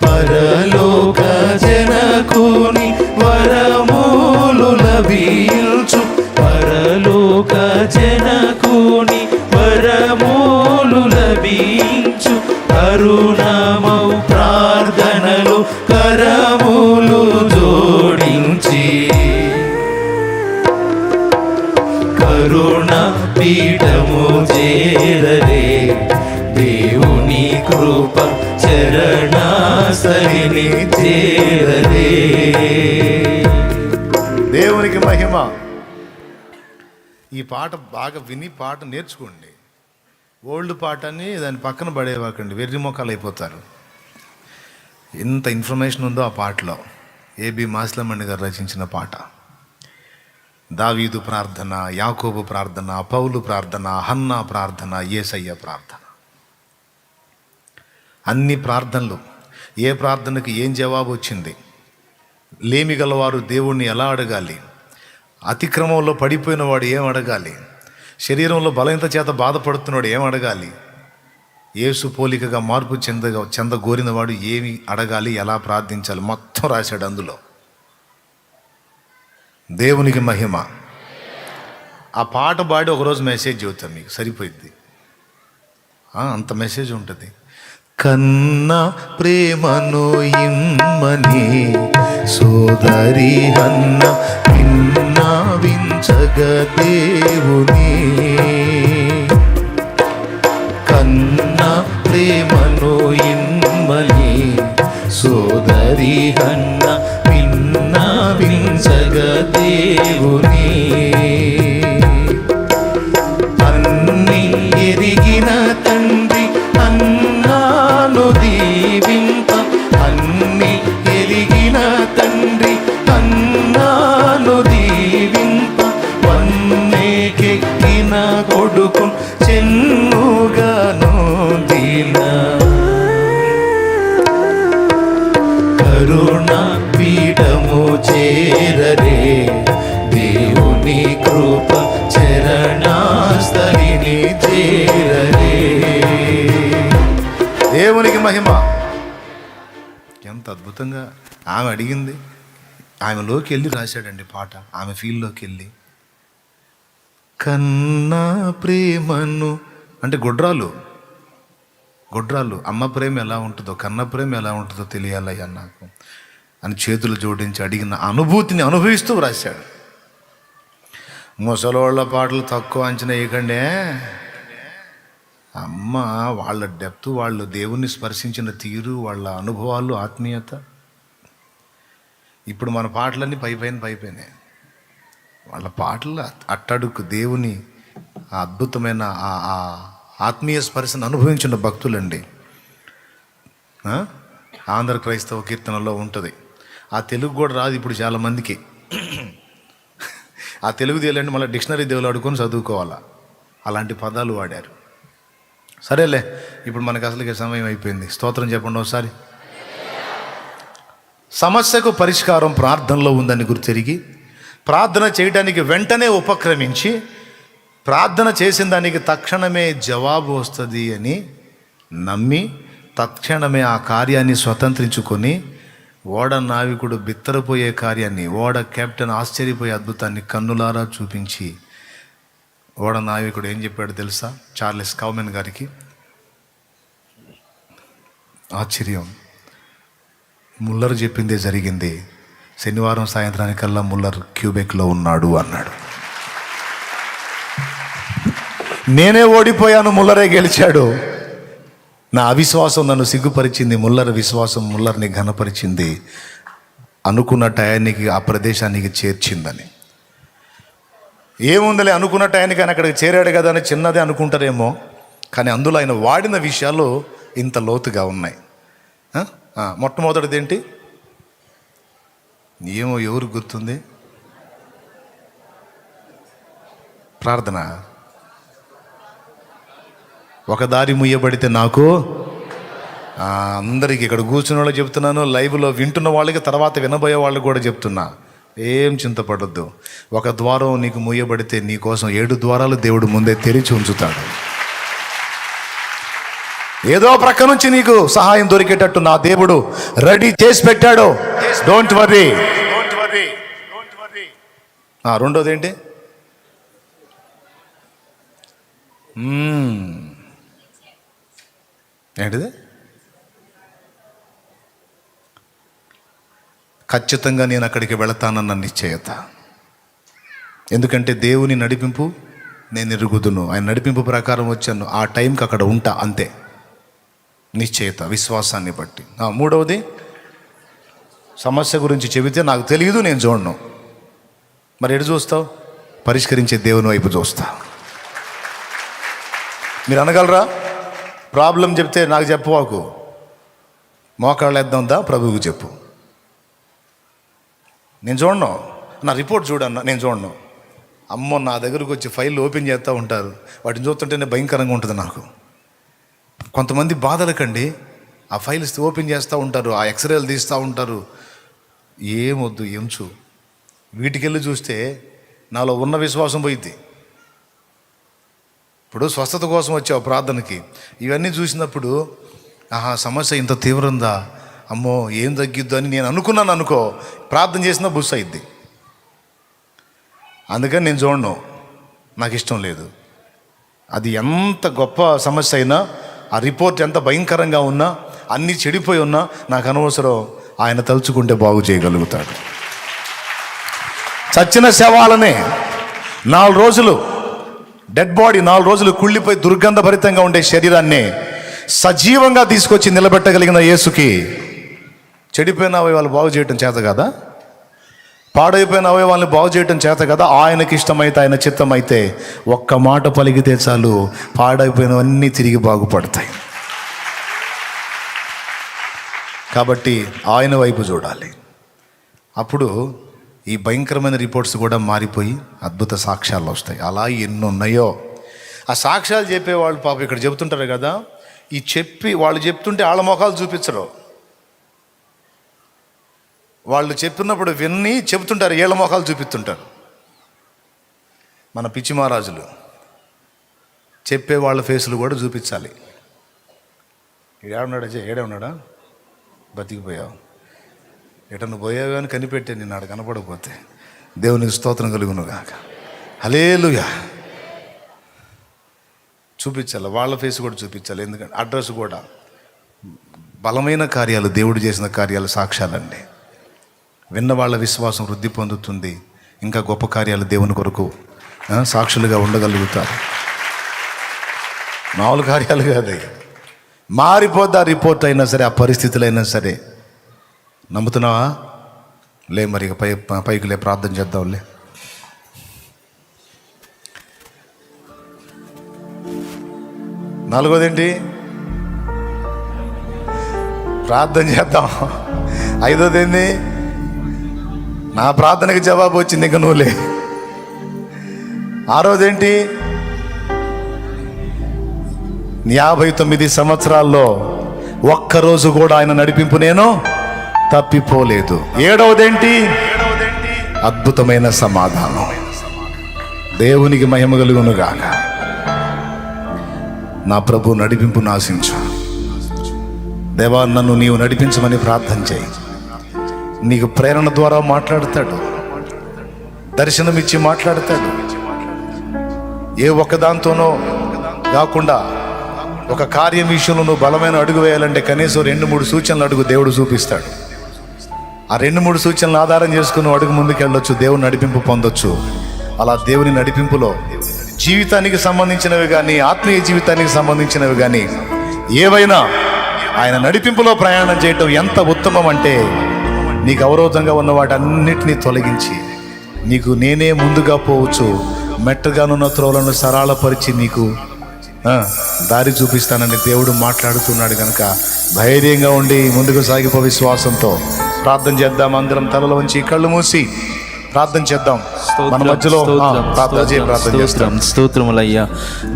పరలోక జనకుని వరములు లభించు, పరలోక జనకుని వరములు లభించు, కరుణామౌ ప్రార్థనలు కరములు జోడించి, కరుణ పీఠము చేరరే దేవుని కృప చరణాసలిని చేరరే. దేవునికి మహిమ. ఈ పాట బాగా విని పాట నేర్చుకోండి. ఓల్డ్ పాటని దాని పక్కన పడేవాకండి, వెర్రి మొక్కలు అయిపోతారు. ఎంత ఇన్ఫర్మేషన్ ఉందో ఆ పాటలో. ఏబి మాస్లమణి గారు రచించిన పాట. దావీదు ప్రార్థన, యాకోబు ప్రార్థన, పౌలు ప్రార్థన, హన్నా ప్రార్థన, యేసయ్య ప్రార్థన. అన్ని ప్రార్థనలు. ఏ ప్రార్థనకి ఏం జవాబు వచ్చింది, లేమి గలవారు దేవుణ్ణి ఎలా అడగాలి, అతిక్రమంలో పడిపోయిన వాడు ఏం అడగాలి, శరీరంలో బలహీనత చేత బాధపడుతున్నాడు ఏం అడగాలి, యేసు పోలికగా మార్పు చెందగోరిన వాడు ఏమి అడగాలి, ఎలా ప్రార్థించాలి, మొత్తం రాశాడు అందులో. దేవునికి మహిమ. ఆ పాట పాడి ఒకరోజు మెసేజ్ చెబుతాను మీకు, సరిపోయింది. అంత మెసేజ్ ఉంటుంది. కన్నా ప్రేమను ఇమ్మని సోదరి అన్న విన్నవించగ దేవుని, కన్నా ప్రేమను ఇమ్మని సోదరి అన్న విన్నవించగ దేవుని. అన్ని ఎరిగిన తండ్రి అన్నాను దీవింప, అన్ని ఎరిగిన తండ్రి అన్నాను దీవింప, వన్నెకెక్కిన కొడుకు చెన్నుగాను దీన. కరుణ పీఠము చేరరే దేవుని కృప చరణాస్థలిని చేరరే. దేవునికి మహిమ. ఎంత అద్భుతంగా ఆమె అడిగింది. ఆమెలోకి వెళ్ళి రాశాడండి పాట, ఆమె ఫీల్డ్లోకి వెళ్ళి. కన్నా ప్రేమను అంటే గొడ్రాలు అమ్మ ప్రేమ ఎలా ఉంటుందో, కన్న ప్రేమ ఎలా ఉంటుందో తెలియాలయ్యా నాకు అని చేతులు జోడించి అడిగిన అనుభూతిని అనుభవిస్తూ రాశాడు. ముసలోళ్ళ పాటలు తక్కువ అంచనా వేయకండే. అమ్మ వాళ్ళ డెప్త్, వాళ్ళు దేవుణ్ణి స్పర్శించిన తీరు, వాళ్ళ అనుభవాలు, ఆత్మీయత. ఇప్పుడు మన పాటలన్నీ పైపోయినాయి. వాళ్ళ పాటలు అట్టడుకు దేవుని అద్భుతమైన ఆ ఆత్మీయ స్పర్శను అనుభవించిన భక్తులండి. ఆంధ్ర క్రైస్తవ కీర్తనలో ఉంటుంది. ఆ తెలుగు కూడా రాదు ఇప్పుడు చాలామందికి. ఆ తెలుగు దేవులండి మళ్ళీ డిక్షనరీ దేవులు ఆడుకొని చదువుకోవాలా, అలాంటి పదాలు వాడారు. సరేలే, ఇప్పుడు మనకు అసలుకి సమయం అయిపోయింది. స్తోత్రం చెప్పండి ఒకసారి. సమస్యకు పరిష్కారం ప్రార్థనలో ఉందని గుర్తెరిగి, ప్రార్థన చేయడానికి వెంటనే ఉపక్రమించి, ప్రార్థన చేసిన దానికి తక్షణమే జవాబు వస్తుంది అని నమ్మి తక్షణమే ఆ కార్యాన్ని స్వతంత్రించుకొని, ఓడ నావికుడు బిత్తరపోయే కార్యాన్ని, ఓడ కెప్టెన్ ఆశ్చర్యపోయే అద్భుతాన్ని కన్నులారా చూపించి, ఓడ నావికుడు ఏం చెప్పాడు తెలుసా? చార్లెస్ కౌమెన్ గారికి ఆశ్చర్యం. ముల్లర్ చెప్పిందే జరిగింది. శనివారం సాయంత్రానికల్లా ముల్లర్ క్యూబెక్లో ఉన్నాడు అన్నాడు. నేనే ఓడిపోయాను, ముల్లరే గెలిచాడు. నా అవిశ్వాసం నన్ను సిగ్గుపరిచింది, ముల్లర్ విశ్వాసం ముల్లర్ని ఘనపరిచింది, అనుకున్న టయానికి ఆ ప్రదేశానికి చేర్చిందని. ఏముందిలే అనుకున్న టయానికి ఆయన అక్కడికి చేరాడు కదా అని చిన్నదే అనుకుంటారేమో, కానీ అందులో ఆయన వాడిన విషయాలు ఇంత లోతుగా ఉన్నాయి. మొట్టమొదటిది ఏంటి? ఏమో ఎవరు గుర్తుంది? ప్రార్థన. ఒక దారి ముయ్యబడితే నాకు, అందరికీ ఇక్కడ కూర్చున్న వాళ్ళకి చెప్తున్నాను, లైవ్లో వింటున్న వాళ్ళకి, తర్వాత వినబోయే వాళ్ళకి కూడా చెప్తున్నా, ఏం చింతపడొద్దు. ఒక ద్వారం నీకు ముయ్యబడితే నీ కోసం 7 ద్వారాలు దేవుడు ముందే తెరిచి ఉంచుతాడు. ఏదో ప్రక్క నుంచి నీకు సహాయం దొరికేటట్టు నా దేవుడు రెడీ చేసి పెట్టాడు. Don't worry. రెండోది ఏంటి? ఏంటిది? ఖచ్చితంగా నేను అక్కడికి వెళతానన్న నిశ్చయత. ఎందుకంటే దేవుని నడిపింపు నేను ఎరుగుదును, ఆయన నడిపింపు ప్రకారం వచ్చాను, ఆ టైంకి అక్కడ ఉంటా, అంతే. నిశ్చయత, విశ్వాసాన్ని బట్టి. మూడవది, సమస్య గురించి చెబితే నాకు తెలియదు, నేను చూడను. మరి ఎటు చూస్తావు? పరిష్కరించే దేవుని వైపు చూస్తా. మీరు అనగలరా? ప్రాబ్లం చెప్తే నాకు చెప్పవాకు, మోకాళ్ళు వేద్దాందా ప్రభువుకు చెప్పు. నేను చూడను. నా రిపోర్ట్ చూడన్నా, నేను చూడను. అమ్మో, నా దగ్గరకు వచ్చి ఫైల్ ఓపెన్ చేస్తూ ఉంటారు, వాటిని చూస్తుంటేనే భయంకరంగా ఉంటుంది నాకు. కొంతమంది బాధలకండి ఆ ఫైల్స్ ఓపెన్ చేస్తూ ఉంటారు, ఆ ఎక్స్రేలు తీస్తూ ఉంటారు. ఏమొద్దు, ఎంచు. వీటికెళ్ళి చూస్తే నాలో ఉన్న విశ్వాసం పోయింది. ఇప్పుడు స్వస్థత కోసం వచ్చావు ప్రార్థనకి, ఇవన్నీ చూసినప్పుడు సమస్య ఇంత తీవ్రంగా, అమ్మో ఏం తగ్గిద్దు అని నేను అనుకున్నాను అనుకో, ప్రార్థన చేసినా బుస్ అయింది. అందుకని నేను చూడను, నాకు ఇష్టం లేదు. అది ఎంత గొప్ప సమస్య అయినా, ఆ రిపోర్ట్ ఎంత భయంకరంగా ఉన్నా, అన్నీ చెడిపోయి ఉన్నా నాకు అనవసరం. ఆయన తలుచుకుంటే బాగు చేయగలుగుతాడు. చచ్చిన శవాలనే 4 రోజులు, డెడ్ బాడీ 4 రోజులు కుళ్ళిపోయి దుర్గంధభరితంగా ఉండే శరీరాన్ని సజీవంగా తీసుకొచ్చి నిలబెట్టగలిగిన యేసుకి చెడిపోయిన అవయవాలు బాగు చేయటం చేత కదా, పాడైపోయిన అవయవాళ్ళని బాగు చేయటం చేత కదా. ఆయనకి ఇష్టమైతే, ఆయన చిత్తమైతే ఒక్క మాట పలికితే చాలు, పాడైపోయినవన్నీ తిరిగి బాగుపడతాయి. కాబట్టి ఆయన వైపు చూడాలి. అప్పుడు ఈ భయంకరమైన రిపోర్ట్స్ కూడా మారిపోయి అద్భుత సాక్ష్యాలు వస్తాయి. అలా ఎన్ని ఉన్నాయో. ఆ సాక్ష్యాలు చెప్పేవాళ్ళు పాపం ఇక్కడ చెబుతుంటారు కదా, ఈ చెప్పి వాళ్ళు చెప్తుంటే వాళ్ళ మొఖాలు చూపించరు. వాళ్ళు చెప్పినప్పుడు విన్ని చెబుతుంటారు, ఏళ్ళ మొఖాలు చూపిస్తుంటారు. మన పిచ్చి మహారాజులు చెప్పే వాళ్ళ ఫేసులు కూడా చూపించాలి. ఏడున్నాడా? ఏడే ఉన్నాడా? బతికిపోయావు, ఎటను పోయావు అని కనిపెట్టే నిన్ను ఆడ కనపడకపోతే. దేవునికి స్తోత్రం కలుగును గాక. హల్లెలూయా. చూపించాలి, వాళ్ళ ఫేస్ కూడా చూపించాలి. ఎందుకంటే అడ్రస్ కూడా. బలమైన కార్యాలు, దేవుడు చేసిన కార్యాలు సాక్ష్యాలండి. విన్న వాళ్ళ విశ్వాసం వృద్ధి పొందుతుంది. ఇంకా గొప్ప కార్యాలు దేవుని కొరకు సాక్షులుగా ఉండగలుగుతారు. మామూలు కార్యాలు కాదు. మారిపోద్దా రిపోర్ట్ అయినా సరే, ఆ పరిస్థితులు అయినా సరే. నమ్ముతున్నావా? లే మరి పైకి లే, ప్రార్థన చేద్దాంలే. నాలుగోదేంటి? ప్రార్థన చేద్దాం. ఐదోదేంటి? నా ప్రార్థనకి జవాబు వచ్చింది, ఇంక నువ్వులే. ఆరోదేంటి? 59 సంవత్సరాల్లో ఒక్కరోజు కూడా ఆయన నడిపింపు నేను తప్పిపోలేదు. ఏడవదేంటి? అద్భుతమైన సమాధానం. దేవునికి మహిమ కలుగును గాక. నా ప్రభు నడిపింపు నాశించు. దేవా, నన్ను నీవు నడిపించమని ప్రార్థన చేయి. నీకు ప్రేరణ ద్వారా మాట్లాడతాడు, దర్శనమిచ్చి మాట్లాడతాడు. ఏ ఒక్కదాంతోనో కాకుండా ఒక కార్యం విషయంలో నువ్వు బలమైన అడుగు వేయాలంటే కనీసం 2-3 సూచనలు అడుగు, దేవుడు చూపిస్తాడు. ఆ 2-3 సూచనలు ఆధారం చేసుకుని అడుగు ముందుకు వెళ్ళొచ్చు, దేవుని నడిపింపు పొందొచ్చు. అలా దేవుని నడిపింపులో జీవితానికి సంబంధించినవి కానీ, ఆత్మీయ జీవితానికి సంబంధించినవి కానీ ఏవైనా ఆయన నడిపింపులో ప్రయాణం చేయటం ఎంత ఉత్తమం అంటే, నీకు అవరోధంగా ఉన్న వాటన్నిటినీ తొలగించి నీకు నేనే ముందుగా పోవచ్చు, మెట్టగానున్న త్రోలను సరళపరిచి నీకు దారి చూపిస్తానని దేవుడు మాట్లాడుతున్నాడు. కనుక ధైర్యంగా ఉండి ముందుకు సాగిపో. విశ్వాసంతో ప్రార్థన చేద్దాం. అందరం తలలో ఉంచి కళ్ళు మూసి ప్రార్థన చేద్దాం. మన మధ్యలో ప్రార్థన చేస్తాం. స్తోత్రములయ్యా,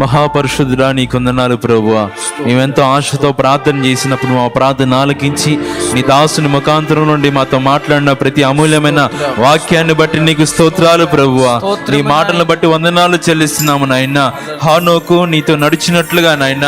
మహాపరిశుద్ధుడా నీకు వందనాలు ప్రభువా. మేమెంతో ఆశతో ప్రార్థన చేసినప్పుడు మా ప్రార్థన ఆలకించి నీ దాసుని ముఖాంతరం నుండి మాతో మాట్లాడిన ప్రతి అమూల్యమైన వాక్యాన్ని బట్టి నీకు స్తోత్రాలు ప్రభువా. నీ మాటలను బట్టి వందనాలు చెల్లిస్తున్నాము నాయన. హానోకు నీతో నడిచినట్లుగా నాయన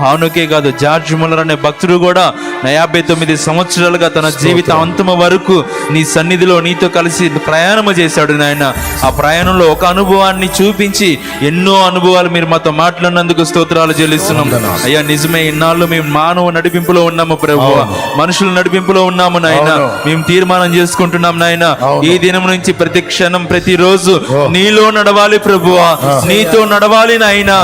హానోకే కాదు, జార్జ్ ముల్లర్ అనే భక్తుడు కూడా 59 సంవత్సరాలుగా తన జీవిత అంతము వరకు నీ సన్నిధిలో నీతో కలిసి ప్రయాణము చేశాడు నాయన. ఆ ప్రయాణంలో ఒక అనుభవాన్ని చూపించి ఎన్నో అనుభవాలు మీరు మాతో మాట్లాడినందుకు స్తోత్రాలు చెల్లిస్తున్నాం అయ్యా. నిజమే, ఇన్నాళ్ళు మేము మానవ నడిపింపులో ఉన్నాము ప్రభువా, మనుషుల నడిపింపులో ఉన్నాము నాయన. మేము తీర్మానం చేసుకుంటున్నాం నాయన, ఈ దినం నుంచి ప్రతి క్షణం ప్రతిరోజు నీలో నడవాలి ప్రభువా, నీతో నడవాలి నాయన.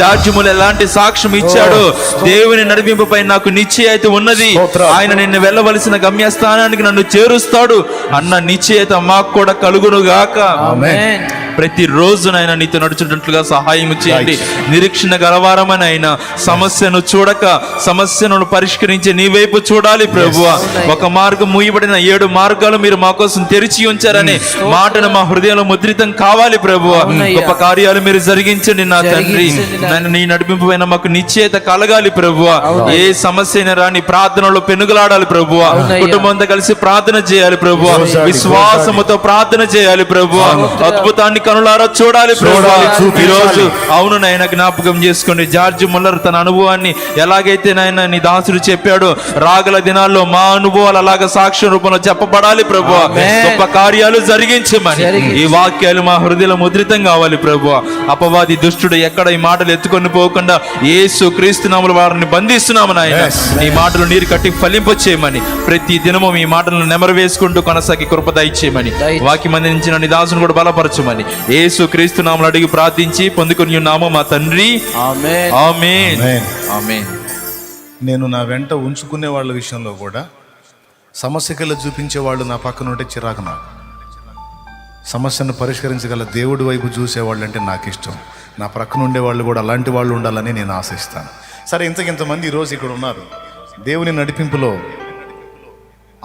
జార్జ్ ముల్లర్ ఎలాంటి సాక్ష్యం ఇచ్చాడో, దేవుని నడిపింపుపై నాకు నిశ్చయత ఉన్నది, ఆయన నిన్ను వెళ్ళవలసిన గమ్యస్థానానికి నన్ను చేరుస్తాడు అన్న నిశ్చయత మాకు కూడా కలుగును గాక. ఆమేన్. ప్రతిరోజు నాయన నీతో నడుచున్నట్లుగా సహాయం చేయండి. నిరీక్షణ గలవారమని ఆయన సమస్యను చూడక సమస్యను పరిష్కరించి నీ వైపు చూడాలి ప్రభువా. ఒక మార్గం మూయబడిన 7 మార్గాలు మీరు మా కోసం తెరిచి ఉంచారని మాటను మా హృదయంలో ముద్రితం కావాలి ప్రభువా. గొప్ప కార్యాలు మీరు జరిగించండి నా తండ్రి. నన్ను నీ నడిపింపు పైన మాకు నిశ్చయత కలగాలి ప్రభువా. ఏ సమస్య అయినా రాని ప్రార్థనలో పెనుగులాడాలి ప్రభువా. కుటుంబంతో కలిసి ప్రార్థన చేయాలి ప్రభువా. విశ్వాసముతో ప్రార్థన చేయాలి ప్రభువా. అద్భుతాన్ని కనులారా చూడాలి ప్రభువా. ఈరోజు అవును నాయన జ్ఞాపకం చేసుకోండి, జార్జ్ ముల్లర్ తన అనుభవాన్ని ఎలాగైతే నాయన నీ దాసుడు చెప్పాడో, రాగల దినాల్లో మా అనుభవాలు అలాగ సాక్ష్య రూపంలో చెప్పబడాలి ప్రభువా. గొప్ప కార్యాలు జరిగించమని ఈ వాక్యాలు మా హృదయంలో ముద్రితం కావాలి ప్రభువా. అపవాది దుష్టుడు ఎక్కడ ఈ మాటలు ఎత్తుకొని పోకుండా యేసు క్రీస్తు నామములో వారిని బంధిస్తున్నాము నాయన. ఈ మాటలు నీరు కట్టి ఫలింప చేయమని, ప్రతి దినము ఈ మాటలను నెమరు వేసుకుంటూ కొనసాగి కృప దయచేయమని, వాక్యం అందించిన నీ దాసును కూడా బలపరచమని యేసు క్రీస్తు నామములో అడిగి ప్రార్థించి పొందుకొని ఉన్నాము మా తండ్రి. ఆమేన్. ఆమేన్. ఆమేన్. నేను నా వెంట ఉంచుకునే వాళ్ళ విషయంలో కూడా సమస్యకల్లా చూపించే వాళ్ళు నా పక్కన ఉంటే చిరాకు. నాకు సమస్యను పరిష్కరించగల దేవుడి వైపు చూసేవాళ్ళు అంటే నాకు ఇష్టం. నా ప్రక్కన ఉండేవాళ్ళు కూడా అలాంటి వాళ్ళు ఉండాలని నేను ఆశిస్తాను. సరే, ఇంతమంది ఈరోజు ఇక్కడ ఉన్నారు. దేవుని నడిపింపులో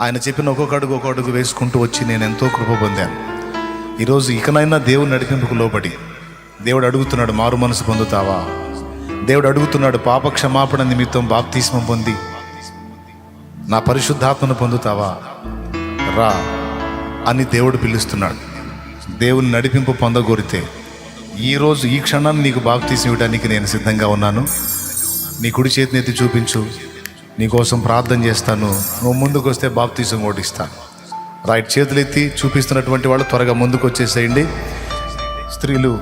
ఆయన చెప్పిన ఒక్కొక్క అడుగు వేసుకుంటూ వచ్చి నేను ఎంతో కృప పొందాను. ఈరోజు ఇకనైనా దేవుని నడిపింపుకు లోబడి దేవుడు అడుగుతున్నాడు, మారు మనసు పొందుతావా? దేవుడు అడుగుతున్నాడు, పాప క్షమాపణ నిమిత్తం బాప్తిస్మం పొంది నా పరిశుద్ధాత్మను పొందుతావా? రా అని దేవుడు పిలుస్తున్నాడు. దేవుని నడిపింపు పొందగోరితే ఈరోజు ఈ క్షణాన్ని నీకు బాప్తిస్మం ఇవ్వడానికి నేను సిద్ధంగా ఉన్నాను. నీ కుడి చేతిని ఎత్తి చూపించు, నీకోసం ప్రార్థన చేస్తాను. నువ్వు ముందుకు వస్తే బాప్తిస్మం కూడా ఇస్తాను. రైట్ చేతులు ఎత్తి చూపిస్తున్నటువంటి వాళ్ళు త్వరగా ముందుకు వచ్చేసేయండి. స్త్రీలు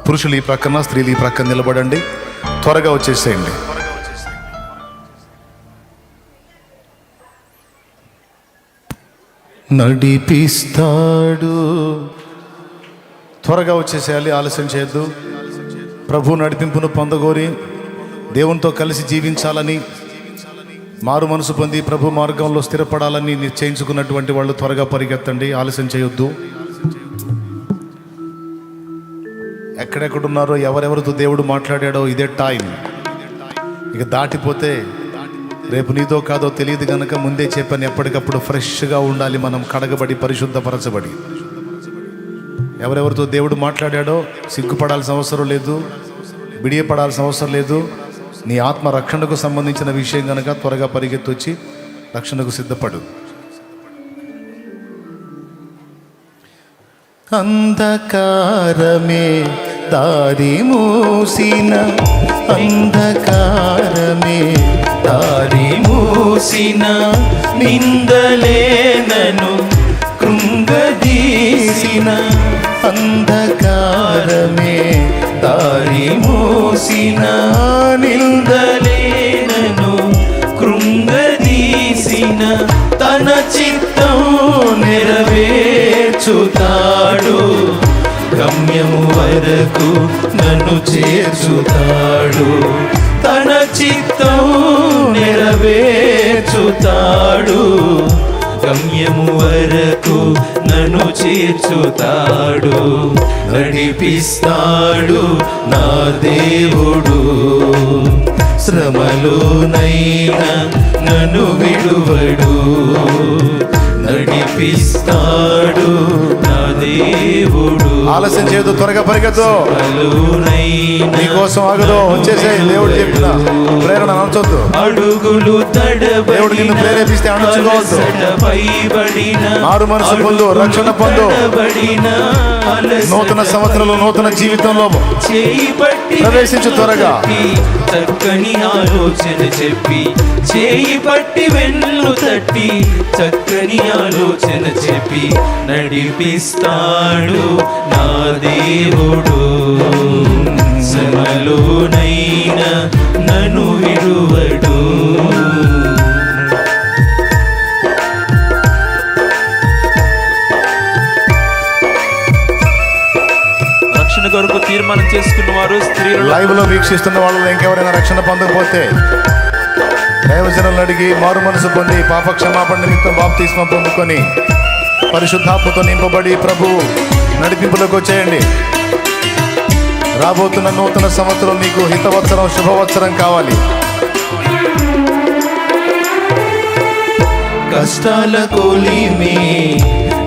పురుషులు ఈ ప్రక్కన, స్త్రీలు ఈ ప్రక్కన నిలబడండి. త్వరగా వచ్చేసేయండి. నడిపిస్తాడు, త్వరగా వచ్చేసేయాలి, ఆలస్యం చేయొద్దు. ప్రభు నడిపింపును పొందగోరి దేవునితో కలిసి జీవించాలని, మారు మనసు పొంది ప్రభు మార్గంలో స్థిరపడాలని నిశ్చయించుకున్నటువంటి వాళ్ళు త్వరగా పరిగెత్తండి, ఆలస్యం చేయొద్దు. ఎక్కడెక్కడున్నారో, ఎవరెవరితో దేవుడు మాట్లాడాడో ఇదే టైం. ఇక దాటిపోతే రేపు నీతో కాదో తెలియదు కనుక ముందే చెప్పాను, ఎప్పటికప్పుడు ఫ్రెష్గా ఉండాలి మనం, కడగబడి పరిశుద్ధపరచబడి. ఎవరెవరితో దేవుడు మాట్లాడాడో సిగ్గుపడాల్సిన అవసరం లేదు, బిడియపడాల్సిన అవసరం లేదు. నీ ఆత్మ రక్షణకు సంబంధించిన విషయం కనుక త్వరగా పరిగెత్తొచ్చి రక్షణకు సిద్ధపడు. అంధకారమే దారి మూసిన, అంధకారమే దారి మూసిన, నిందలేనను కృంగదీసిన, అంధకారమే దారి మూసిన, నిందలేనను కృంగదీసిన, తన చిత్త నెరవేర్చుతాడు, గమ్యము వరకు నన్ను చేర్చుతాడు. తన చిత్తం నెరవేర్చుతాడు, గమ్యము వరకు నన్ను చేర్చుతాడు. నడిపిస్తాడు నా దేవుడు, శ్రమలోనైనా నన్ను విడువడు. నడిపిస్తాడు నా దేవుడు. ఆలస్యం చేయదు, త్వరగా పరిగెత్తు. నీకోసం ఆగదు, వచ్చేసే. దేవుడు చెప్పిన ప్రేరణ అనొద్దు. అడుగులు దేవుడు నిన్ను ప్రేరేపిస్తే అణచుకోవద్దు. మారు మనసు పొందు, రక్షణ పొందు. నూతన సంవత్సరంలో నూతన జీవితంలో ప్రవేశించు త్వరగా. చక్కని ఆలోచన చెప్పి చేయి పట్టి వెన్ను తట్టి, చక్కని ఆలోచన చెప్పి నడిపిస్తాడు నా దేవుడు. శ్రమలోనైనా నన్ను విడువడు. రక్షణ కొరకు తీర్మానం చేసుకున్న వారు, స్త్రీలు, లైవ్ లో వీక్షిస్తున్న వాళ్ళు ఇంకెవరైనా రక్షణ పొందకపోతే దైవజనులను అడిగి మారు మనసు పొంది పాప క్షమాపణ నిమిత్తం బాప్తిస్మం పొందుకొని పరిశుద్ధాత్మతో నింపబడి ప్రభు నడిపింపులకు వచ్చేయండి. రాబోతున్న నూతన సంవత్సరం నీకు హితవత్సరం, శుభవత్సరం కావాలి. కష్టాల కొలిమి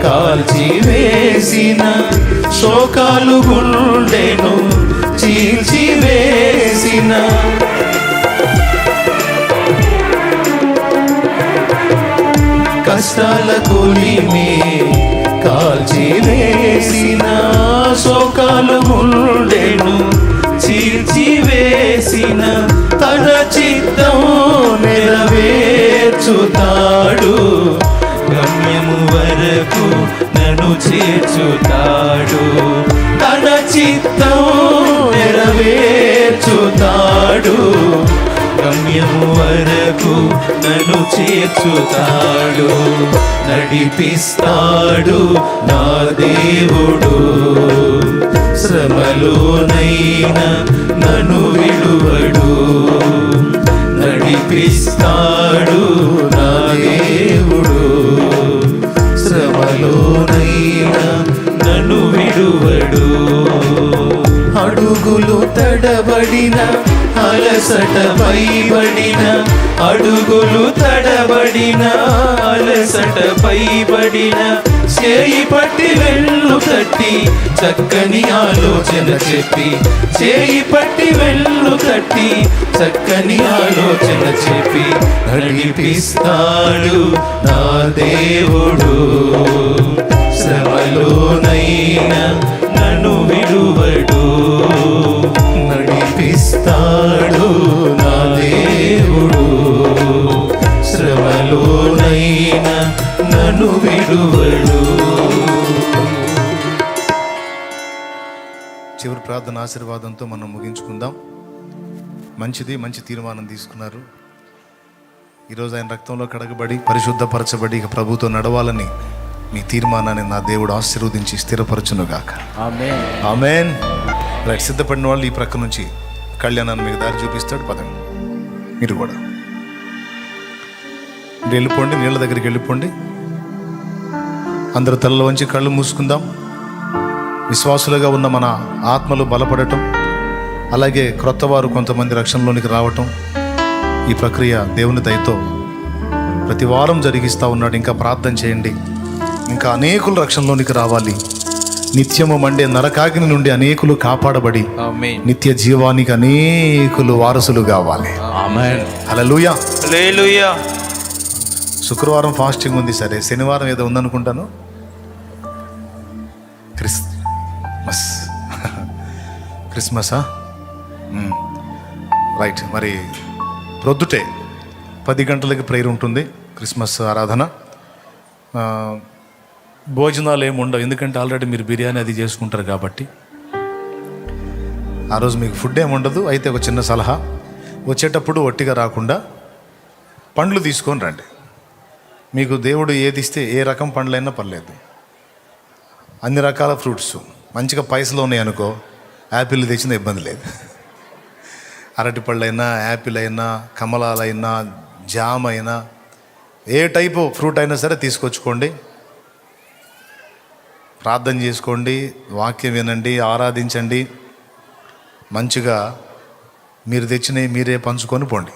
కాల్చివేసిన, శోకాలు గుండెను చీల్చివేసిన, కష్టాల కొలిమి కాల్చివేసిన, శోకాలు గుండెను చీల్చివేసిన, తన చిత్తం నెరవేర్చుతాడు, గమ్యము వరకు నన్ను చేర్చుతాడు. తన చిత్తం నెరవేర్చుతాడు, గమ్యము వరకు నన్ను చేర్చుతాడు. నడిపిస్తాడు నా దేవుడు, శ్రమలోనైనా నన్ను విడువడు. నడిపిస్తాడు నా దేవుడు, శ్రమలోనైనా నన్ను విడువడు. అడుగులు తడబడిన, అలసట పైబడిన, అడుగులు తడబడిన, అలసట పైబడిన, చేయి పట్టి వెన్ను తట్టి, చక్కని ఆలోచన చెప్పి చేయి పట్టి వెన్ను తట్టి, చక్కని ఆలోచన చెప్పి నడిపిస్తాడు నా దేవుడు. శ్రమలోనైనా నన్ను విడువడు. నడిపిస్తాడు నా దేవుడు, శ్రమలోనైనా నన్ను విడువడు. చివరి ప్రార్థన ఆశీర్వాదంతో మనం ముగించుకుందాం. మంచిది, మంచి తీర్మానం తీసుకున్నారు. ఈరోజు ఆయన రక్తంలో కడగబడి పరిశుద్ధపరచబడి ఇక ప్రభుతో నడవాలని మీ తీర్మానాన్ని నా దేవుడు ఆశీర్వదించి స్థిరపరచునుగాక. ఆమేన్. ఆమేన్. రైట్, సిద్ధపడిన వాళ్ళు ఈ ప్రక్క నుంచి కళ్యాణాన్ని మీకు దారి చూపిస్తాడు. పదండి, మీరు కూడా వెళ్ళిపోండి, నీళ్ళ దగ్గరికి వెళ్ళిపోండి. అందరూ తలలో వంచి కళ్ళు మూసుకుందాం. విశ్వాసులుగా ఉన్న మన ఆత్మలు బలపడటం, అలాగే క్రొత్త వారు కొంతమంది రక్షణలోనికి రావటం, ఈ ప్రక్రియ దేవుని దయతో ప్రతి వారం జరిగిస్తూ ఉన్నాడు. ఇంకా ప్రార్థన చేయండి. ఇంకా అనేకులు రక్షణలోనికి రావాలి. నిత్యము మండే నరకాగ్ని నుండి అనేకులు కాపాడబడి ఆమేన్. నిత్య జీవానికి అనేకులు వారసులు కావాలి. ఆమేన్. హల్లెలూయా. హల్లెలూయా. శుక్రవారం ఫాస్టింగ్ ఉంది, సరే. శనివారం ఏదో ఉందనుకుంటాను, క్రిస్మసా? రైట్. మరి ప్రొద్దుటే 10 గంటలకి ప్రేయర్ ఉంటుంది, క్రిస్మస్ ఆరాధన. భోజనాలు ఏమి ఉండవు, ఎందుకంటే ఆల్రెడీ మీరు బిర్యానీ అది చేసుకుంటారు కాబట్టి ఆ రోజు మీకు ఫుడ్ ఏమి ఉండదు. అయితే ఒక చిన్న సలహా, వచ్చేటప్పుడు ఒట్టిగా రాకుండా పండ్లు తీసుకొని రండి. మీకు దేవుడు ఏది ఇస్తే ఏ రకం పండ్లైనా పర్లేదు. అన్ని రకాల ఫ్రూట్స్ మంచిగా పైసలు ఉన్నాయి అనుకో, యాపిల్ తెచ్చిన ఇబ్బంది లేదు. అరటిపళ్ళు అయినా, యాపిల్ అయినా, కమలాలైనా, జామ్ అయినా, ఏ టైపు ఫ్రూట్ అయినా సరే తీసుకొచ్చుకోండి, ప్రార్థన చేసుకోండి, వాక్యం వినండి, ఆరాధించండి. మంచిగా మీరు తెచ్చినవి మీరే పంచుకొని పోండి.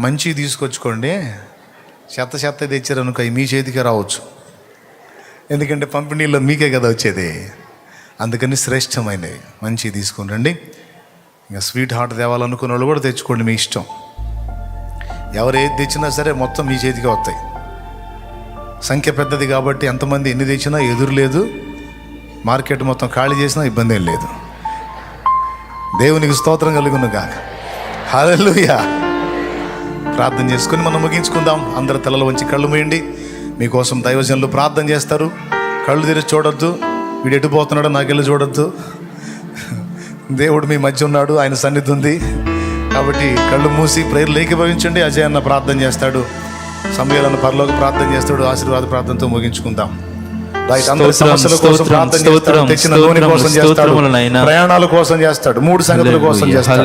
మంచి తీసుకొచ్చుకోండి. చెత్త తెచ్చారనుకో మీ చేతికి రావచ్చు, ఎందుకంటే పంపిణీలో మీకే కదా వచ్చేది. అందుకని శ్రేష్టమైనవి మంచి తీసుకొని రండి. ఇంకా స్వీట్ హార్ట్ తేవాలనుకున్న వాళ్ళు కూడా తెచ్చుకోండి, మీ ఇష్టం. ఎవరు ఏది తెచ్చినా సరే మొత్తం మీ చేతికి వస్తాయి. సంఖ్య పెద్దది కాబట్టి ఎంతమంది ఎన్ని తెచ్చినా ఎదురు లేదు, మార్కెట్ మొత్తం ఖాళీ చేసినా ఇబ్బంది ఏం లేదు. దేవునికి స్తోత్రం కలుగును గాక. హల్లెలూయా. ప్రార్థన చేసుకుని మనం ముగించుకుందాం. అందరు తలలో వంచి కళ్ళు మూయండి. మీకోసం దైవజనులు ప్రార్థన చేస్తారు. కళ్ళు తెరిచి చూడొద్దు, వీడు ఎటు పోతున్నాడో నాకెళ్ళి చూడొద్దు. దేవుడు మీ మధ్య ఉన్నాడు, ఆయన సన్నిధి ఉంది కాబట్టి కళ్ళు మూసి ప్రేయర్లు ఏకీభవించండి. అజయ్ అన్న ప్రార్థన చేస్తాడు, సమయాలను పరలోక ప్రార్థన చేస్తాడు. ఆశీర్వాద ప్రార్థనతో ముగించుకుందాం. ప్రయాణాల కోసం చేస్తాడు, 3 సంగతుల కోసం చేస్తాడు.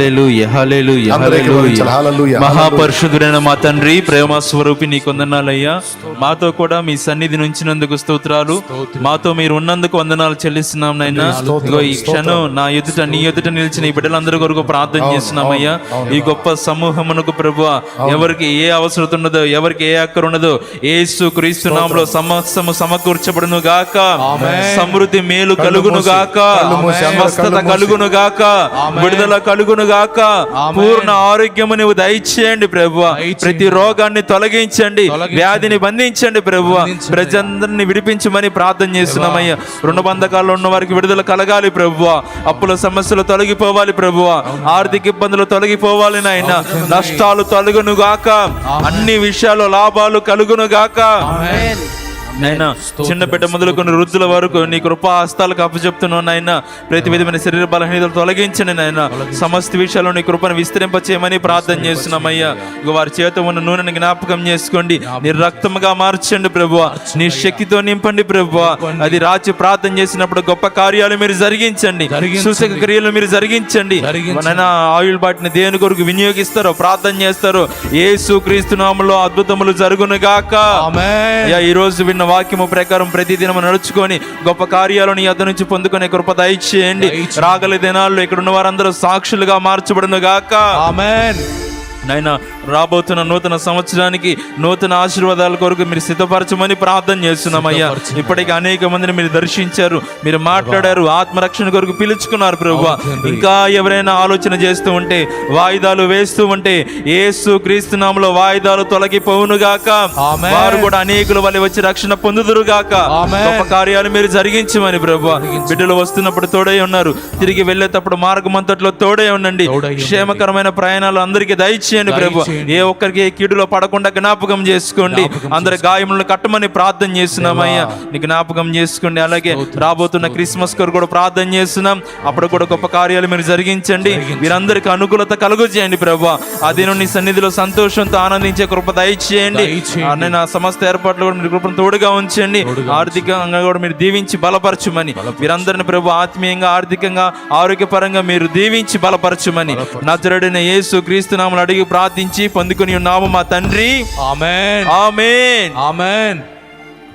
మహాపరిశుద్ధుడైన మా తండ్రి, ప్రేమ స్వరూపి నీ కొందనాలయ్యా. మాతో కూడా మీ సన్నిధి నుంచినందుకు స్తోత్రాలు, మాతో మీరు ఉన్నందుకు వందనాలు చెల్లిస్తున్నాం నైనా. ఈ క్షణం నా ఎదుట నీ ఎదుట నిలిచిన ఈ బిడ్డలందరి కొరకు ప్రార్థన చేస్తున్నామయ్యా. ఈ గొప్ప సమూహమునకు ప్రభువా, ఎవరికి ఏ అవసరం ఉన్నదో, ఎవరికి ఏ అక్కర ఉన్నదో, యేసు క్రీస్తు నామములో సమస్తము సమకూర్చబడును గాక. సమృద్ధి మేలు కలుగును గాక, స్వస్థత కలుగును గాక, విడుదల కలుగును గాక, పూర్ణ ఆరోగ్యము నువ్వు దయచేయండి ప్రభువా. ప్రతి రోగాన్ని తొలగించండి, వ్యాధిని బంధించండి ప్రభువా. ప్రజలందరినీ విడిపించమని ప్రార్థన చేస్తున్నామయ్యా. రుణ బంధకాల్లో ఉన్న వారికి విడుదల కలగాలి ప్రభువా. అప్పుల సమస్యలు తొలగిపోవాలి ప్రభువా. ఆర్థిక ఇబ్బందులు తొలగిపోవాలి నాయన. నష్టాలు తొలగును గాక, అన్ని విషయాలు లాభాలు కలుగును గాక. నైనా చిన్న బిడ్డ మొదలుకొని వృద్ధుల వరకు నీ కృపా హస్తాలకు అప్పచెప్తున్నాను నాయన. ప్రతి విధమైన శరీర బలహీనతలు తొలగించండి నాయన. సమస్త విషయాల్లో నీ కృపను విస్తరింపచేయమని ప్రార్థన చేస్తున్నామయ్యా. ఇక వారి చేత ఉన్న నూనెని జ్ఞాపకం చేసుకోండి, నీ రక్తముగా మార్చండి ప్రభువా. నీ శక్తితో నింపండి ప్రభువా. అది రాచి ప్రార్థన చేసినప్పుడు గొప్ప కార్యాలు మీరు జరిగించండి, సూచక క్రియలు మీరు జరిగించండి నాయన. ఆయుల్ బాటిని దేని కొరకు వినియోగిస్తారో ప్రార్థన చేస్తారో యేసు క్రీస్తు నామములో అద్భుతములు జరుగును గాక. ఈ రోజు విన్న వాక్యము ప్రకారం ప్రతి దినము నడుచుకొని గొప్ప కార్యాలను నీ యొద్ద నుంచి పొందుకునే కృప దయచేయండి. రాగల దినాల్లో ఇక్కడ ఉన్న వారందరూ సాక్షులుగా మార్చబడును గాక. ఆమేన్. నైనా రాబోతున్న నూతన సంవత్సరానికి నూతన ఆశీర్వాదాల కొరకు మీరు సిద్ధపరచమని ప్రార్థన చేస్తున్నామయ్యా. ఇప్పటికీ అనేక మందిని మీరు దర్శించారు, మీరు మాట్లాడారు, ఆత్మరక్షణ కొరకు పిలుచుకున్నారు ప్రభువా. ఇంకా ఎవరైనా ఆలోచన చేస్తూ ఉంటే, వాయిదాలు వేస్తూ ఉంటే యేసు క్రీస్తు నామములో వాయిదాలు తొలగిపోవును గాక. వారు కూడా అనేకుల వలె వచ్చి రక్షణ పొందుదురు గాక. గొప్ప కార్యాలు మీరు జరిగించమని ప్రభువా. బిడ్డలు వస్తున్నప్పుడు తోడై ఉన్నారు, తిరిగి వెళ్ళేటప్పుడు మార్గమంతట్లో తోడై ఉండండి. క్షేమకరమైన ప్రయాణాలు అందరికీ దయచేయండి ప్రభు. ఏ ఒక్కరికి ఏ కీడులో పడకుండా జ్ఞాపకం చేసుకోండి. అందరి గాయములను కట్టమని ప్రార్థన చేస్తున్నామయ్యా. నీ జ్ఞాపకం చేసుకోండి. అలాగే రాబోతున్న క్రిస్మస్ కొరకు కూడా ప్రార్థన చేస్తున్నాం. అప్పుడు కూడా గొప్ప కార్యాలు మీరు జరిగించండి. వీరందరికీ అనుకూలత కలుగు చేయండి ప్రభు. ఆ దినం నీ సన్నిధిలో సంతోషంతో ఆనందించే కృప దయచేయండి. నా సమస్త ఏర్పాట్లు కూడా మీరు కృపను తోడుగా ఉంచండి. ఆర్థికంగా కూడా మీరు దీవించి బలపరచుమని, వీరందరిని ప్రభు ఆత్మీయంగా, ఆర్థికంగా, ఆరోగ్యపరంగా మీరు దీవించి బలపరచుమని నజరేయుడైన యేసు క్రీస్తు నామములో అడిగి ప్రార్థించి పొందుకొని ఉన్నాము మా తండ్రి. ఆమేన్, ఆమేన్, ఆమేన్.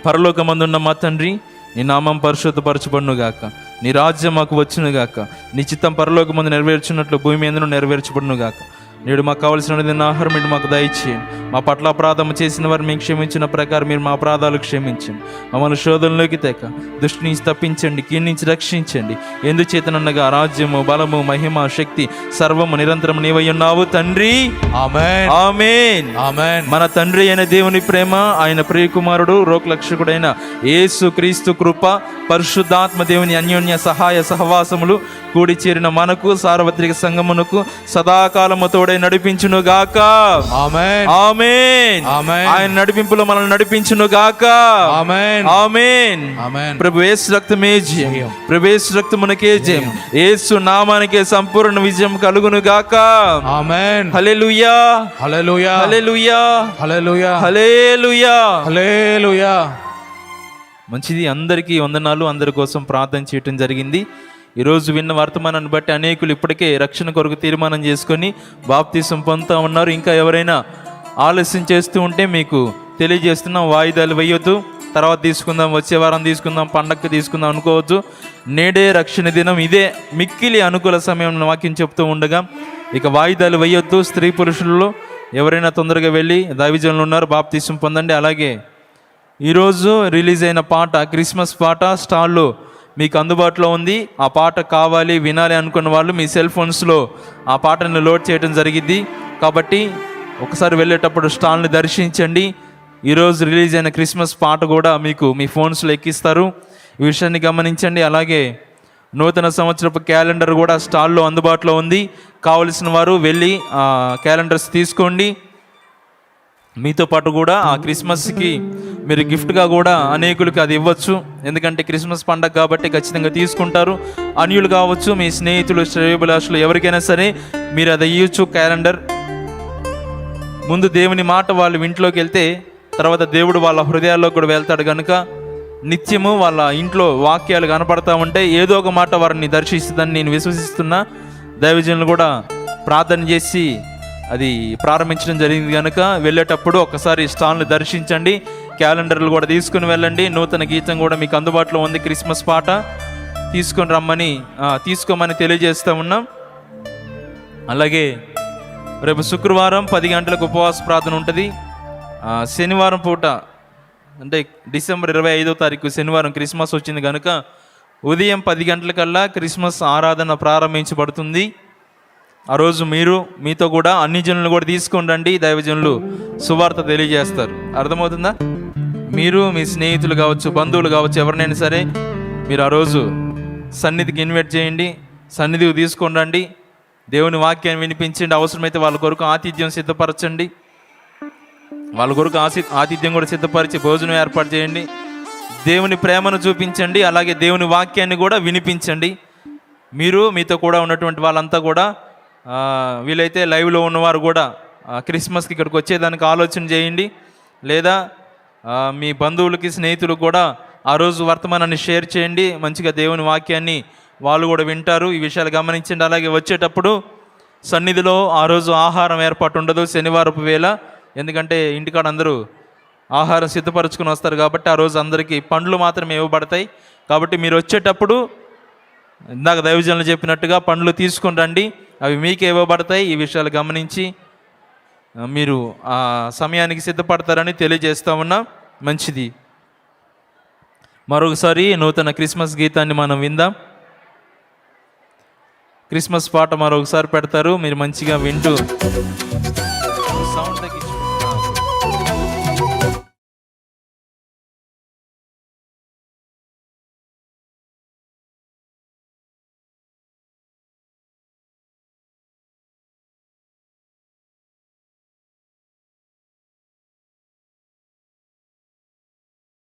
పరలోకమందున్న మా తండ్రి, నీ నామం పరిశుద్ధపరచబడును గాక, నీ రాజ్యం మాకు వచ్చును గాక, నీ చిత్తం పరలోకమందు నెరవేర్చున్నట్లు భూమి మీదను నెరవేర్చబడును గాక. నేడు మాకు కావలసిన ఆహారం మీరు మాకు దయచేయండి. మా పట్ల అపరాధం చేసిన వారు మేము క్షమించిన ప్రకారం మీరు మా అపరాధాలు క్షమించండి. మమ్మల్ని శోధనలోకి తెక దుష్టి నుంచి తప్పించండి, కీడు నుంచి రక్షించండి. ఎందుచేతనగా రాజ్యము, బలము, మహిమ, శక్తి సర్వము నిరంతరం నీవై ఉన్నావు తండ్రి. ఆమేన్, ఆమేన్, ఆమేన్. మన తండ్రి అయిన దేవుని ప్రేమ, ఆయన ప్రియకుమారుడు లోకరక్షకుడైన యేసు క్రీస్తు కృప, పరిశుద్ధాత్మ దేవుని అన్యోన్య సహాయ సహవాసములు కూడి చేరిన మనకు, సార్వత్రిక సంఘమునకు సదాకాలము తోడై నడిపించును గాక. ఆమేన్, ఆమేన్, ఆమేన్. ఆయన నడిపింపులో మనల్ని నడిపించును గాక. ఆమేన్, ఆమేన్, ఆమేన్. ప్రభు యేసు రక్తమే జయం, ప్రభు యేసు రక్తమునకే జయం, యేసు నామానికే సంపూర్ణ విజయం కలుగును గాక. ఆమేన్. హల్లెలూయా, హల్లెలూయా, హల్లెలూయా, హల్లెలూయా, హల్లెలూయా, హల్లెలూయా. మంచిది. అందరికీ వందనాలు. అందరి కోసం ప్రార్థన చేయటం జరిగింది. ఈరోజు విన్న వర్తమానాన్ని బట్టి అనేకులు ఇప్పటికే రక్షణ కొరకు తీర్మానం చేసుకొని బాప్తీసం పొందుతూ ఉన్నారు. ఇంకా ఎవరైనా ఆలస్యం చేస్తూ ఉంటే మీకు తెలియజేస్తున్నాం, వాయిదాలు వేయొద్దు, తర్వాత తీసుకుందాం, వచ్చే వారం తీసుకుందాం, పండగకి తీసుకుందాం అనుకోవద్దు. నేడే రక్షణ దినం, ఇదే మిక్కిలి అనుకూల సమయం వాక్యం చెప్తూ ఉండగా ఇక వాయిదాలు వేయొద్దు. స్త్రీ పురుషుల్లో ఎవరైనా తొందరగా వెళ్ళి దైవజనులు ఉన్నారు, బాప్తీసం పొందండి. అలాగే ఈరోజు రిలీజ్ అయిన పాట, క్రిస్మస్ పాట స్టాల్లో మీకు అందుబాటులో ఉంది. ఆ పాట కావాలి, వినాలి అనుకున్న వాళ్ళు మీ సెల్ ఫోన్స్లో ఆ పాటను లోడ్ చేయడం జరిగింది. కాబట్టి ఒకసారి వెళ్ళేటప్పుడు స్టాల్ని దర్శించండి. ఈరోజు రిలీజ్ అయిన క్రిస్మస్ పాట కూడా మీకు మీ ఫోన్స్లో ఎక్కిస్తారు. ఈ విషయాన్ని గమనించండి. అలాగే నూతన సంవత్సరపు క్యాలెండర్ కూడా స్టాల్లో అందుబాటులో ఉంది. కావలసిన వారు వెళ్ళి ఆ క్యాలెండర్స్ తీసుకోండి. మీతో పాటు కూడా ఆ క్రిస్మస్కి మీరు గిఫ్ట్గా కూడా అనేకులకి అది ఇవ్వచ్చు. ఎందుకంటే క్రిస్మస్ పండగ కాబట్టి ఖచ్చితంగా తీసుకుంటారు. అన్యులు కావచ్చు, మీ స్నేహితులు, శ్రేయోభిలాషులు ఎవరికైనా సరే మీరు అది ఇవ్వచ్చు. క్యాలెండర్ ముందు దేవుని మాట వాళ్ళు ఇంట్లోకి వెళ్తే తర్వాత దేవుడు వాళ్ళ హృదయాల్లో కూడా వెళ్తాడు కనుక నిత్యము వాళ్ళ ఇంట్లో వాక్యాలు కనపడతా ఉంటే ఏదో ఒక మాట వారిని దర్శిస్తుందని నేను విశ్వసిస్తున్నా. దైవజనులు కూడా ప్రార్థన చేసి అది ప్రారంభించడం జరిగింది కనుక వెళ్ళేటప్పుడు ఒకసారి స్టాల్ని దర్శించండి. క్యాలెండర్లు కూడా తీసుకుని వెళ్ళండి. నూతన గీతం కూడా మీకు అందుబాటులో ఉంది. క్రిస్మస్ పాట తీసుకోమని తెలియజేస్తూ ఉన్నాం. అలాగే రేపు శుక్రవారం 10 గంటలకు ఉపవాస ప్రార్థన ఉంటుంది. శనివారం పూట అంటే డిసెంబర్ 25వ తారీఖు శనివారం క్రిస్మస్ వచ్చింది కనుక ఉదయం 10 గంటలకల్లా క్రిస్మస్ ఆరాధన ప్రారంభించబడుతుంది. ఆ రోజు మీతో కూడా అన్ని జనులు కూడా తీసుకొని రండి. దైవజనులు సువార్త తెలియజేస్తారు. అర్థమవుతుందా? మీరు మీ స్నేహితులు కావచ్చు, బంధువులు కావచ్చు, ఎవరినైనా సరే మీరు ఆ రోజు సన్నిధికి ఇన్వైట్ చేయండి. సన్నిధికి తీసుకొని రండి. దేవుని వాక్యాన్ని వినిపించండి. అవసరమైతే వాళ్ళ కొరకు ఆతిథ్యం సిద్ధపరచండి. వాళ్ళ కొరకు ఆతిథ్యం కూడా సిద్ధపరిచి భోజనం ఏర్పాటు చేయండి. దేవుని ప్రేమను చూపించండి. అలాగే దేవుని వాక్యాన్ని కూడా వినిపించండి. మీతో కూడా ఉన్నటువంటి వాళ్ళంతా కూడా వీలైతే లైవ్లో ఉన్నవారు కూడా క్రిస్మస్కి ఇక్కడికి వచ్చేదానికి ఆలోచన చేయండి. లేదా మీ బంధువులకి, స్నేహితులకు కూడా ఆ రోజు వర్తమానాన్ని షేర్ చేయండి. మంచిగా దేవుని వాక్యాన్ని వాళ్ళు కూడా వింటారు. ఈ విషయాలు గమనించండి. అలాగే వచ్చేటప్పుడు సన్నిధిలో ఆ రోజు ఆహారం ఏర్పాటు ఉండదు శనివారపు వేళ. ఎందుకంటే ఇంటికాడ అందరూ ఆహారం సిద్ధపరచుకుని వస్తారు కాబట్టి ఆ రోజు అందరికీ పండ్లు మాత్రమే ఇవ్వబడతాయి. కాబట్టి మీరు వచ్చేటప్పుడు ఇందాక దైవజనులు చెప్పినట్టుగా పండ్లు తీసుకొని రండి. అవి మీకే ఇవ్వబడతాయి. ఈ విషయాలు గమనించి మీరు ఆ సమయానికి సిద్ధపడతారని తెలియజేస్తా ఉన్నా. మంచిది. మరొకసారి నూతన క్రిస్మస్ గీతాన్ని మనం విందాం. క్రిస్మస్ పాట మరొకసారి పెడతారు. మీరు మంచిగా వింటూ